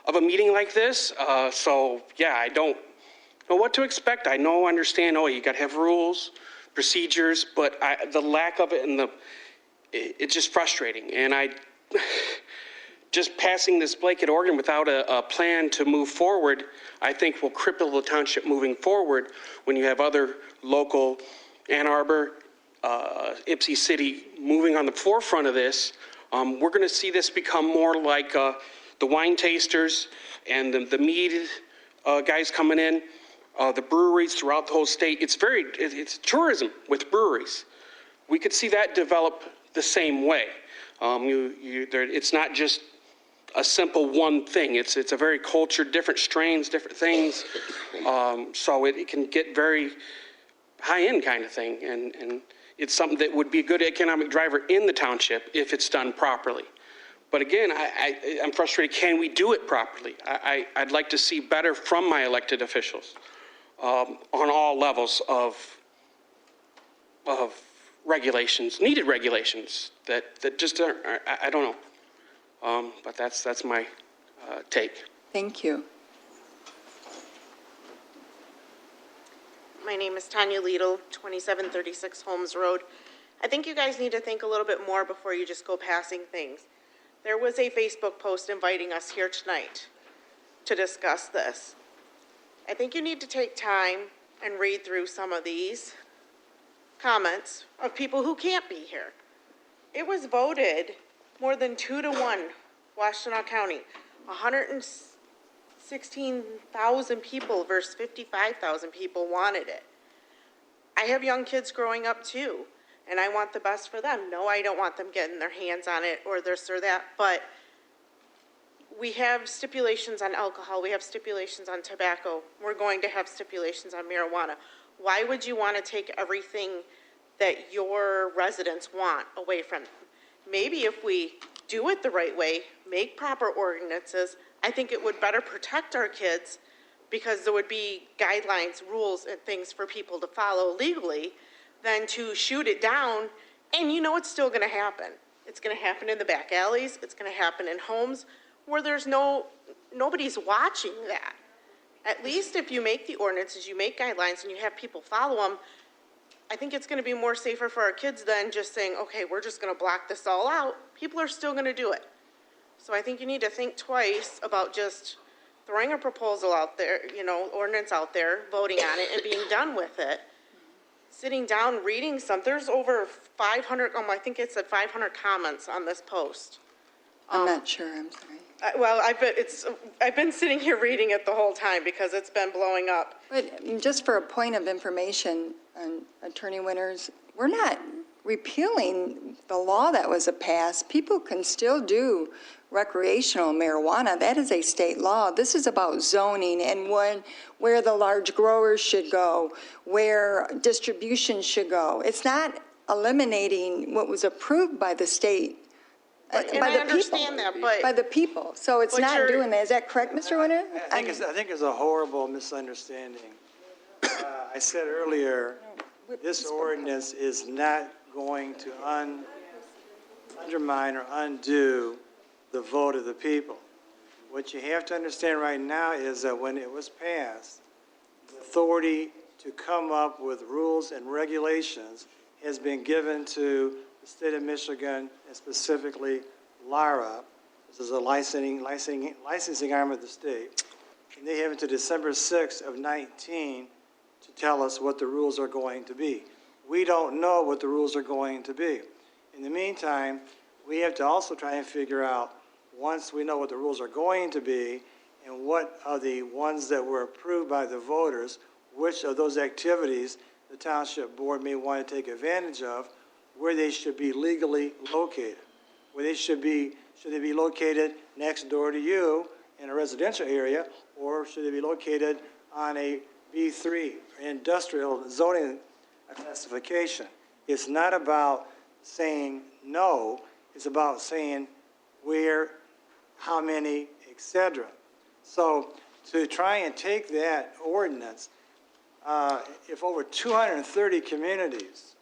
Speaker 18: of a meeting like this, so yeah, I don't know what to expect. I understand, you got to have rules, procedures, but the lack of it and it's just frustrating. And just passing this blanket organ without a plan to move forward, I think will cripple the township moving forward when you have other local, Ann Arbor, Ypsi City moving on the forefront of this. We're going to see this become more like the wine tasters and the mead guys coming in, the breweries throughout the whole state. It's tourism with breweries. We could see that develop the same way. It's not just a simple one thing. It's a very cultured, different strains, different things. So it can get very high-end kind of thing. And it's something that would be a good economic driver in the township if it's done properly. But again, I'm frustrated. Can we do it properly? I'd like to see better from my elected officials on all levels of regulations, needed regulations that just aren't, I don't know. But that's my take.
Speaker 1: Thank you.
Speaker 19: My name is Tanya Liedl, 2736 Holmes Road. I think you guys need to think a little bit more before you just go passing things. There was a Facebook post inviting us here tonight to discuss this. I think you need to take time and read through some of these comments of people who can't be here. It was voted more than 2-1, Washtenaw County, 116,000 people versus 55,000 people wanted it. I have young kids growing up too, and I want the best for them. No, I don't want them getting their hands on it or this or that, but we have stipulations on alcohol, we have stipulations on tobacco, we're going to have stipulations on marijuana. Why would you want to take everything that your residents want away from them? Maybe if we do it the right way, make proper ordinances, I think it would better protect our kids because there would be guidelines, rules, and things for people to follow legally than to shoot it down. And you know it's still going to happen. It's going to happen in the back alleys. It's going to happen in homes where nobody's watching that. At least if you make the ordinances, you make guidelines, and you have people follow them, I think it's going to be more safer for our kids than just saying, okay, we're just going to block this all out. People are still going to do it. So I think you need to think twice about just throwing a proposal out there, ordinance out there, voting on it, and being done with it. Sitting down, reading some, there's over 500, I think it said 500 comments on this post.
Speaker 1: I'm not sure, I'm sorry.
Speaker 19: Well, I've been sitting here reading it the whole time because it's been blowing up.
Speaker 1: But just for a point of information, Attorney Winters, we're not repealing the law that was passed. People can still do recreational marijuana. That is a state law. This is about zoning and where the large growers should go, where distribution should go. It's not eliminating what was approved by the state.
Speaker 19: And I understand that, but...
Speaker 1: By the people. So it's not doing that. Is that correct, Mr. Winter?
Speaker 5: I think it's a horrible misunderstanding. I said earlier, this ordinance is not going to undermine or undo the vote of the people. What you have to understand right now is that when it was passed, the authority to come up with rules and regulations has been given to the state of Michigan, and specifically LARA. This is a licensing arm of the state. And they have until December 6th of 19 to tell us what the rules are going to be. We don't know what the rules are going to be. In the meantime, we have to also try and figure out, once we know what the rules are going to be and what are the ones that were approved by the voters, which of those activities the township board may want to take advantage of, where they should be legally located. Where they should they be located next door to you in a residential area, or should they be located on a B3 industrial zoning classification? It's not about saying no, it's about saying where, how many, etc. So to try and take that ordinance, if over 230 communities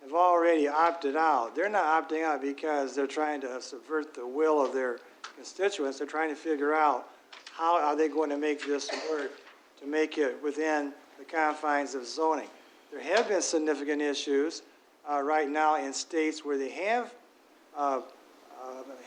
Speaker 5: have already opted out. They're not opting out because they're trying to subvert the will of their constituents. They're trying to figure out how are they going to make this work to make it within the confines of zoning. There have been significant issues right now in states where they have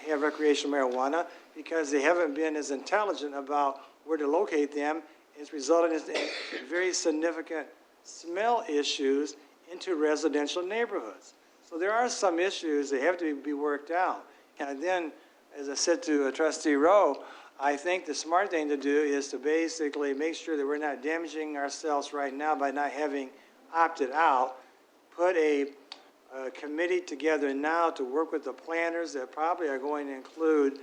Speaker 5: recreational marijuana because they haven't been as intelligent about where to locate them. It's resulted in very significant smell issues into residential neighborhoods. So there are some issues that have to be worked out. And then, as I said to Trustee Rowe, I think the smart thing to do is to basically make sure that we're not damaging ourselves right now by not having opted out. Put a committee together now to work with the planners that probably are going to include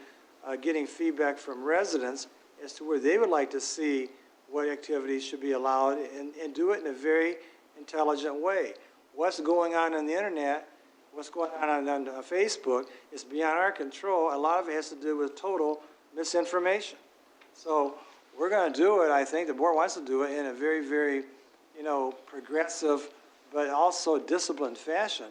Speaker 5: getting feedback from residents as to where they would like to see what activities should be allowed and do it in a very intelligent way. What's going on the internet, what's going on Facebook is beyond our control. A lot of it has to do with total misinformation. So we're going to do it. I think the board wants to do it in a very, very, progressive, but also disciplined fashion.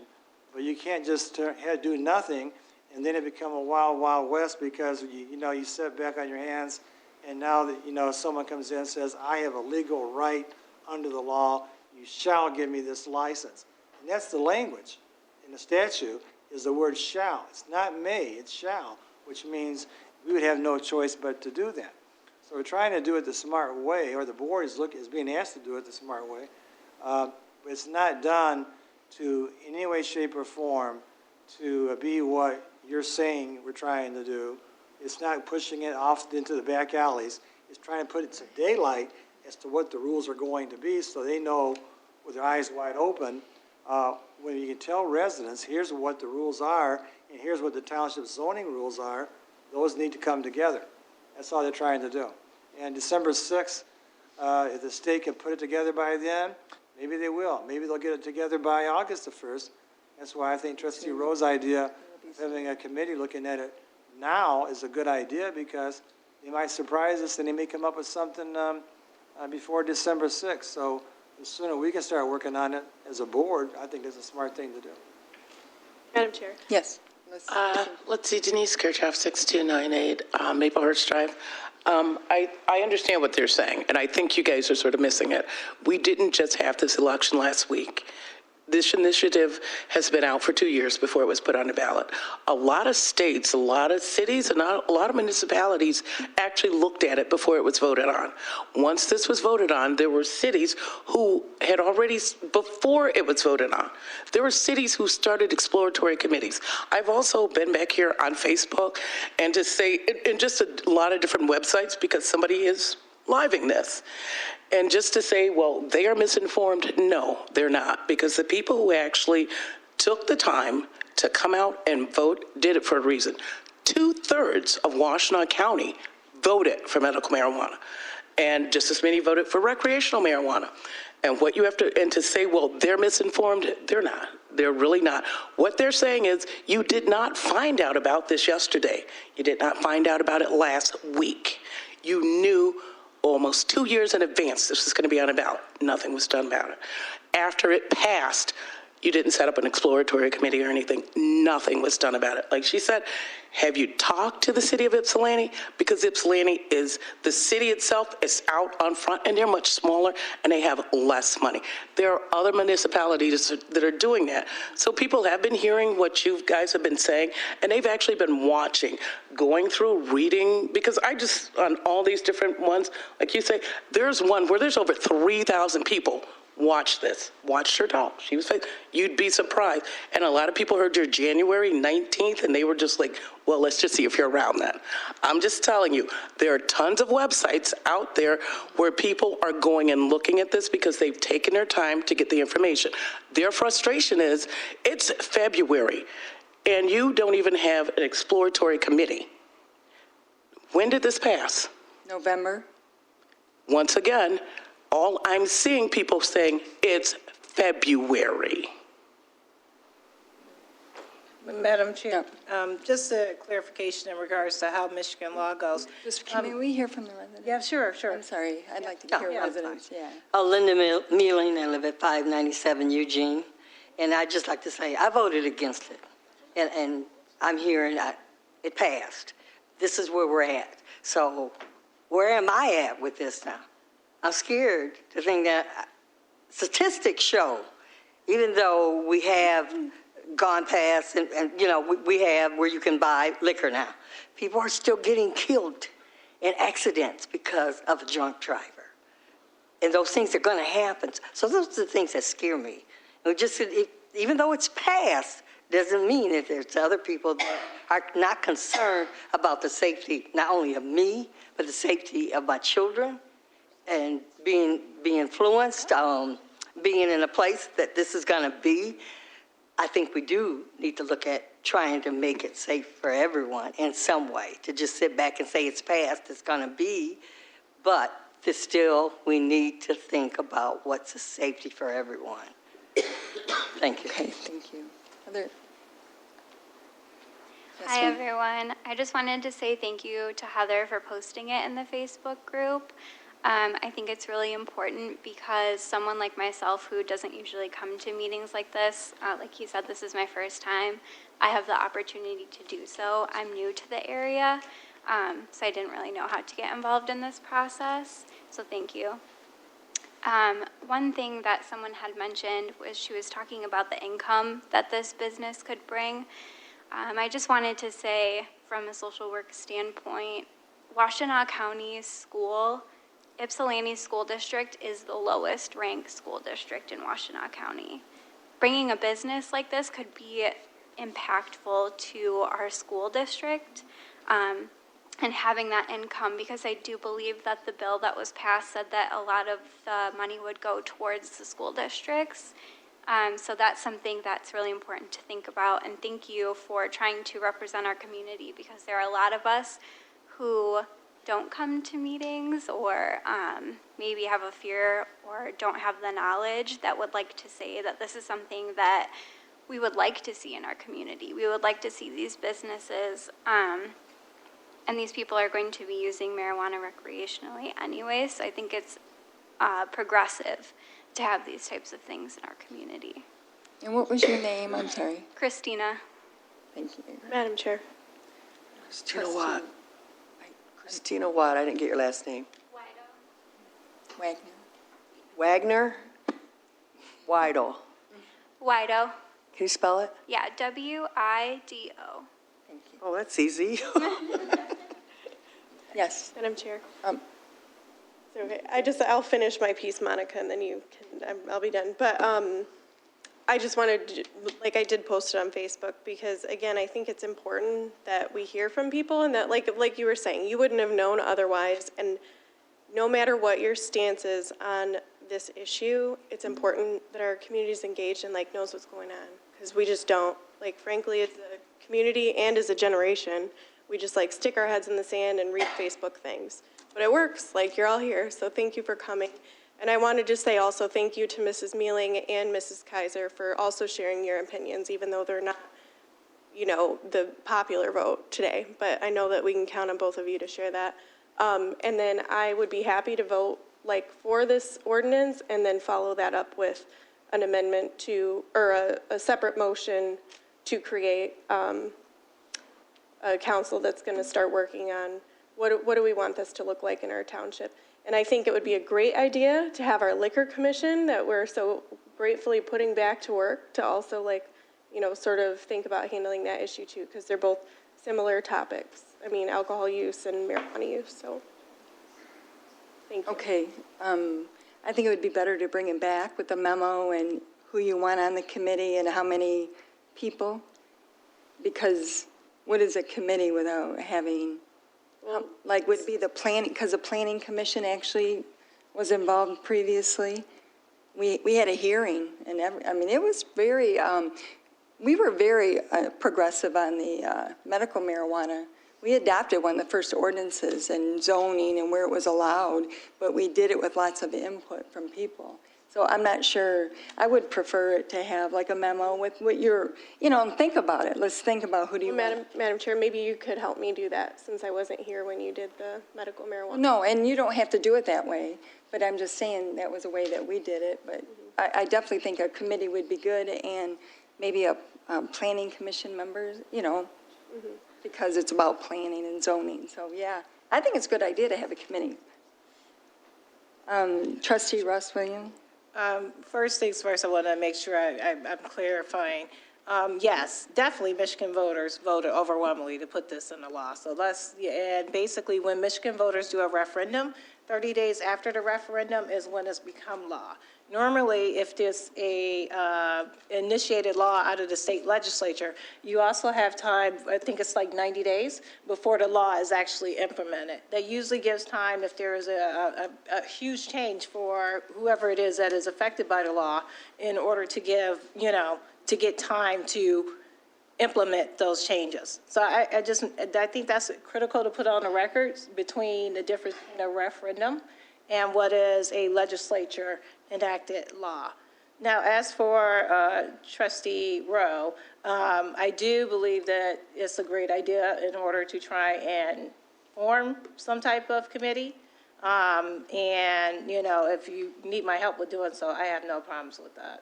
Speaker 5: But you can't just do nothing and then it become a wild, wild west because you sit back on your hands and now that someone comes in and says, I have a legal right under the law, you shall give me this license. And that's the language in the statute is the word shall. It's not may, it's shall, which means we would have no choice but to do that. So we're trying to do it the smart way, or the board is being asked to do it the smart way. But it's not done to in any way, shape, or form to be what you're saying we're trying to do. It's not pushing it off into the back alleys. It's trying to put it to daylight as to what the rules are going to be so they know with their eyes wide open when you can tell residents, here's what the rules are and here's what the township zoning rules are. Those need to come together. That's all they're trying to do. And December 6th, if the state can put it together by then, maybe they will. Maybe they'll get it together by August the 1st. That's why I think Trustee Rowe's idea of having a committee looking at it now is a good idea because they might surprise us and they may come up with something before December 6th. So the sooner we can start working on it as a board, I think that's a smart thing to do.
Speaker 14: Madam Chair.
Speaker 13: Yes.
Speaker 4: Let's see, Denise Kirchhoff, 6298 Maplehurst Drive. I understand what they're saying, and I think you guys are sort of missing it. We didn't just have this election last week. This initiative has been out for 2 years before it was put on the ballot. A lot of states, a lot of cities, and a lot of municipalities actually looked at it before it was voted on. Once this was voted on, there were cities who had already, before it was voted on, there were cities who started exploratory committees. I've also been back here on Facebook and to say, and just a lot of different websites because somebody is living this. And just to say, well, they are misinformed, no, they're not, because the people who actually took the time to come out and vote did it for a reason. 2/3 of Washtenaw County voted for medical marijuana, and just as many voted for recreational marijuana. And what you have to, and to say, well, they're misinformed, they're not. They're really not. What they're saying is you did not find out about this yesterday. You did not find out about it last week. You knew almost 2 years in advance this was going to be on a ballot. Nothing was done about it. After it passed, you didn't set up an exploratory committee or anything. Nothing was done about it. Like she said, have you talked to the city of Ypsilanti? Because Ypsilanti is, the city itself is out on front and they're much smaller and they have less money. There are other municipalities that are doing that. So people have been hearing what you guys have been saying and they've actually been watching, going through, reading, because I just, on all these different ones, like you say, there's one where there's over 3,000 people watch this. Watched her talk. She was like, you'd be surprised. And a lot of people heard your January 19th and they were just like, well, let's just see if you're around then. I'm just telling you, there are tons of websites out there where people are going and looking at this because they've taken their time to get the information. Their frustration is, it's February and you don't even have an exploratory committee. When did this pass?
Speaker 13: November.
Speaker 4: Once again, all I'm seeing people saying, it's February.
Speaker 8: Madam Chair, just a clarification in regards to how Michigan law goes.
Speaker 1: May we hear from the resident?
Speaker 8: Yeah, sure.
Speaker 1: I'm sorry. I'd like to hear residents. Yeah.
Speaker 20: Linda Mealing, I live at 597 Eugene. And I'd just like to say, I voted against it. And I'm here and it passed. This is where we're at. So where am I at with this now? I'm scared to think that statistics show, even though we have gone past and you know, we have where you can buy liquor now, people are still getting killed in accidents because of a drunk driver. And those things are going to happen. So those are the things that scare me. Even though it's passed, doesn't mean that there's other people that are not concerned about the safety, not only of me, but the safety of my children and being influenced, being in a place that this is going to be. I think we do need to look at trying to make it safe for everyone in some way. To just sit back and say it's passed, it's going to be, but still we need to think about what's the safety for everyone. Thank you.
Speaker 1: Okay, thank you. Other? Yes,
Speaker 21: Hi,
Speaker 1: ma'am.
Speaker 21: everyone. I just wanted to say thank you to Heather for posting it in the Facebook group. I think it's really important because someone like myself who doesn't usually come to meetings like this, like he said, this is my first time, I have the opportunity to do so. I'm new to the area, so I didn't really know how to get involved in this process, so thank you. One thing that someone had mentioned was she was talking about the income that this business could bring. I just wanted to say, from a social work standpoint, Washtenaw County's school, Ypsilanti School District, is the lowest ranked school district in Washtenaw County. Bringing a business like this could be impactful to our school district and having that income, because I do believe that the bill that was passed said that a lot of the money would go towards the school districts. So that's something that's really important to think about, and thank you for trying to represent our community, because there are a lot of us who don't come to meetings or maybe have a fear or don't have the knowledge that would like to say that this is something that we would like to see in our community. We would like to see these businesses, and these people are going to be using marijuana recreationally anyway, so I think it's progressive to have these types of things in our community.
Speaker 1: And what was your name? I'm sorry.
Speaker 21: Christina.
Speaker 1: Thank you.
Speaker 14: Madam Chair.
Speaker 11: Christina Watt. Christina Watt, I didn't get your last name.
Speaker 1: Wagner.
Speaker 11: Wagner? Weidel.
Speaker 21: Wido.
Speaker 11: Can you spell it?
Speaker 21: Yeah, W-I-D-O.
Speaker 1: Thank you.
Speaker 11: Oh, that's easy.
Speaker 1: Yes.
Speaker 14: Madam Chair. Okay, I'll finish my piece, Monica, and then I'll be done. But I just wanted, like I did post it on Facebook, because again, I think it's important that we hear from people, and that like you were saying, you wouldn't have known otherwise. And no matter what your stance is on this issue, it's important that our community is engaged and knows what's going on, because we just don't. Frankly, as a community and as a generation, we just stick our heads in the sand and read Facebook things. But it works, you're all here, so thank you for coming. And I wanted to say also thank you to Mrs. Mealing and Mrs. Kaiser for also sharing your opinions, even though they're not, the popular vote today. But I know that we can count on both of you to share that. And then I would be happy to vote for this ordinance and then follow that up with an amendment to, or a separate motion to create a council that's going to start working on what do we want this to look like in our township. And I think it would be a great idea to have our liquor commission that we're so gratefully putting back to work to also sort of think about handling that issue too, because they're both similar topics. I mean, alcohol use and marijuana use, so thank you.
Speaker 1: Okay. I think it would be better to bring it back with the memo and who you want on the committee and how many people, because what is a committee without having, would it be the planning, because the planning commission actually was involved previously? We had a hearing, and it was very, we were very progressive on the medical marijuana. We adopted one of the first ordinances and zoning and where it was allowed, but we did it with lots of input from people. So I'm not sure, I would prefer it to have like a memo with what you're, and think about it. Let's think about who do you want.
Speaker 14: Madam Chair, maybe you could help me do that since I wasn't here when you did the medical marijuana.
Speaker 1: No, and you don't have to do it that way, but I'm just saying that was a way that we did it. But I definitely think a committee would be good, and maybe a planning commission members, because it's about planning and zoning. So, yeah, I think it's a good idea to have a committee. Trustee Russ Williams?
Speaker 8: First things first, I want to make sure I'm clarifying. Yes, definitely Michigan voters voted overwhelmingly to put this in the law. So and basically when Michigan voters do a referendum, 30 days after the referendum is when it's become law. Normally, if there's a initiated law out of the state legislature, you also have time, I think it's like 90 days before the law is actually implemented. That usually gives time if there is a huge change for whoever it is that is affected by the law in order to give, to get time to implement those changes. So I think that's critical to put on the records between the difference in a referendum and what is a legislature enacted law. Now, as for Trustee Rowe, I do believe that it's a great idea in order to try and form some type of committee. And, if you need my help with doing so, I have no problems with that.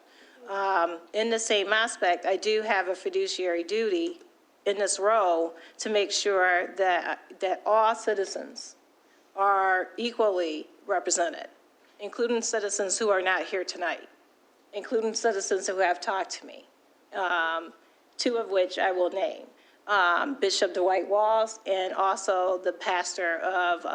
Speaker 8: In the same aspect, I do have a fiduciary duty in this role to make sure that all citizens are equally represented, including citizens who are not here tonight, including citizens who have talked to me, two of which I will name, Bishop Dwight Walls and also the pastor of,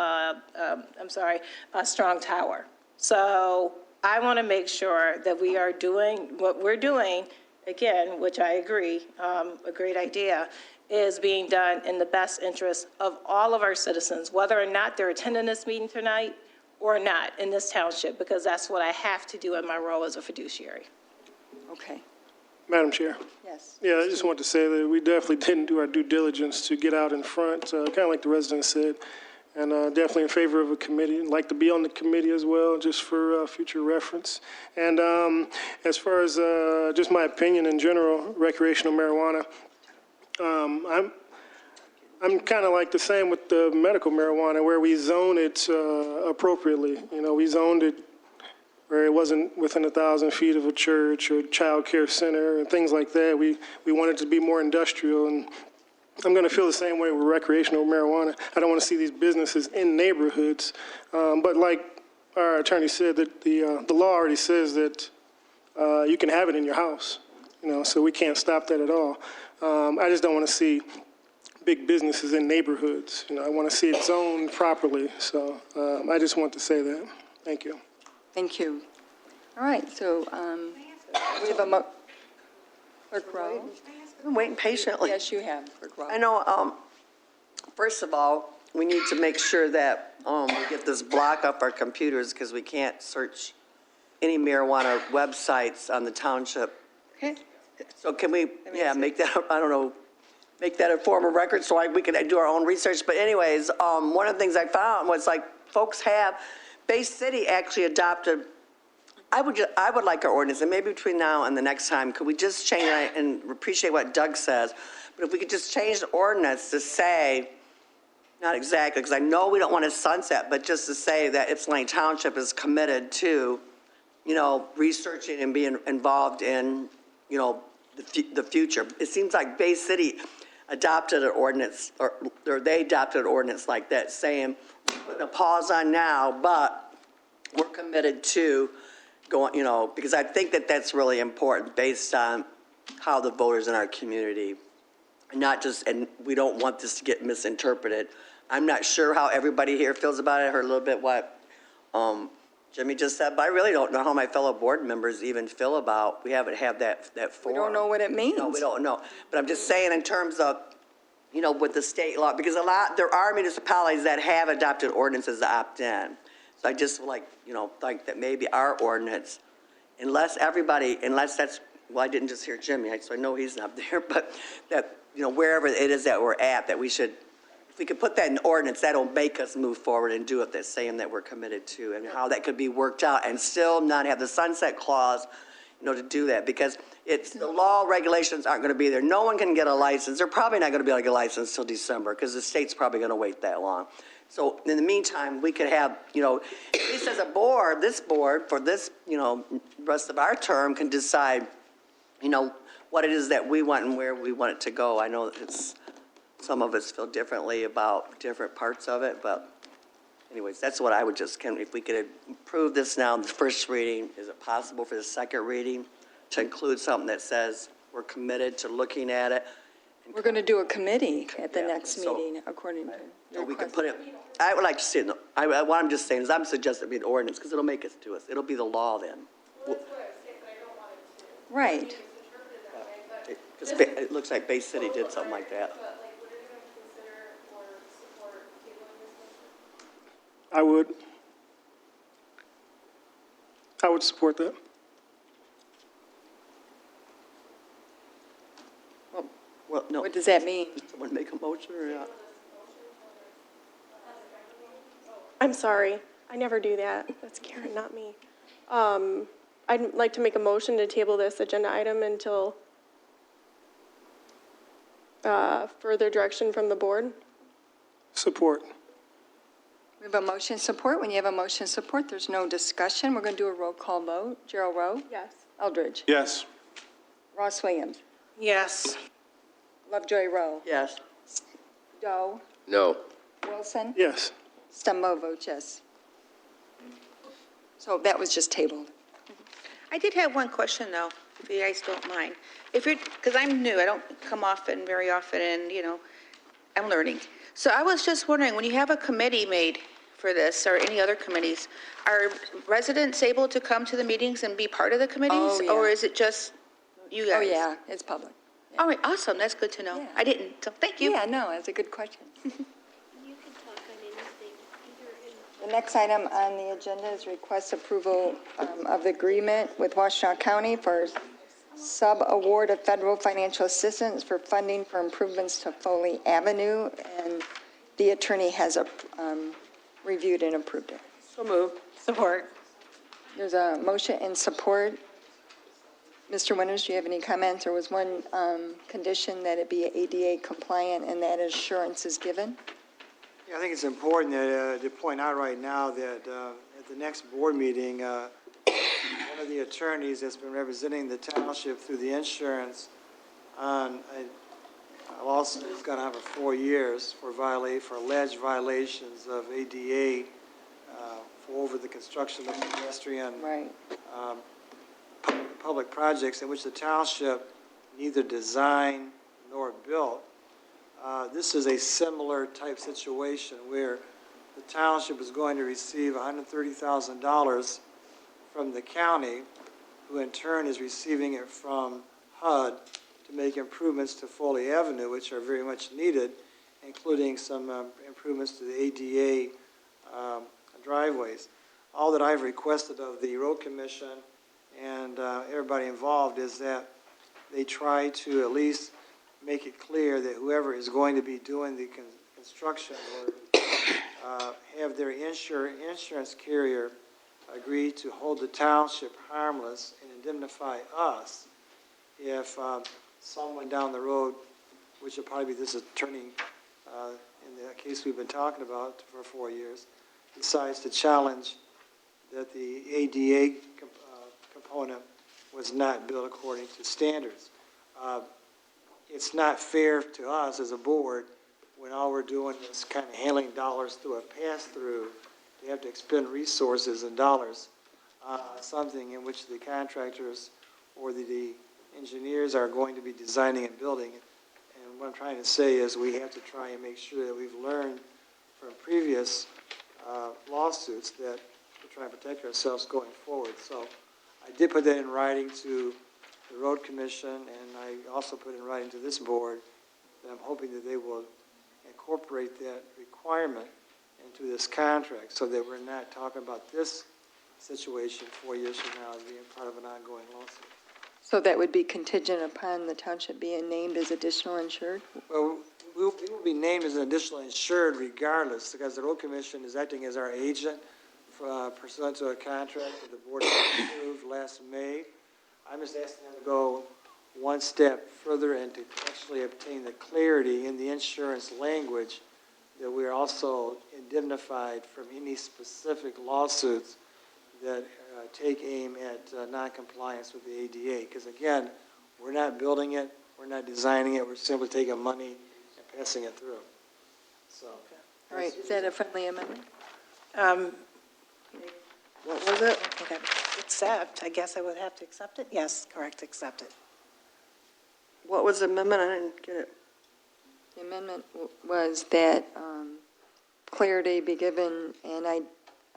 Speaker 8: Strong Tower. So I want to make sure that we are doing what we're doing, again, which I agree, a great idea, is being done in the best interest of all of our citizens, whether or not they're attending this meeting tonight or not in this township, because that's what I have to do in my role as a fiduciary.
Speaker 1: Okay.
Speaker 15: Madam Chair.
Speaker 1: Yes.
Speaker 15: Yeah, I just want to say that we definitely didn't do our due diligence to get out in front, kind of like the resident said, and definitely in favor of a committee. I'd like to be on the committee as well, just for future reference. And as far as just my opinion in general, recreational marijuana, I'm kind of like the same with the medical marijuana, where we zone it appropriately. We zoned it where it wasn't within 1,000 feet of a church or child care center and things like that. We wanted to be more industrial, and I'm going to feel the same way with recreational marijuana. I don't want to see these businesses in neighborhoods, but like our attorney said, that the law already says that you can have it in your house, so we can't stop that at all. I just don't want to see big businesses in neighborhoods. I want to see it zoned properly. So I just want to say that. Thank you.
Speaker 1: Thank you. All right, so we have Clerk Rowe.
Speaker 11: I've been waiting patiently.
Speaker 1: Yes, you have, Clerk Rowe.
Speaker 11: I know, first of all, we need to make sure that we get this block off our computers because we can't search any marijuana websites on the township.
Speaker 1: Okay.
Speaker 11: So can we, make that, I don't know, make that a form of record so we can do our own research. But anyways, one of the things I found was folks have, Bay City actually adopted, I would like our ordinance, and maybe between now and the next time, could we just change it, and appreciate what Doug says, but if we could just change the ordinance to say, not exactly, because I know we don't want to sunset, but just to say that Ypsilanti Township is committed to, researching and being involved in, the future. It seems like Bay City adopted an ordinance, or they adopted an ordinance like that, saying, putting a pause on now, but we're committed to going, because I think that that's really important based on how the voters in our community, and we don't want this to get misinterpreted. I'm not sure how everybody here feels about it. I heard a little bit what Jimmy just said, but I really don't know how my fellow board members even feel about, we haven't had that forum.
Speaker 1: We don't know what it means.
Speaker 11: No, we don't know. But I'm just saying in terms of, with the state law, because there are municipalities that have adopted ordinances to opt in. So I just think that maybe our ordinance, unless that's, well, I didn't just hear Jimmy, so I know he's not there, but that, wherever it is that we're at, that we should if we could put that in ordinance, that'll make us move forward and do what they're saying that we're committed to, and how that could be worked out and still not have the sunset clause, to do that, because it's, the law regulations aren't going to be there. No one can get a license. They're probably not going to be able to get a license till December, because the state's probably going to wait that long. So in the meantime, we could have, at least as a board, this board, for this, rest of our term, can decide, what it is that we want and where we want it to go. I know some of us feel differently about different parts of it, but anyways, that's what I would if we could approve this now in the first reading, is it possible for the second reading to include something that says we're committed to looking at it?
Speaker 1: We're going to do a committee at the next
Speaker 11: so-
Speaker 1: meeting, according to your
Speaker 11: We could
Speaker 1: request.
Speaker 11: put it, I would like to see it, what I'm just saying is I'm suggesting it be an ordinance, because it'll make it to us. It'll be the law then.
Speaker 1: Right.
Speaker 11: Because it looks like Bay City did something like that.
Speaker 15: I would support that.
Speaker 11: Well, no.
Speaker 1: What does that mean?
Speaker 11: Someone make a motion or not?
Speaker 14: I'm sorry, I never do that. That's Karen, not me. I'd like to make a motion to table this agenda item until further direction from the board.
Speaker 15: Support.
Speaker 1: We have a motion support. When you have a motion support, there's no discussion. We're going to do a roll call vote. Gerald Rowe?
Speaker 14: Yes.
Speaker 1: Eldridge?
Speaker 7: Yes.
Speaker 1: Ross Williams?
Speaker 19: Yes.
Speaker 1: Lovejoy Rowe?
Speaker 11: Yes.
Speaker 1: Doe?
Speaker 2: No.
Speaker 1: Wilson?
Speaker 15: Yes.
Speaker 1: Stumbo votes yes. So that was just tabled.
Speaker 17: I did have one question, though, if you guys don't mind. Because I'm new, I don't come very often, and, I'm learning. So I was just wondering, when you have a committee made for this, or any other committees, are residents able to come to the meetings and be part of the committees?
Speaker 1: Oh, yeah.
Speaker 17: Or is it just you guys?
Speaker 1: Oh, yeah, it's public.
Speaker 17: All right, awesome, that's good to know.
Speaker 1: Yeah.
Speaker 17: I didn't, so thank you.
Speaker 1: Yeah, no, that's a good question.
Speaker 3: You can talk on anything, either in
Speaker 1: The next item on the agenda is request approval of the agreement with Washtenaw County for sub-award of federal financial assistance for funding for improvements to Foley Avenue, and the attorney has reviewed and approved it.
Speaker 19: So moved. Support.
Speaker 1: There's a motion and support. Mr. Winters, do you have any comments? There was one condition that it be ADA compliant and that assurance is given.
Speaker 5: Yeah, I think it's important to point out right now that at the next board meeting, one of the attorneys that's been representing the township through the insurance on a lawsuit that's going to have 4 years for alleged violations of ADA for over the construction of pedestrian public projects in which the township neither designed nor built. This is a similar type situation where the township is going to receive $130,000 from the county, who in turn is receiving it from HUD to make improvements to Foley Avenue, which are very much needed, including some improvements to the ADA driveways. All that I've requested of the road commission and everybody involved is that they try to at least make it clear that whoever is going to be doing the construction work have their insurance carrier agree to hold the township harmless and indemnify us if someone down the road, which will probably be this attorney in the case we've been talking about for 4 years, decides to challenge that the ADA component was not built according to standards. It's not fair to us as a board when all we're doing is kind of handling dollars through a pass-through. We have to expend resources and dollars something in which the contractors or the engineers are going to be designing and building. And what I'm trying to say is we have to try and make sure that we've learned from previous lawsuits that we try and protect ourselves going forward. So I did put that in writing to the road commission, and I also put in writing to this board that I'm hoping that they will incorporate that requirement into this contract so that we're not talking about this situation 4 years from now as being part of an ongoing lawsuit.
Speaker 1: So that would be contingent upon the township being named as additional insured?
Speaker 5: Well, we will be named as an additional insured regardless, because the road commission is acting as our agent pursuant to a contract that the board approved last May. I'm just asking them to go one step further and to actually obtain the clarity in the insurance language that we are also indemnified from any specific lawsuits that take aim at noncompliance with the ADA. Because again, we're not building it, we're not designing it, we're simply taking money and passing it through. So.
Speaker 13: All right, is that a friendly amendment?
Speaker 8: What was it? Accept, I guess I would have to accept it? Yes, correct, accept it.
Speaker 11: What was the amendment? I didn't get it.
Speaker 1: The amendment was that clarity be given and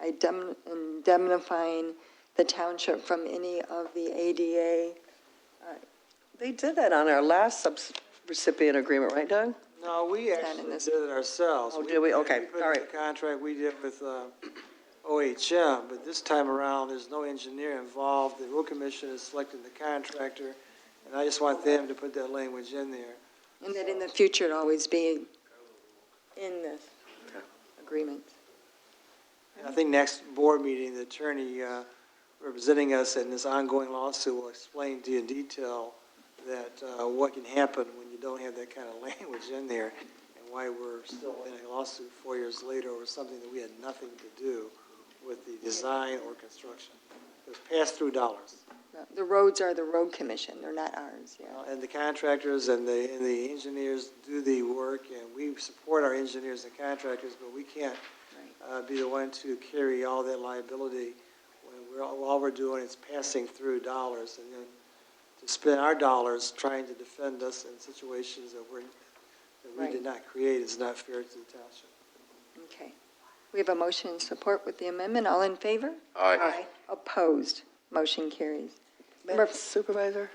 Speaker 1: indemnifying the township from any of the ADA.
Speaker 11: They did that on our last recipient agreement, right, Doug?
Speaker 5: No, we actually did it ourselves.
Speaker 11: Oh, did we? Okay,
Speaker 5: put
Speaker 11: all
Speaker 5: in
Speaker 11: right.
Speaker 5: the contract we did with OHM, but this time around, there's no engineer involved. The road commission is selecting the contractor, and I just want them to put that language in there.
Speaker 1: And that in the future it'll always be in the agreement.
Speaker 5: And I think next board meeting, the attorney representing us in this ongoing lawsuit will explain to you in detail that what can happen when you don't have that kind of language in there, and why we're still in a lawsuit 4 years later over something that we had nothing to do with the design or construction. It was pass-through dollars.
Speaker 1: The roads are the road commission, they're not ours, yeah.
Speaker 5: And the contractors and the engineers do the work, and we support our engineers and contractors, but we can't be the one to carry all that liability when all we're doing is passing through dollars, and then to spend our dollars trying to defend us in situations that we did not create is not fair to the township.
Speaker 1: Okay. We have a motion and support with the amendment. All in favor?
Speaker 2: Aye.
Speaker 1: Opposed? Motion carries.
Speaker 11: Madam Supervisor?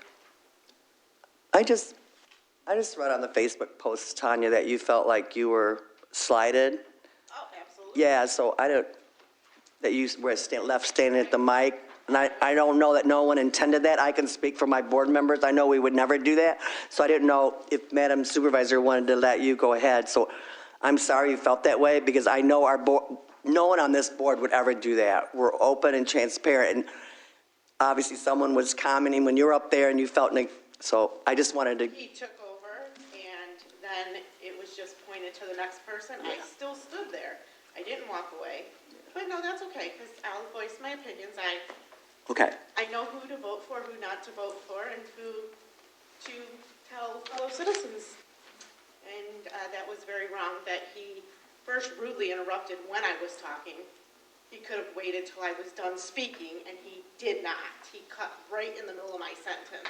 Speaker 11: I just read on the Facebook post, Tanya, that you felt like you were slighted.
Speaker 19: Oh, absolutely.
Speaker 11: Yeah, so that you were left standing at the mic, and I don't know that no one intended that. I can speak for my board members. I know we would never do that, so I didn't know if Madam Supervisor wanted to let you go ahead. So I'm sorry you felt that way, because I know our board, no one on this board would ever do that. We're open and transparent, and obviously someone was commenting when you were up there and you felt, so I just wanted to.
Speaker 19: He took over, and then it was just pointed to the next person. I still stood there. I didn't walk away. But no, that's okay, because I'll voice my opinions. I know who to vote for, who not to vote for, and who to tell fellow citizens. And that was very wrong that he first rudely interrupted when I was talking. He could have waited till I was done speaking, and he did not. He cut right in the middle of my sentence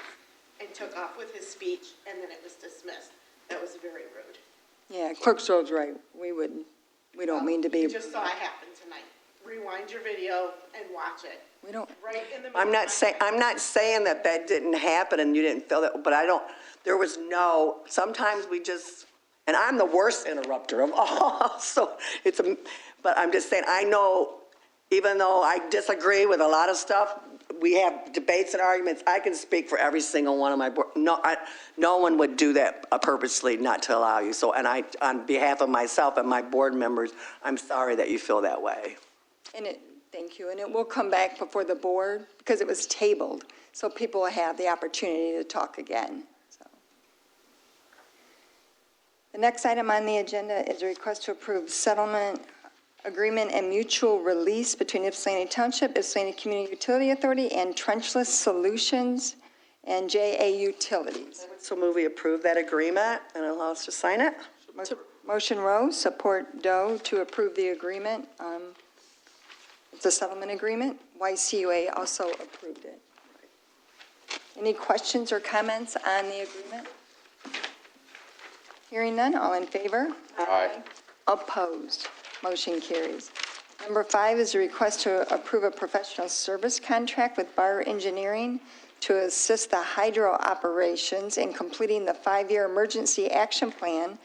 Speaker 19: and took off with his speech, and then it was dismissed. That was very rude.
Speaker 1: Yeah, Clerk's Road's right. We don't mean to be.
Speaker 19: You just saw it happen tonight. Rewind your video and watch it.
Speaker 1: We don't.
Speaker 19: Right in the middle.
Speaker 11: I'm not saying that didn't happen and you didn't feel that, but sometimes we just, and I'm the worst interrupter of all, so but I'm just saying, I know, even though I disagree with a lot of stuff, we have debates and arguments, I can speak for every single one of my board. No one would do that purposely not to allow you. So, and on behalf of myself and my board members, I'm sorry that you feel that way.
Speaker 1: Thank you, and it will come back before the board because it was tabled, so people will have the opportunity to talk again. So. The next item on the agenda is a request to approve settlement agreement and mutual release between Ypsilanti Township, Ypsilanti Community Utility Authority, and Trenchless Solutions and JA Utilities.
Speaker 11: So move we approve that agreement and allow us to sign it?
Speaker 1: Motion Rose, support Doe to approve the agreement. It's a settlement agreement. YCUA also approved it. Any questions or comments on the agreement? Hearing none, all in favor?
Speaker 2: Aye.
Speaker 1: Opposed? Motion carries. Number 5 is a request to approve a professional service contract with Bar Engineering to assist the hydro operations in completing the 5-year emergency action plan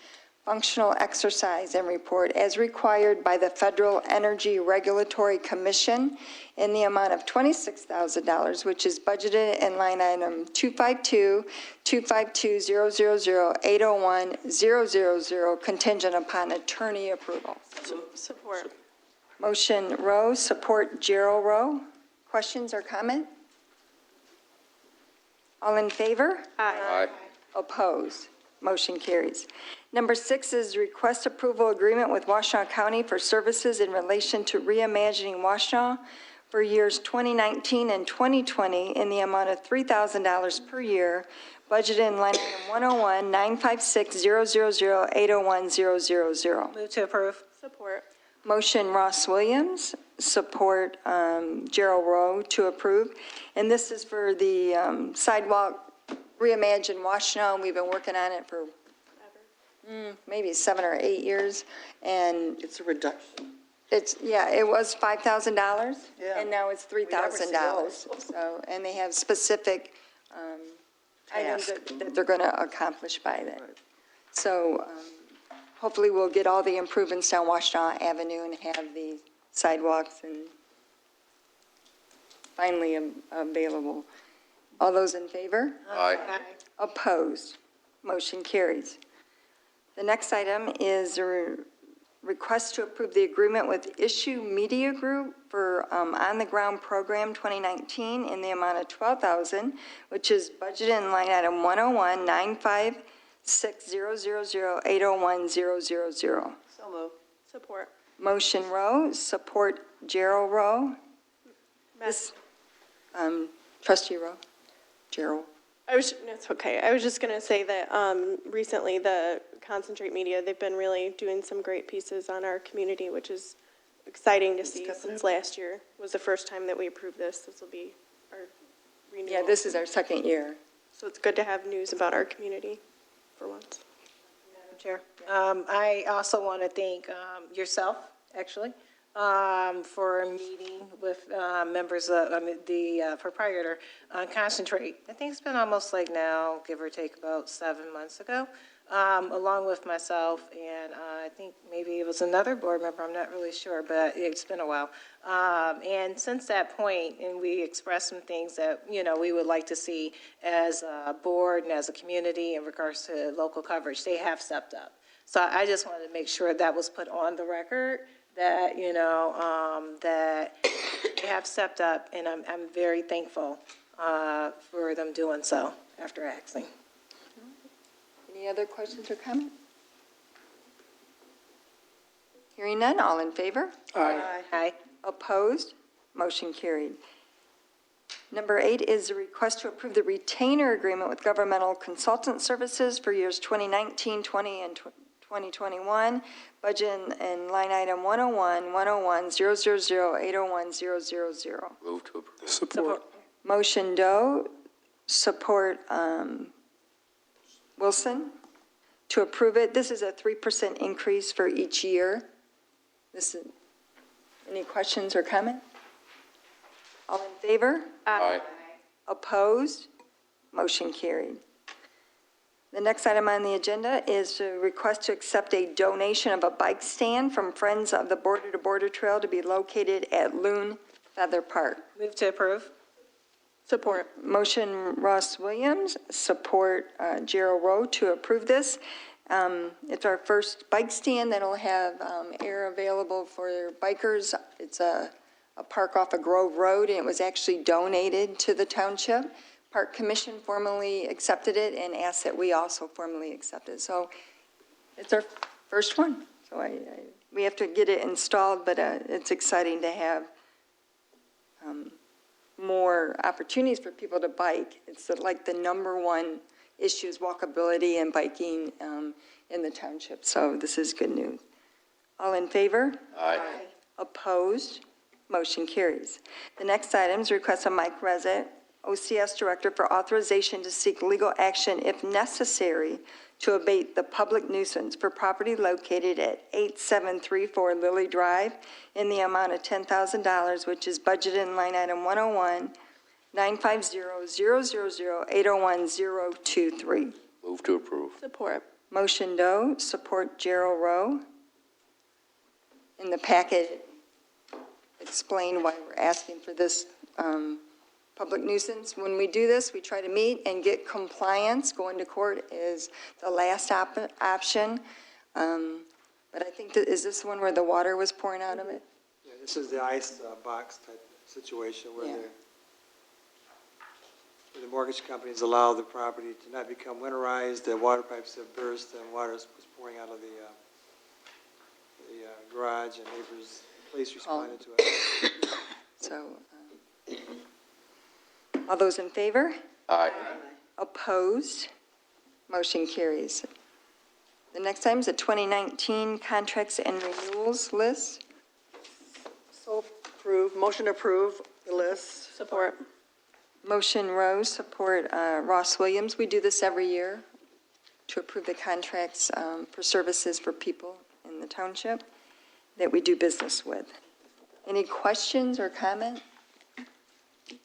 Speaker 1: functional exercise and report as required by the Federal Energy Regulatory Commission in the amount of $26,000, which is budgeted in line item 252-252-000-801-000, contingent upon attorney approval.
Speaker 14: Support.
Speaker 1: Motion Rowe, support Gerald Rowe. Questions or comment? All in favor?
Speaker 2: Aye.
Speaker 1: Opposed? Motion carries. Number 6 is request approval agreement with Washtenaw County for services in relation to reimagining Washtenaw for years 2019 and 2020 in the amount of $3,000 per year, budgeted in line item 101-956-000-801-000.
Speaker 8: Move to approve.
Speaker 14: Support.
Speaker 1: Motion Ross Williams, support Gerald Rowe to approve. And this is for the sidewalk Reimagine Washtenaw. We've been working on it for maybe 7 or 8 years. And
Speaker 11: It's a reduction.
Speaker 1: it was $5,000
Speaker 11: Yeah.
Speaker 1: and now it's $3,000. So, and they have specific items that they're going to accomplish by that. So hopefully we'll get all the improvements down Washtenaw Avenue and have the sidewalks and finally available. All those in favor?
Speaker 2: Aye.
Speaker 1: Opposed? Motion carries. The next item is a request to approve the agreement with Issue Media Group for on-the-ground program 2019 in the amount of $12,000, which is budgeted in line item 101-956-000-801-000.
Speaker 11: So moved.
Speaker 14: Support.
Speaker 1: Motion Rowe, support Gerald Rowe. This, Trustee Rowe, Gerald.
Speaker 14: It's okay. I was just going to say that recently the Concentrate Media, they've been really doing some great pieces on our community, which is exciting to see since last year was the first time that we approved this. This will be our renewal.
Speaker 1: Yeah, this is our second year.
Speaker 14: So it's good to have news about our community for once.
Speaker 8: Madam Chair. I also want to thank yourself, actually, for meeting with members of the proprietor on Concentrate. I think it's been almost like now, give or take about 7 months ago, along with myself, and I think maybe it was another board member, I'm not really sure, but it's been a while. And since that point, and we expressed some things that, we would like to see as a board and as a community in regards to local coverage, they have stepped up. So I just wanted to make sure that was put on the record, that, that they have stepped up, and I'm very thankful for them doing so after asking.
Speaker 1: Any other questions or comments? Hearing none, all in favor?
Speaker 8: Aye. Aye.
Speaker 1: Opposed? Motion carried. Number 8 is a request to approve the retainer agreement with governmental consultant services for years 2019, 20, and 2021, budget in line item 101-101-000-801-000.
Speaker 2: Move to approve.
Speaker 15: Support.
Speaker 1: Motion Doe, support Wilson to approve it. This is a 3% increase for each year. Any questions or comment? All in favor?
Speaker 2: Aye.
Speaker 1: Opposed? Motion carried. The next item on the agenda is a request to accept a donation of a bike stand from Friends of the Border to Border Trail to be located at Loon Feather Park.
Speaker 8: Move to approve.
Speaker 14: Support.
Speaker 1: Motion Ross Williams, support Gerald Rowe to approve this. It's our first bike stand that'll have air available for bikers. It's a park off of Grove Road, and it was actually donated to the township. Park Commission formally accepted it and asked that we also formally accept it. So it's our first one. So we have to get it installed, but it's exciting to have more opportunities for people to bike. It's like the number one issue is walkability and biking in the township. So this is good news. All in favor?
Speaker 2: Aye.
Speaker 1: Opposed? Motion carries. The next item is request of Mike Rezet, OCS Director, for authorization to seek legal action if necessary to abate the public nuisance for property located at 8734 Lily Drive in the amount of $10,000, which is budgeted in line item 101-950-000-801-023.
Speaker 2: Move to approve.
Speaker 14: Support.
Speaker 1: Motion Doe, support Gerald Rowe. In the packet, explain why we're asking for this public nuisance. When we do this, we try to meet and get compliance. Going to court is the last option. But I think, is this one where the water was pouring out of it?
Speaker 5: Yeah, this is the ice box type situation where
Speaker 1: Yeah.
Speaker 5: the mortgage companies allow the property to not become winterized, the water pipes have burst, and water was pouring out of the garage, and neighbors, police responded to it.
Speaker 1: So, all those in favor?
Speaker 2: Aye.
Speaker 1: Opposed? Motion carries. The next item is the 2019 contracts and renewals list.
Speaker 11: So approve, motion to approve the list.
Speaker 14: Support.
Speaker 1: Motion Rose, support Ross Williams. We do this every year to approve the contracts for services for people in the township that we do business with. Any questions or comment?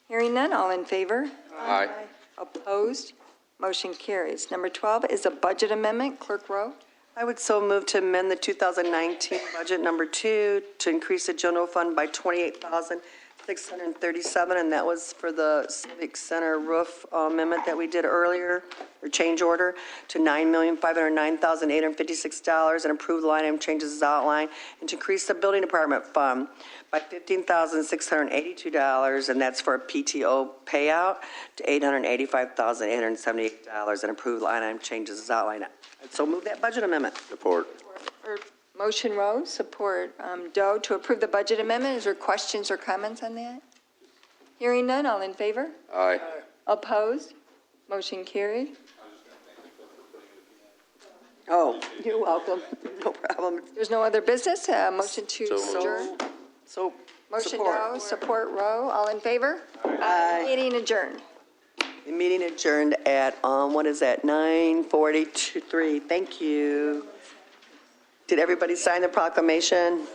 Speaker 1: Hearing none, all in favor?
Speaker 2: Aye.
Speaker 1: Opposed? Motion carries. Number 12 is a budget amendment. Clerk Rowe?
Speaker 11: I would so move to amend the 2019 budget number 2 to increase the general fund by $28,637, and that was for the Civic Center roof amendment that we did earlier, or change order, to $9,509,856, and approve the line item changes as outlined, and to increase the building department fund by $15,682, and that's for a PTO payout, to $885,878, and approve the line item changes as outlined. And so move that budget amendment.
Speaker 2: Support.
Speaker 1: Motion Rose, support Doe to approve the budget amendment. Is there questions or comments on that? Hearing none, all in favor?
Speaker 2: Aye.
Speaker 1: Opposed? Motion carried.
Speaker 11: Oh, you're welcome. No problem.
Speaker 1: There's no other business. Motion to adjourn.
Speaker 11: So,
Speaker 1: Motion
Speaker 11: support.
Speaker 1: Doe, support Rowe. All in favor?
Speaker 11: Aye.
Speaker 1: Meeting adjourned.
Speaker 11: The meeting adjourned at, what is that, 9:43. Thank you. Did everybody sign the proclamation?